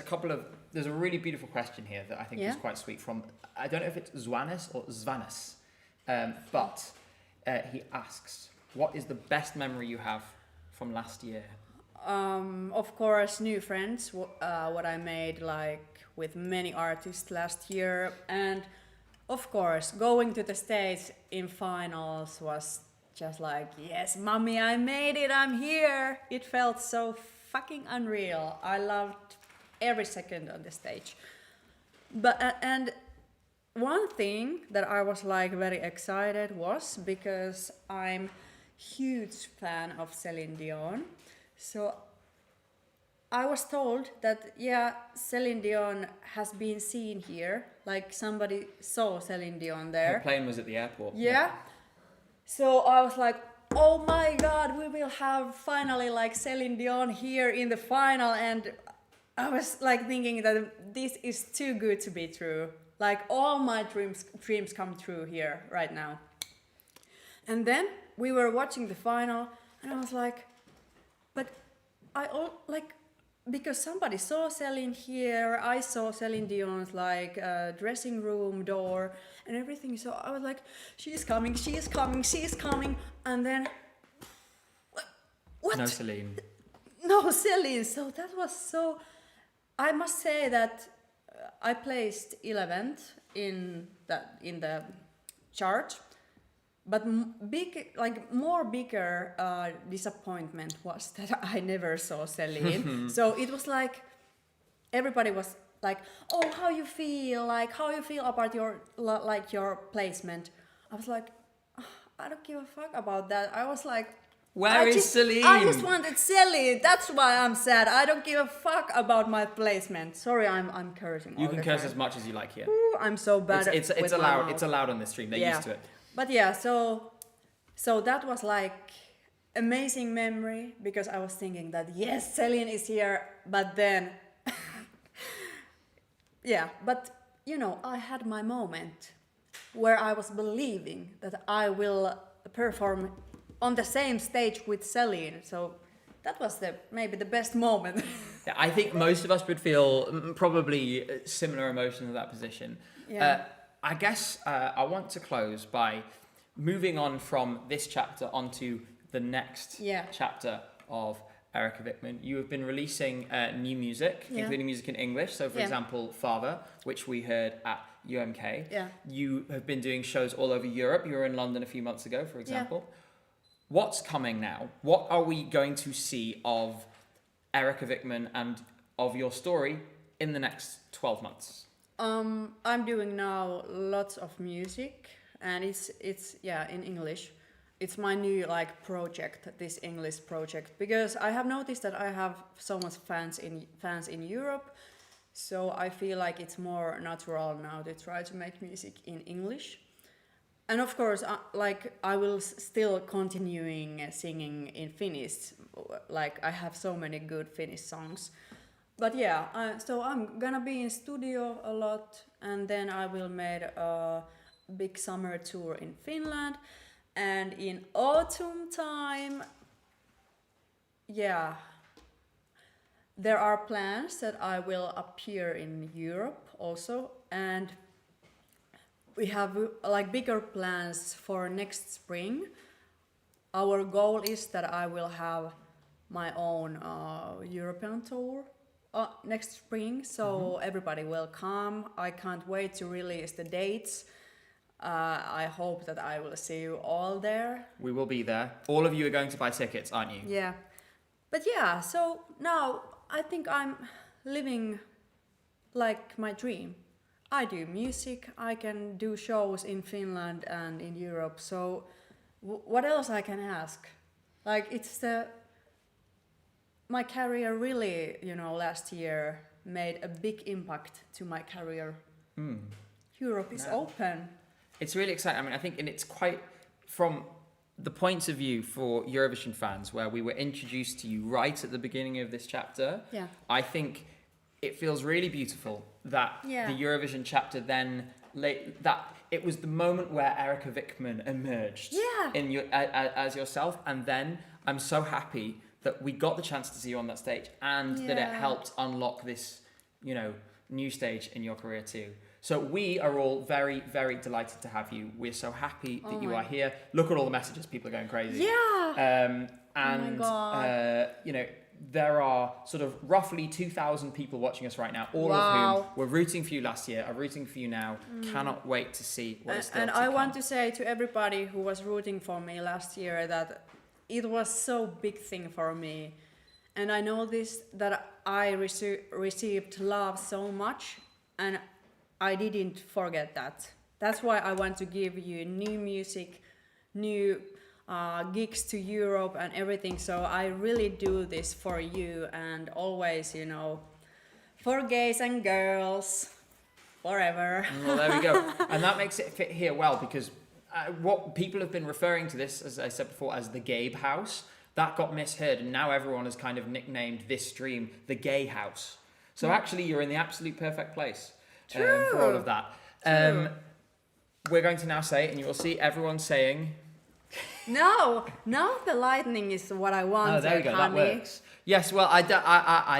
a really beautiful question here that I think is quite sweet from. I don't know if it's Zwanis or Zvanis, but he asks, "What is the best memory you have from last year?" Of course, new friends. What I made with many artists last year, and of course, going to the States in finals was just like, yes, mommy, I made it, I'm here. It felt so fucking unreal. I loved every second on the stage. But and one thing that I was like very excited was because I'm huge fan of Celine Dion. So I was told that yeah, Celine Dion has been seen here. Like somebody saw Celine Dion Her there. plane was at the airport. Yeah. So I was like, oh my god, we will have finally like Celine Dion here in the final, and I was like thinking that this is too good to be true. Like all my dreams come true here right now. And then we were watching the final, and I was like, but because somebody saw Celine here, I saw Celine Dion's like dressing room door and everything. So I was like, she's coming, and then what? No Celine. No Celine. So that was so. I must say that I placed 11th in the chart, but bigger disappointment was that I never saw Celine. So it was like everybody was like, "Oh, how you feel? Like how you feel about your placement?" I was like, I don't give a fuck about that. I was like, Where is Celine? I just wanted Celine. That's why I'm sad. I don't give a fuck about my placement. Sorry, I'm cursing. You all can the curse time. as much as you like here. Ooh, I'm so bad. It's with my allowed. mouth. It's allowed on this stream. They're used to it. But yeah, so that was like amazing memory because I was thinking that yes, Celine is here, but then yeah, but you know, I had my moment where I was believing that I will perform on the same stage with Celine. So that was maybe the best moment. Yeah, I think most of us would feel probably similar emotions in that position. Yeah. I guess I want to close by moving on from this chapter onto the next chapter of Erika Vikman. You have been releasing new music, including music in English. So, for example, Father, which we heard at UMK. Yeah. You have been doing shows all over Europe. You were in London a few months ago, for example. Yeah. What's coming now? What are we going to see of Erika Vikman and of your story in the next 12 months? I'm doing now lots of music, and it's in English. It's my new like project, this English project, because I have noticed that I have so much fans in Europe, so I feel like it's more natural now to try to make music in English. And of course, I will still continuing singing in Finnish. Like I have so many good Finnish songs. But yeah, so I'm gonna be in studio a lot, and then I will make a big summer tour in Finland, and in autumn time, there are plans that I will appear in Europe also, and we have like bigger plans for next spring. Our goal is that I will have my own European tour next spring, so everybody will come. I can't wait to release the dates. I hope that I will see you all there. We will be there. All of you are going to buy tickets, aren't you? Yeah. But yeah, so now I think I'm living like my dream. I do music, I can do shows in Finland and in Europe, so what else I can ask? Like my career really, last year made a big impact to my career. Europe is open. It's really exciting. I mean, I think, and it's quite from the point of view for Eurovision fans, where we were introduced to you right at the beginning of this chapter. Yeah. I think it feels really beautiful that the Eurovision chapter then that it was the moment where Erika Vikman emerged as yourself, and then I'm so happy that we got the chance to see you on that stage, and that it helped unlock this, new stage in your career too. So we are all very, very delighted to have you. We're so happy that you are here. Look at all the messages. People are going crazy. Yeah. And, oh my God. there are sort of roughly 2,000 people watching us right now, all of whom were rooting for you last year, are rooting for you now. Cannot wait to see what is still And to I come. want to say to everybody who was rooting for me last year that it was so big thing for me. And I noticed that I received love so much, and I didn't forget that. That's why I want to give you new music, new gigs to Europe and everything. So I really do this for you, and always, you know, for gays and girls, forever. Well, there we go. And that makes it fit here well, because what people have been referring to this, as I said before, as the Gabe House, that got misheard, and now everyone has kind of nicknamed this stream the Gay House. So actually, you're in the absolute perfect place for all of that. We're going to now say, and you will see everyone saying... No, now the lightning is what I wanted, Oh, there we go. honey. That works. Yes, well, I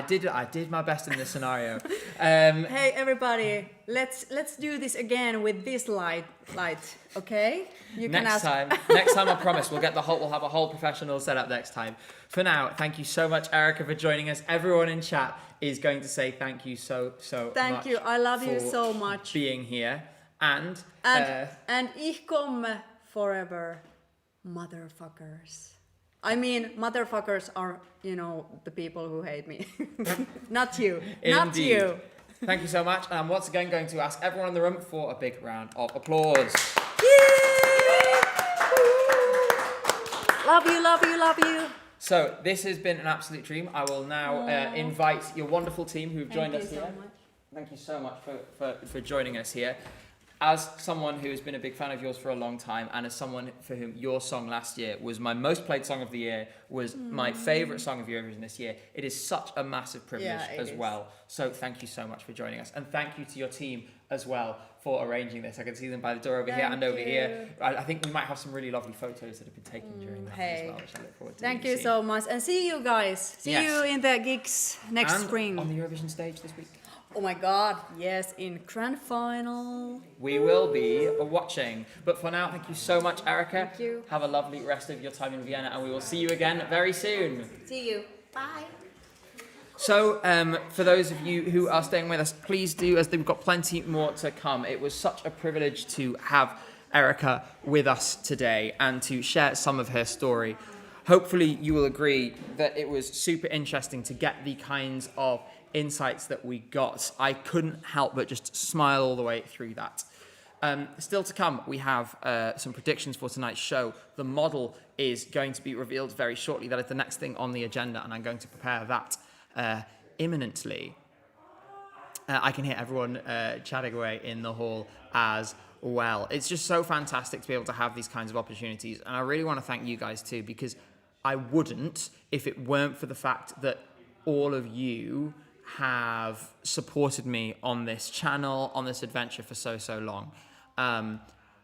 did my best in this scenario. Hey everybody, let's do this again with this light, okay? You can Next time, I promise we'll have a whole professional setup next time. For now, thank you so much, Erika, for joining us. Everyone in chat is going to say thank you so much. Thank you. I love you so much. Being here and ich komme forever, motherfuckers. I mean, motherfuckers are, you know, the people who hate me. Not you. Not Indeed. you. Thank you so much. And I'm once again going to ask everyone in the room for a big round of applause. Love you, love you, love you. So this has been an absolute dream. I will now invite your wonderful team who've joined us here. Thank you so much for joining us here. As someone who has been a big fan of yours for a long time, and as someone for whom your song last year was my most played song of the year, was my favourite song of Eurovision this year, it is such a massive privilege as well. So thank you so much for joining us. And thank you to your team as well for arranging this. I can see them by the door over here and over here. I think we might have some really lovely photos that have been taken during that as well, which I look forward to. Thank you so much. And see you guys. See you in the gigs next spring. On the Eurovision stage this week. Oh my god, yes, in grand final. We will be watching. But for now, thank you so much, Erika. Thank you. Have a lovely rest of your time in Vienna, and we will see you again very soon. See you. Bye. So, for those of you who are staying with us, please do, as we've got plenty more to come. It was such a privilege to have Erika with us today and to share some of her story. Hopefully, you will agree that it was super interesting to get the kinds of insights that we got. I couldn't help but just smile all the way through that. Still to come, we have some predictions for tonight's show. The model is going to be revealed very shortly. That is the next thing on the agenda, and I'm going to prepare that imminently. I can hear everyone chatting away in the hall as well. It's just so fantastic to be able to have these kinds of opportunities, and I really want to thank you guys too, because I wouldn't if it weren't for the fact that all of you have supported me on this channel, on this adventure for so long.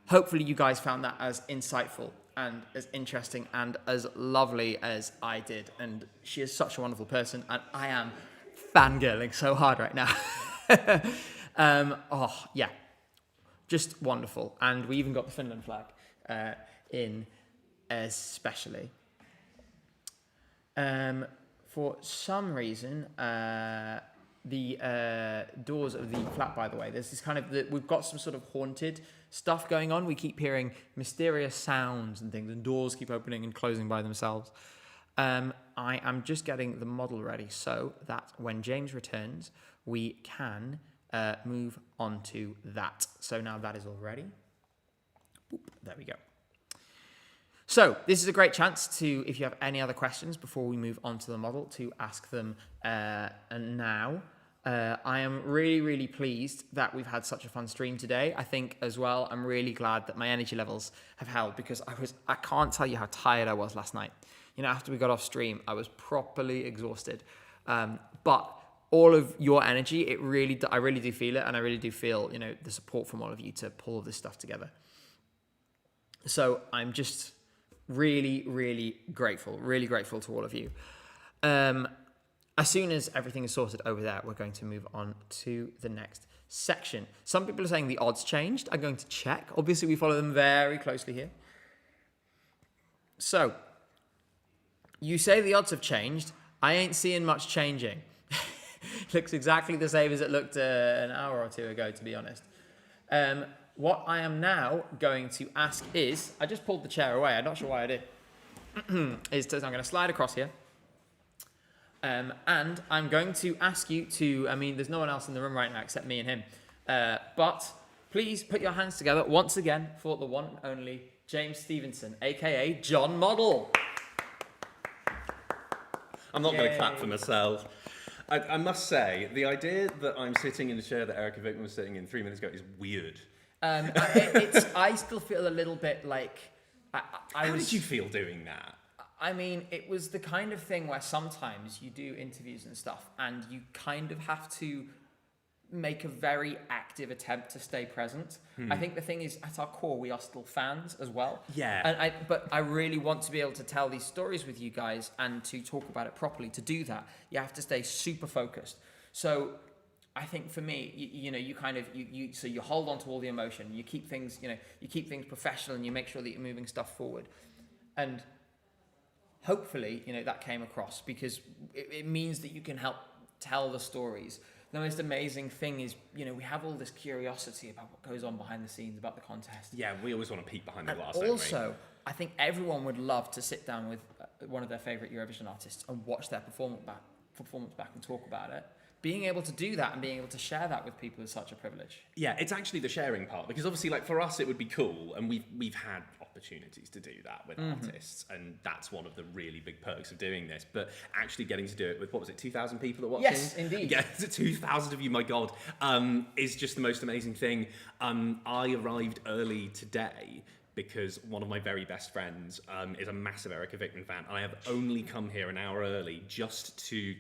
Hopefully you guys found that as insightful and as interesting and as lovely as I did. And she is such a wonderful person, and I am fangirling so hard right now. Oh, yeah. Just wonderful. And we even got the Finland flag in especially. For some reason, the doors of the flat, by the way, there's this kind of, we've got some sort of haunted stuff going on. We keep hearing mysterious sounds and things, and doors keep opening and closing by themselves. I am just getting the model ready so that when James returns, we can move on to that. So now that is all ready. Boop, there we go. So this is a great chance to, if you have any other questions before we move on to the model, to ask them now. I am really pleased that we've had such a fun stream today. I think as well, I'm really glad that my energy levels have held, because I can't tell you how tired I was last night. You know, after we got off stream, I was properly exhausted. But all of your energy, I really do feel it, and I really do feel, you know, the support from all of you to pull all this stuff together. So I'm just really grateful to all of you. As soon as everything is sorted over there, we're going to move on to the next section. Some people are saying the odds changed. I'm going to check. Obviously, we follow them very closely here. So, you say the odds have changed. I ain't seeing much changing. Looks exactly the same as it looked an hour or two ago, to be honest. What I am now going to ask is, I just pulled the chair away, I'm not sure why I did, I'm going to slide across here. And I'm going to ask you to, I mean, there's no one else in the room right now except me and him. But please put your hands together once again for the one and only James Stevenson, aka John Model. I'm not going to clap for myself. I must say, the idea that I'm sitting in the chair that Erika Vikman was sitting in 3 minutes ago is weird. I still feel a little bit like... How did you feel doing that? I mean, it was the kind of thing where sometimes you do interviews and stuff and you kind of have to make a very active attempt to stay present. I think the thing is, at our core, we are still fans as well. Yeah. But I really want to be able to tell these stories with you guys and to talk about it properly. To do that, you have to stay super focused. So I think for me, so you hold on to all the emotion, you keep things professional, and you make sure that you're moving stuff forward. And hopefully, that came across, because it means that you can help tell the stories. The most amazing thing is, we have all this curiosity about what goes on behind the scenes, about the contest. Yeah, we always want to peek behind the glass. Also, I think everyone would love to sit down with one of their favourite Eurovision artists and watch their performance back and talk about it. Being able to do that and being able to share that with people is such a privilege. Yeah, it's actually the sharing part, because obviously, like, for us, it would be cool, and we've had opportunities to do that with artists, and that's one of the really big perks of doing this. But actually getting to do it with, what was it, 2,000 people that watching? Yes, indeed. Yeah, 2,000 of you, my God, is just the most amazing thing. I arrived early today because one of my very best friends is a massive Erika Vikman fan. I have only come here an hour early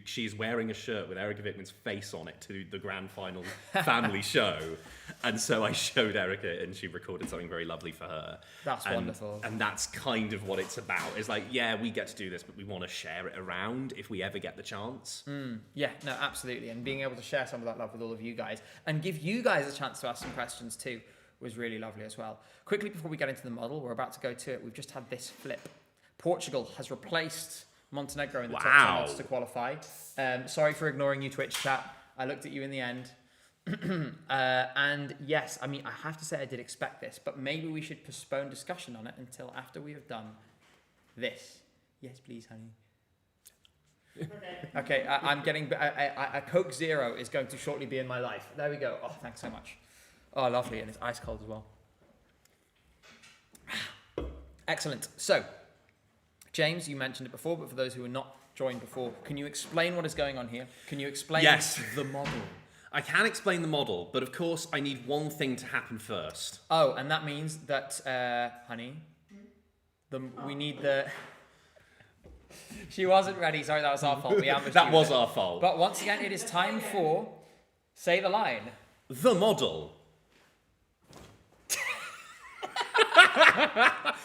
she's wearing a shirt with Erika Vikman's face on it to the grand final family show. And so I showed Erika, and she recorded something very lovely for her. That's wonderful. And that's kind of what it's about. It's like, yeah, we get to do this, but we want to share it around if we ever get the chance. Yeah, no, absolutely. And being able to share some of that love with all of you guys and give you guys a chance to ask some questions too was really lovely as well. Quickly, before we get into the model, we're about to go to it. We've just had this flip. Portugal has replaced Montenegro in the top 10 odds to qualify. Sorry for ignoring you, Twitch chat. I looked at you in the end. And yes, I mean, I have to say I did expect this, but maybe we should postpone discussion on it until after we have done this. Yes, please, honey. Okay, I'm getting... a Coke Zero is going to shortly be in my life. There we go. Oh, thanks so much. Oh, lovely, and it's ice cold as well. Excellent. So, James, you mentioned it before, but for those who were not joined before, can you explain what is going on here? Can you explain the model? I can explain the model, but of course I need one thing to happen first. Oh, and that means that, honey, we need the... She wasn't ready. Sorry, that was our fault. We ambushed That you was there. our fault. But once again, it is time for... Say the line. The model.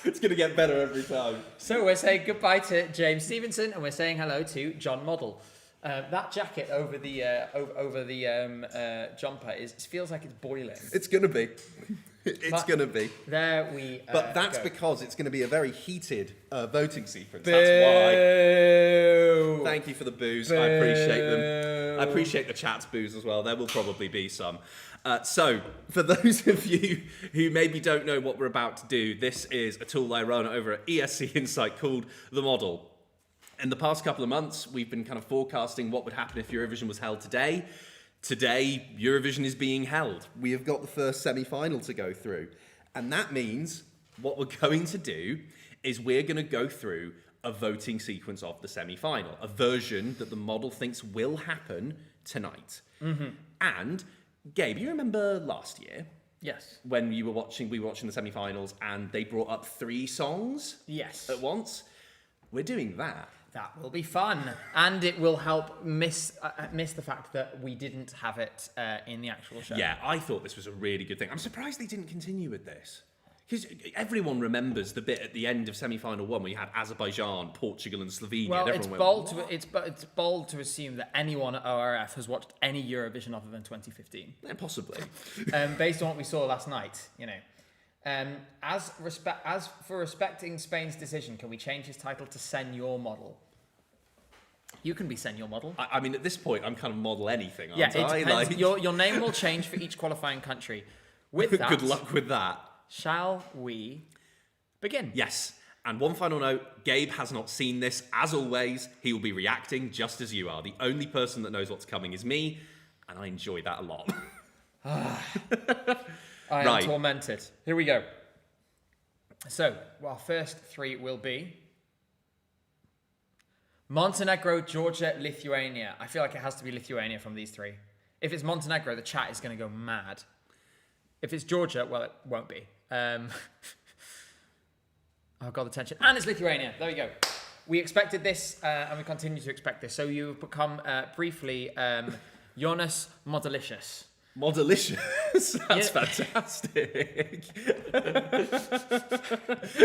It's going to get better every time. So we're saying goodbye to James Stevenson, and we're saying hello to John Model. That jacket over the jumper feels like it's boiling. It's going to be. It's going to be. There we But that's go. because it's going to be a very heated voting sequence. Boo. That's why. Thank you for the boos. I appreciate them. I appreciate the chat's boos as well. There will probably be some. So, for those of you who maybe don't know what we're about to do, this is a tool I run over at ESC Insight called The Model. In the past couple of months, we've been kind of forecasting what would happen if Eurovision was held today. Today, Eurovision is being held. We have got the first semi-final to go through. And that means what we're going to do is we're going to go through a voting sequence of the semi-final, a version that the model thinks will happen tonight. Mm-hmm. And, Gabe, you remember last year? Yes. When we were watching the semi-finals and they brought up 3 songs? Yes. At once? We're doing that. That will be fun, and it will help miss the fact that we didn't have it in the actual show. Yeah, I thought this was a really good thing. I'm surprised they didn't continue with this. Because everyone remembers the bit at the end of semi-final 1 where you had Azerbaijan, Portugal and Slovenia. Well, and it's bold to assume that anyone at ORF has watched any Eurovision other than 2015. Yeah, possibly. Based on what we saw last night, you know. As for respecting Spain's decision, can we change his title to Senor Model? You can be senior model. I mean, at this point, I'm kind of model anything, aren't Yeah, it I? depends. Like, Your name will change for each qualifying country. With that, good luck with that. shall we begin? Yes. And one final note, Gabe has not seen this. As always, he will be reacting just as you are. The only person that knows what's coming is me, and I enjoy that a lot. I am Right. tormented. Here we go. So, our first three will be Montenegro, Georgia, Lithuania. I feel like it has to be Lithuania from these three. If it's Montenegro, the chat is going to go mad. If it's Georgia, well, it won't be. Oh, God, the tension. And it's Lithuania. There we go. We expected this, and we continue to expect this. So you've become, briefly, Jonas Modelicious. Modelicious. That's Yeah. fantastic.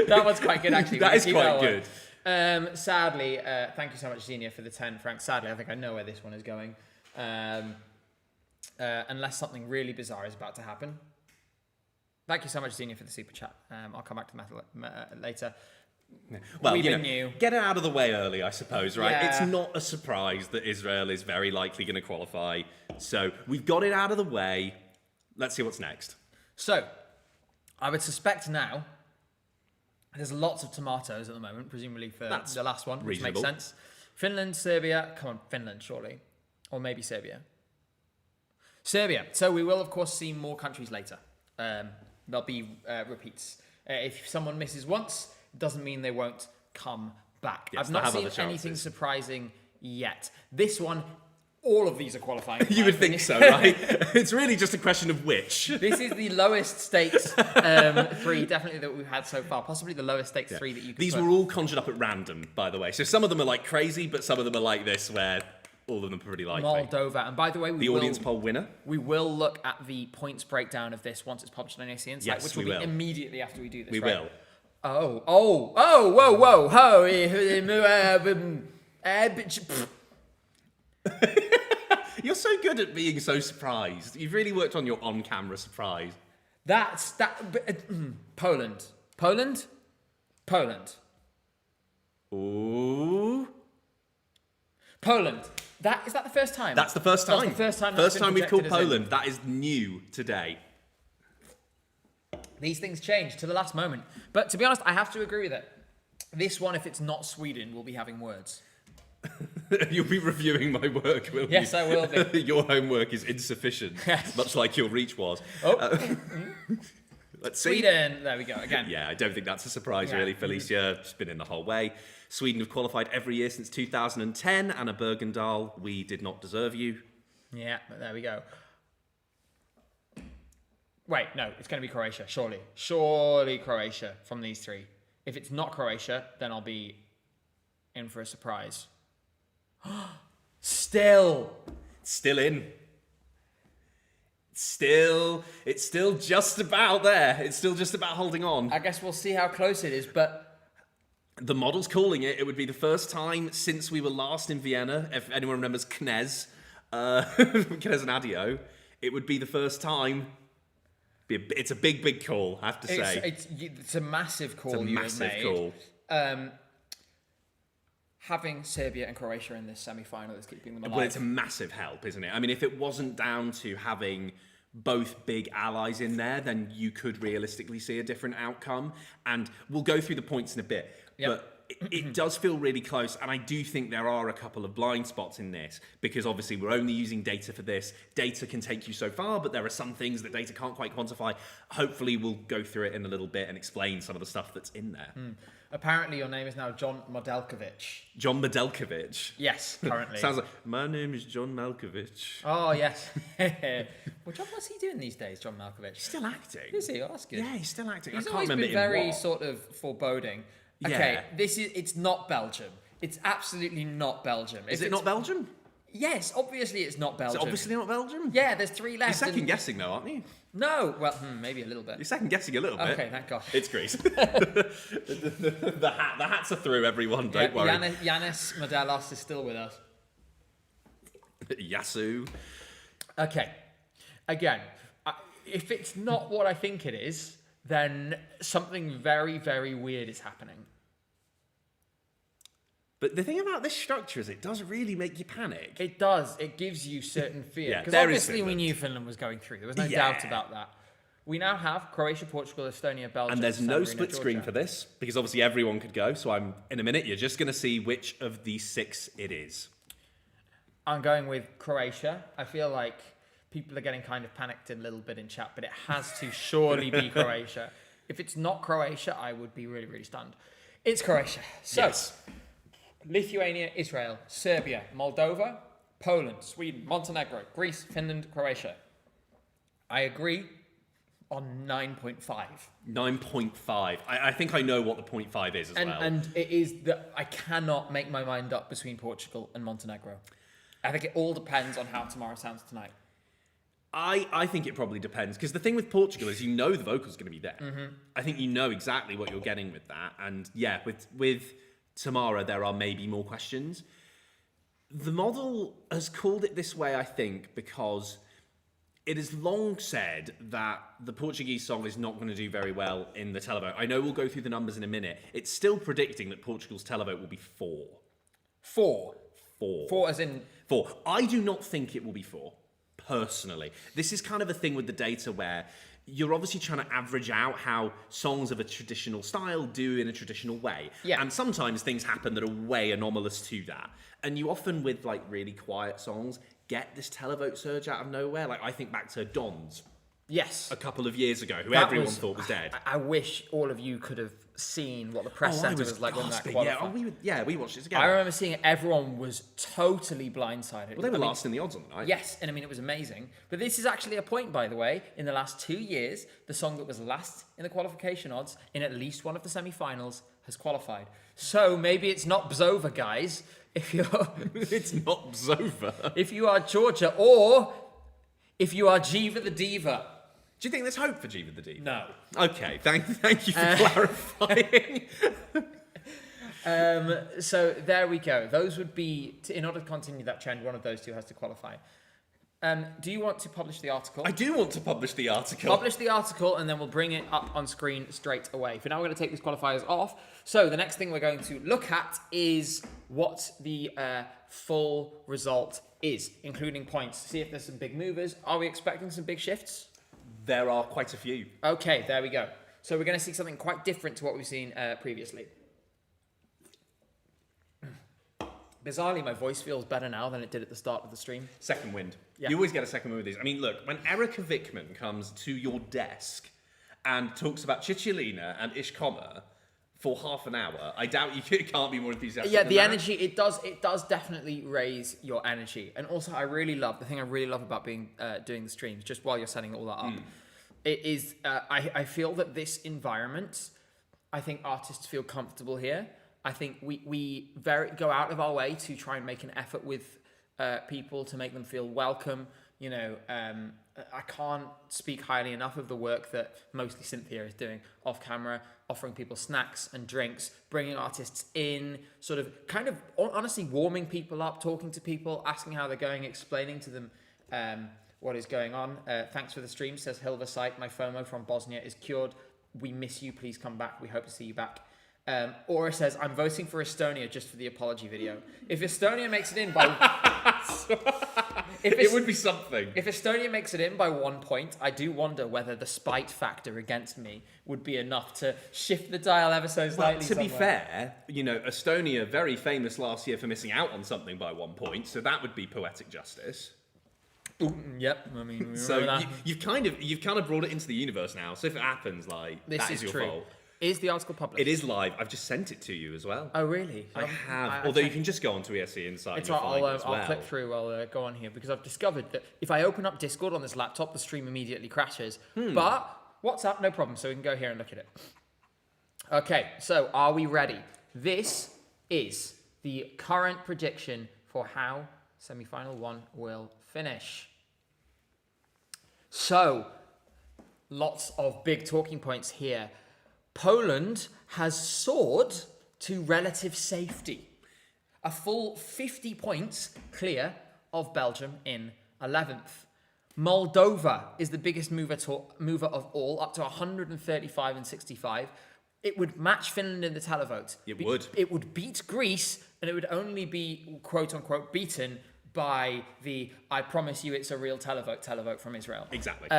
That one's quite good, actually. That We'll is keep quite that good. one. Sadly, thank you so much, Xenia, for the 10 francs. Sadly, I think I know where this one is going. Unless something really bizarre is about to happen. Thank you so much, Xenia, for the super chat. I'll come back to that later. Well, We've you been know, new. get it out of the way early, I suppose, right? Yeah. It's not a surprise that Israel is very likely going to qualify. So we've got it out of the way. Let's see what's next. So, I would suspect now there's lots of tomatoes at the moment, presumably for That's the last one, which reasonable. makes sense. Finland, Serbia. Come on, Finland, surely. Or maybe Serbia. Serbia. So we will, of course, see more countries later. There'll be repeats. If someone misses once, it doesn't mean they won't come back. Yes, I've they not have seen other anything chances. surprising yet. This one, all of these are qualifying. in You my would think opinion. so, right? It's really just a question of which. This is the lowest stakes three, definitely, that we've had so far. Possibly the lowest stakes three that you could These put. were all conjured up at random, by the way. So some of them are like crazy, but some of them are like this, where all of them are pretty likely. Moldova. And by the way, The audience poll winner. we will look at the points breakdown of this once it's published on AC Insight, Yes, which will we be will. immediately after we do this. We right? will. Whoa, ho. You're so good at being so surprised. You've really worked on your on-camera surprise. That's that. Poland. Ooh. Poland. Is that the first time? That's the first time. That's the first time. That's been we've called projected as in. Poland. That is new today. These things change to the last moment. But to be honest, I have to agree with it. This one, if it's not Sweden, will be having words. You'll be reviewing my work, will you? Yes, I will be. Your homework is insufficient, Yes. much like your reach was. Oh, Let's see. Sweden. There we go. Again. Yeah, I don't think that's a surprise, Yeah. really. Felicia, she's been in the whole way. Sweden have qualified every year since 2010. Anna Bergendahl, we did not deserve you. Yeah, but there we go. Wait, no, it's going to be Croatia, surely. Surely Croatia from these three. If it's not Croatia, then I'll be in for a surprise. Still. Still in. It's still just about there. It's still just about holding on. I guess we'll see how close it is, but The model's calling it. It would be the first time since we were last in Vienna, if anyone remembers Knez, Knez and Adio. It would be the first time. It's a big call, I have to say. it's a massive call. It's a you have massive made. call. Having Serbia and Croatia in this semi-final is keeping them alive. Well, it's a massive help, isn't it? I mean, if it wasn't down to having both big allies in there, then you could realistically see a different outcome. And we'll go through the points in a bit. Yep. But it does feel really close. And I do think there are a couple of blind spots in this, because obviously we're only using data for this. Data can take you so far, but there are some things that data can't quite quantify. Hopefully we'll go through it in a little bit and explain some of the stuff that's in there. Apparently your name is now John Modelkovic. John Medelkovic. Yes, currently. Sounds like, my name is John Malkovich. Oh, yes. Well, John, what's he doing these days, John Malkovich? He's still acting. Is he? Oh, that's good. Yeah, he's still acting. He's I can't always remember been in very what. sort of foreboding. Yeah. Okay, it's not Belgium. It's absolutely not Belgium. Is it not Belgium? Yes, obviously it's not Is Belgium. it obviously not Belgium? Yeah, there's three You're left. second and- guessing though, aren't you? No, well, maybe a little bit. You're second guessing a little bit. Okay, thank God. It's Greece. the hats are through, everyone. Don't worry. Yanis Modelos is still with us. Yasu. Okay, again, if it's not what I think it is, then something very, very weird is happening. But the thing about this structure is it does really make you panic. It does. It gives you certain fear. Yeah, Because there is obviously we Finland. knew Finland was going through. There was no Yeah. doubt about that. We now have Croatia, Portugal, Estonia, Belgium, And there's San no Marino, split screen Georgia. for this, because obviously everyone could go. So in a minute, you're just going to see which of the 6 it is. I'm going with Croatia. I feel like people are getting kind of panicked a little bit in chat, but it has to surely be Croatia. If it's not Croatia, I would be really, really stunned. It's Croatia. So, Yes. Lithuania, Israel, Serbia, Moldova, Poland, Sweden, Montenegro, Greece, Finland, Croatia. I agree on 9.5. 9.5. I think I know what the 0.5 is as well. And it is that I cannot make my mind up between Portugal and Montenegro. I think it all depends on how tomorrow sounds tonight. I think it probably depends, because the thing with Portugal is you know the vocal's going to be there. Mm-hmm. I think you know exactly what you're getting with that. And yeah, with Tamara, there are maybe more questions. The model has called it this way, I think, because it has long said that the Portuguese song is not going to do very well in the televote. I know we'll go through the numbers in a minute. It's still predicting that Portugal's televote will be 4. 4. 4. 4 as in... 4. I do not think it will be 4, personally. This is kind of a thing with the data where you're obviously trying to average out how songs of a traditional style do in a traditional way. Yeah. And sometimes things happen that are way anomalous to that. And you often, with like really quiet songs, get this televote surge out of nowhere. Like I think back to Don's Yes. a couple of years ago, who That everyone was- thought was dead. I wish all of you could have seen what the press I centre was like when that gasping. qualified. We watched it together. I remember seeing it. Everyone was totally blindsided. Well, they were I mean, last in the odds on the night. Yes, and I mean, it was amazing. But this is actually a point, by the way. In the last 2 years, the song that was last in the qualification odds in at least one of the semi-finals has qualified. So maybe it's not Bzova, guys. If you're, It's not Zova. if you are Georgia, or if you are Jiva the Diva. Do you think there's hope for Jiva the Diva? No. Okay, thank you for clarifying. So there we go. Those would be, in order to continue that trend, one of those two has to qualify. Do you want to publish the article? I do want to publish the article. Publish the article and then we'll bring it up on screen straight away. For now, we're going to take these qualifiers off. So the next thing we're going to look at is what the full result is, including points. See if there's some big movers. Are we expecting some big shifts? There are quite a few. Okay, there we go. So we're going to see something quite different to what we've seen previously. Bizarrely, my voice feels better now than it did at the start of the stream. Second wind. Yeah. You always get a second wind with these. I mean, look, when Erika Vikman comes to your desk and talks about Cicciolina and Ishkoma for half an hour, I doubt you can't be more enthusiastic. Yeah, than the that. energy, it does definitely raise your energy. And also, the thing I really love about doing the streams, just while you're setting all that up, it is, I feel that this environment, I think artists feel comfortable here. I think we go out of our way to try and make an effort with people to make them feel welcome. You know, I can't speak highly enough of the work that mostly Cynthia is doing off camera, offering people snacks and drinks, bringing artists in, sort of kind of honestly warming people up, talking to people, asking how they're going, explaining to them what is going on. Thanks for the stream, says Hilva Sight. My FOMO from Bosnia is cured. We miss you. Please come back. We hope to see you back. Aura says, I'm voting for Estonia just for the apology video. If Estonia makes it in by... It would be something. If Estonia makes it in by 1 point, I do wonder whether the spite factor against me would be enough to shift the dial ever so slightly. Well, to be somewhere. fair, you know, Estonia, very famous last year for missing out on something by 1 point, so that would be poetic justice. Ooh, yep, I mean, we remember So that. you've kind of brought it into the universe now. So if it happens, like This that is your true. fault. Is the article published? It is live. I've just sent it to you as well. Oh, really? I have. Although you can just go onto ESC Insight. It's and right, you'll find it as I'll well. click through, I'll go on here, because I've discovered that if I open up Discord on this laptop, the stream immediately crashes. But WhatsApp, no problem, so we can go here and look at it. Okay, so are we ready? This is the current prediction for how semi-final 1 will finish. So, lots of big talking points here. Poland has soared to relative safety. A full 50 points clear of Belgium in 11th. Moldova is the biggest mover of all, up to 135 and 65. It would match Finland in the televote. It would. It would beat Greece and it would only be quote unquote beaten by the "I promise you it's a real televote from Israel." Exactly.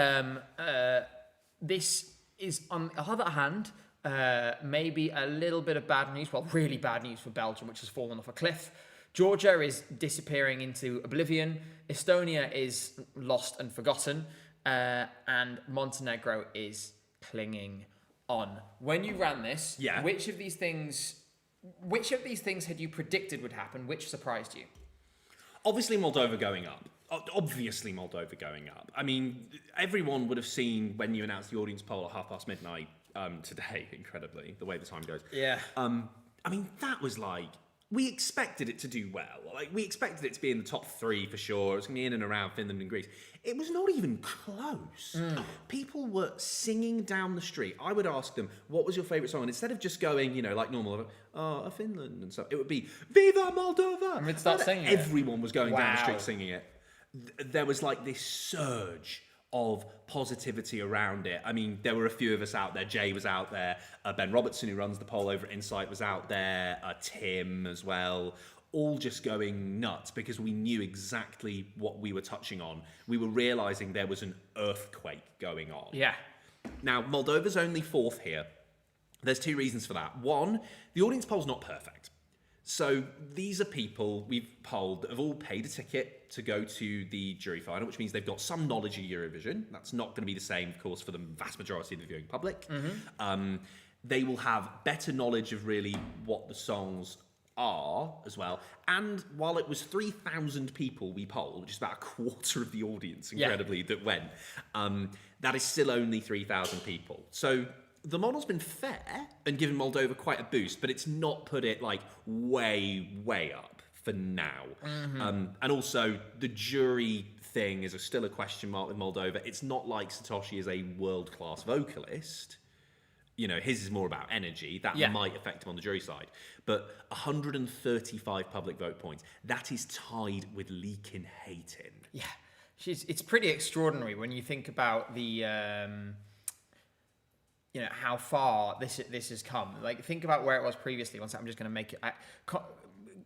This is, on the other hand, maybe a little bit of bad news. Well, really bad news for Belgium, which has fallen off a cliff. Georgia is disappearing into oblivion. Estonia is lost and forgotten. And Montenegro is clinging on. When you ran this, which of these things had you predicted would happen? Which surprised you? Obviously, Moldova going up. I mean, everyone would have seen when you announced the audience poll at midnight today, incredibly, the way the time goes. Yeah. I mean, that was like, we expected it to do well. Like, we expected it to be in the top 3 for sure. It was going to be in and around Finland and Greece. It was not even close. People were singing down the street. I would ask them, what was your favourite song? And instead of just going, like normal, Finland and stuff, it would be, Viva Moldova! And we'd start singing it. Everyone was going down the street singing it. There was like this surge of positivity around it. I mean, there were a few of us out there. Jay was out there. Ben Robertson, who runs the poll over at Insight, was out there. Tim as well. All just going nuts because we knew exactly what we were touching on. We were realising there was an earthquake going on. Yeah. Now, Moldova's only 4th here. There's 2 reasons for that. One, the audience poll's not perfect. So these are people we've polled that have all paid a ticket to go to the jury final, which means they've got some knowledge of Eurovision. That's not going to be the same, of course, for the vast majority of the viewing public. They will have better knowledge of really what the songs are as well. And while it was 3,000 people we polled, which is about a quarter of the audience, incredibly, that went, that is still only 3,000 people. So the model's been fair and given Moldova quite a boost, but it's not put it like way, way up for now. And also the jury thing is still a question mark with Moldova. It's not like Satoshi is a world-class vocalist. His is more about energy. That might affect him on the jury side. But 135 public vote points, that is tied with Leakin Hayton. Yeah. It's pretty extraordinary when you think about the... how far this has come. Like, think about where it was previously. One second, I'm just going to make it...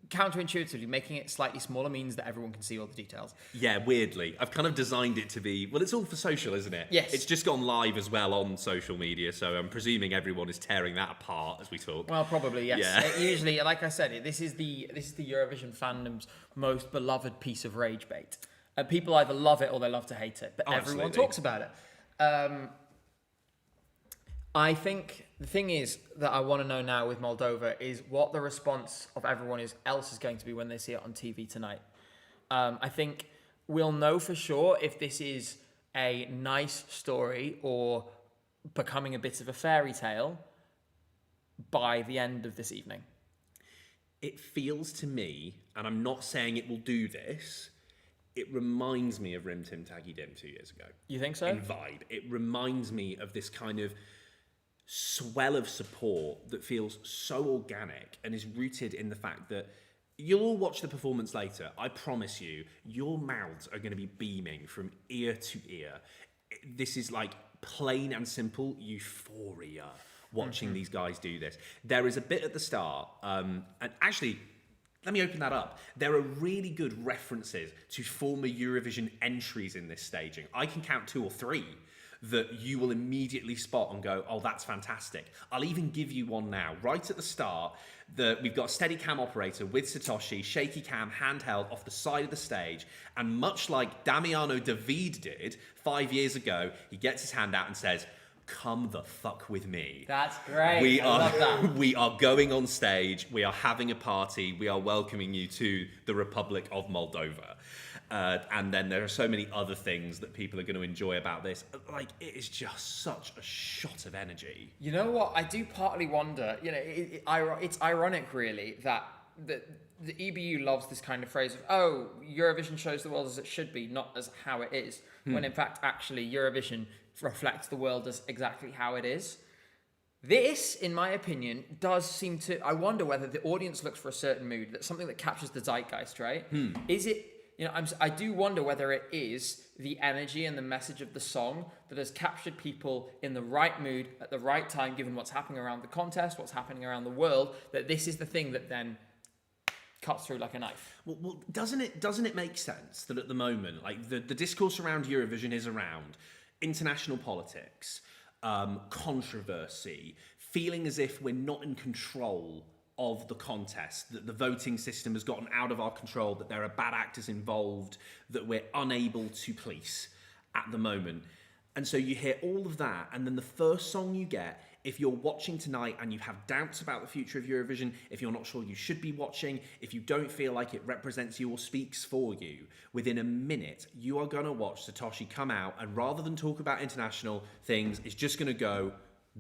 counterintuitively, making it slightly smaller means that everyone can see all the details. Yeah, weirdly. I've kind of designed it to be... Well, it's all for social, isn't it? Yes. It's just gone live as well on social media, so I'm presuming everyone is tearing that apart as we talk. Well, probably, yes. Yeah. Usually, like I said, this is the Eurovision fandom's most beloved piece of rage bait. People either love it or they love to hate it, but everyone talks about it. I think the thing is that I want to know now with Moldova is what the response of everyone else is going to be when they see it on TV tonight. I think we'll know for sure if this is a nice story or becoming a bit of a fairy tale by the end of this evening. It feels to me, and I'm not saying it will do this, it reminds me of Rim Tim Taggy Dim 2 years ago. You think so? In vibe. It reminds me of this kind of swell of support that feels so organic and is rooted in the fact that you'll all watch the performance later. I promise you, your mouths are going to be beaming from ear to ear. This is like plain and simple euphoria watching these guys do this. There is a bit at the start, and actually, let me open that up. There are really good references to former Eurovision entries in this staging. I can count 2 or 3 that you will immediately spot and go, oh, that's fantastic. I'll even give you one now. Right at the start, we've got a steady cam operator with Satoshi, shaky cam, handheld off the side of the stage. And much like Damiano David did 5 years ago, he gets his hand out and says, come the fuck with me. That's great. I love that. We are going on stage. We are having a party. We are welcoming you to the Republic of Moldova. And then there are so many other things that people are going to enjoy about this. Like, it is just such a shot of energy. You know what? I do partly wonder, it's ironic, really, that the EBU loves this kind of phrase of, oh, Eurovision shows the world as it should be, not as how it is. When in fact, actually, Eurovision reflects the world as exactly how it is. This, in my opinion, does seem to... I wonder whether the audience looks for a certain mood, that's something that captures the zeitgeist, right? Is it... I do wonder whether it is the energy and the message of the song that has captured people in the right mood at the right time, given what's happening around the contest, what's happening around the world, that this is the thing that then cuts through like a knife. Well, doesn't it make sense that at the moment, like the discourse around Eurovision is around international politics, controversy, feeling as if we're not in control of the contest, that the voting system has gotten out of our control, that there are bad actors involved, that we're unable to police at the moment. And so you hear all of that, and then the first song you get, if you're watching tonight and you have doubts about the future of Eurovision, if you're not sure you should be watching, if you don't feel like it represents you or speaks for you, within a minute, you are going to watch Satoshi come out, and rather than talk about international things, it's just going to go,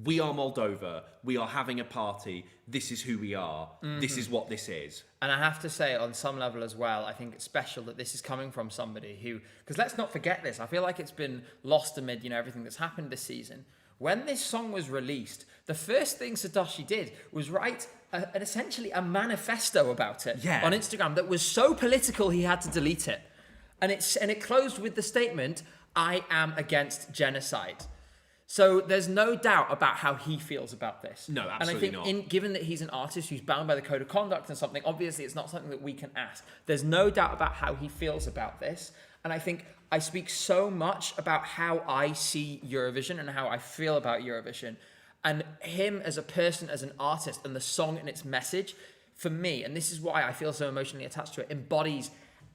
we are Moldova, we are having a party, this is who we are, this is what this is. And I have to say, on some level as well, I think it's special that this is coming from somebody who, because let's not forget this, I feel like it's been lost amid, you know, everything that's happened this season. When this song was released, the first thing Satoshi did was write essentially a manifesto about it on Instagram that was so political he had to delete it. And it closed with the statement, "I am against genocide." So there's no doubt about how he feels about this. No, absolutely not. And I think given that he's an artist who's bound by the code of conduct and something, obviously it's not something that we can ask. There's no doubt about how he feels about this. And I think I speak so much about how I see Eurovision and how I feel about Eurovision. And him as a person, as an artist, and the song and its message, for me, and this is why I feel so emotionally attached to it, embodies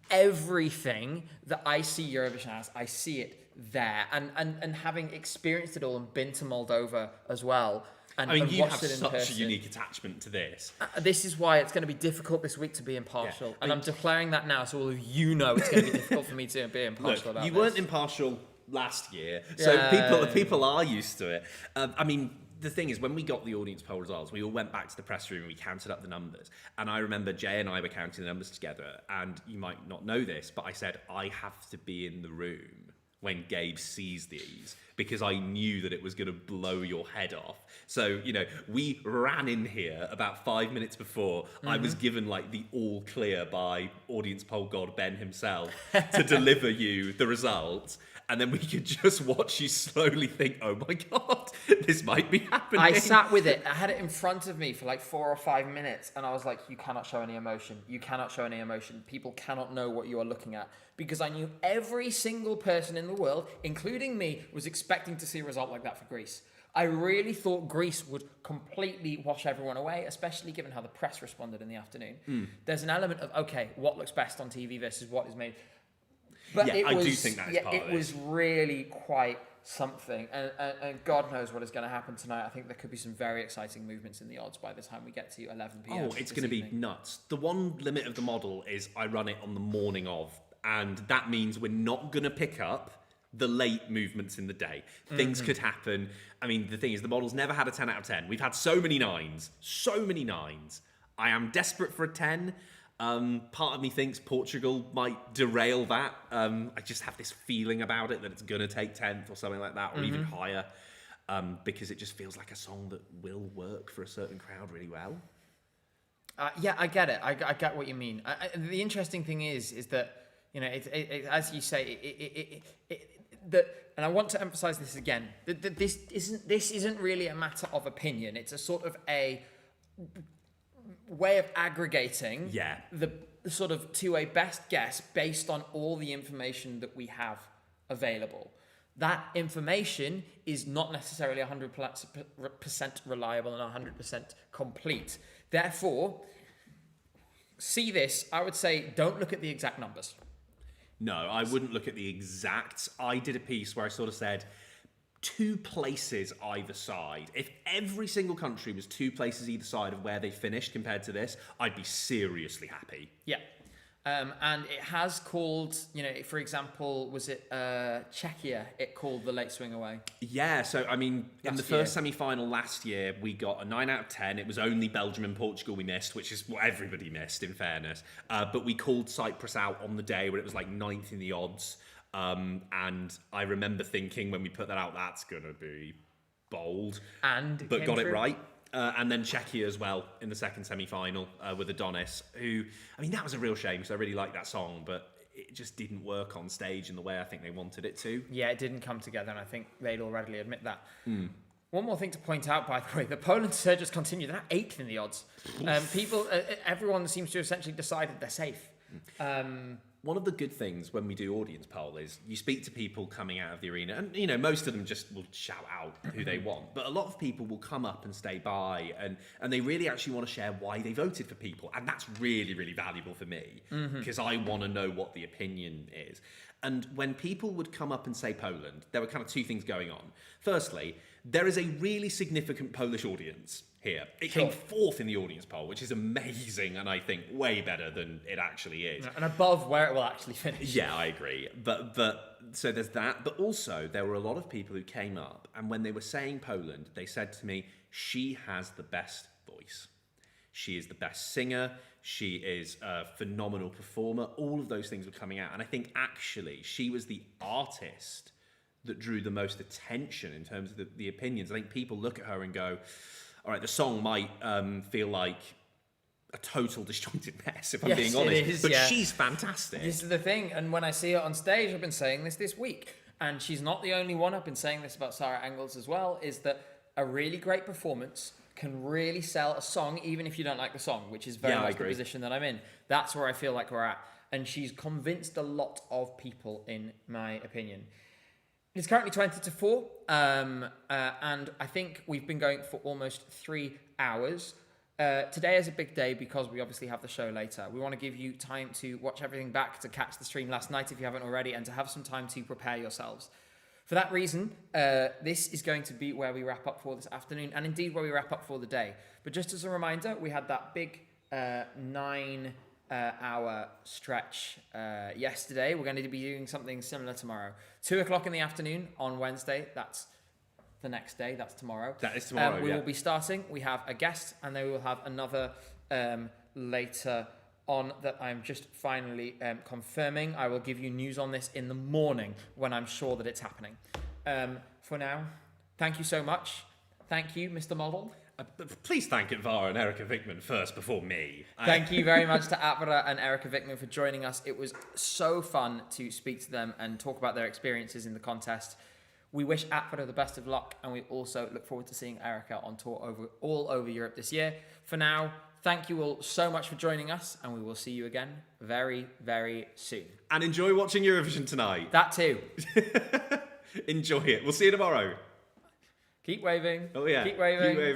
everything that I see Eurovision as. I see it there. And having experienced it all and been to Moldova as well, and you watched have it in such person, a unique attachment to this. This is why it's going to be difficult this week to be impartial. Yeah. And I'm declaring that now, so all of you know it's going to be difficult for me to be impartial about you this. weren't impartial last year, so people are used to it. I mean, the thing is, when we got the audience poll results, we all went back to the press room and we counted up the numbers. And I remember Jay and I were counting the numbers together, and you might not know this, but I said, I have to be in the room when Gabe sees these, because I knew that it was going to blow your head off. So, you know, we ran in here about 5 minutes before I was given like the all clear by audience poll god Ben himself to deliver you the results. And then we could just watch you slowly think, oh my God, this might be happening. I sat with it. I had it in front of me for like 4 or 5 minutes. And I was like, you cannot show any emotion. You cannot show any emotion. People cannot know what you are looking at. Because I knew every single person in the world, including me, was expecting to see a result like that for Greece. I really thought Greece would completely wash everyone away, especially given how the press responded in the afternoon. There's an element of, okay, what looks best on TV versus what is made. But yeah, I do think that is part of it. It was really quite something. And God knows what is going to happen tonight. I think there could be some very exciting movements in the odds by the time we get to 11 p.m. Oh, it's going to be nuts. The one limit of the model is I run it on the morning of, and that means we're not going to pick up the late movements in the day. Things could happen. I mean, the thing is, the model's never had a 10 out of 10. We've had so many nines. I am desperate for a 10. Part of me thinks Portugal might derail that. I just have this feeling about it that it's going to take 10th or something like that, or even higher, because it just feels like a song that will work for a certain crowd really well. Yeah, I get it. I get what you mean. The interesting thing is that, you know, as you say, and I want to emphasize this again, that this isn't really a matter of opinion. It's a sort of a way of aggregating the sort of to a best guess based on all the information that we have available. That information is not necessarily 100% reliable and 100% complete. Therefore, see this, I would say, don't look at the exact numbers. No, I wouldn't look at the exacts. I did a piece where I sort of said 2 places either side. If every single country was 2 places either side of where they finished compared to this, I'd be seriously happy. Yeah. And it has called, you know, for example, was it Czechia? It called the late swing away. Yeah, so I mean, in the first semi-final last year, we got a 9 out of 10. It was only Belgium and Portugal we missed, which is what everybody missed, in fairness. But we called Cyprus out on the day where it was like 9th in the odds. And I remember thinking when we put that out, that's going to be bold. But got it right. And then Czechia as well in the second semi-final with Adonis, who, I mean, that was a real shame because I really liked that song, but it just didn't work on stage in the way I think they wanted it to. Yeah, it didn't come together, and I think they'd all readily admit that. One more thing to point out, by the way, the Poland surges continue. They're now 8th in the odds. Everyone seems to have essentially decided they're safe. One of the good things when we do audience poll is you speak to people coming out of the arena, and most of them just will shout out who they want, but a lot of people will come up and stay by, and they really actually want to share why they voted for people, and that's really, really valuable for me because I want to know what the opinion is. And when people would come up and say Poland, there were kind of two things going on. Firstly, there is a really significant Polish audience here. It came 4th in the audience poll, which is amazing, and I think way better than it actually is. And above where it will actually finish. Yeah, I agree. But so there's that. But also, there were a lot of people who came up, and when they were saying Poland, they said to me, she has the best voice. She is the best singer. She is a phenomenal performer. All of those things were coming out. And I think actually she was the artist that drew the most attention in terms of the opinions. I think people look at her and go, all right, the song might feel like a total disjointed mess, if I'm being honest. It is, but she's fantastic. This is the thing. And when I see her on stage, I've been saying this week, and she's not the only one. I've been saying this about Sarah Engels as well, is that a really great performance can really sell a song, even if you don't like the song, which is very much the position that I'm in. That's where I feel like we're at. And she's convinced a lot of people, in my opinion. It's currently 20-4, and I think we've been going for almost 3 hours. Today is a big day because we obviously have the show later. We want to give you time to watch everything back, to catch the stream last night if you haven't already, and to have some time to prepare yourselves. For that reason, this is going to be where we wrap up for this afternoon, and indeed where we wrap up for the day. But just as a reminder, we had that big 9-hour stretch yesterday. We're going to be doing something similar tomorrow. 2 o'clock in the afternoon on Wednesday. That's the next day. That's tomorrow. That is tomorrow, We will be starting. We have a guest, and then we will have another later on that I'm just finally confirming. I will give you news on this in the morning when I'm sure that it's happening. For now, thank you so much. Thank you, Mr. Model. Please thank Atvara and Erika Vikman first before me. Thank you very much to Atvara and Erika Vikman for joining us. It was so fun to speak to them and talk about their experiences in the contest. We wish Atvara the best of luck, and we also look forward to seeing Erika on tour all over Europe this year. For now, thank you all so much for joining us, and we will see you again very, very soon. And enjoy watching Eurovision tonight. That too. Enjoy it. We'll see you tomorrow. Keep waving. Oh yeah. Keep waving. Keep waving.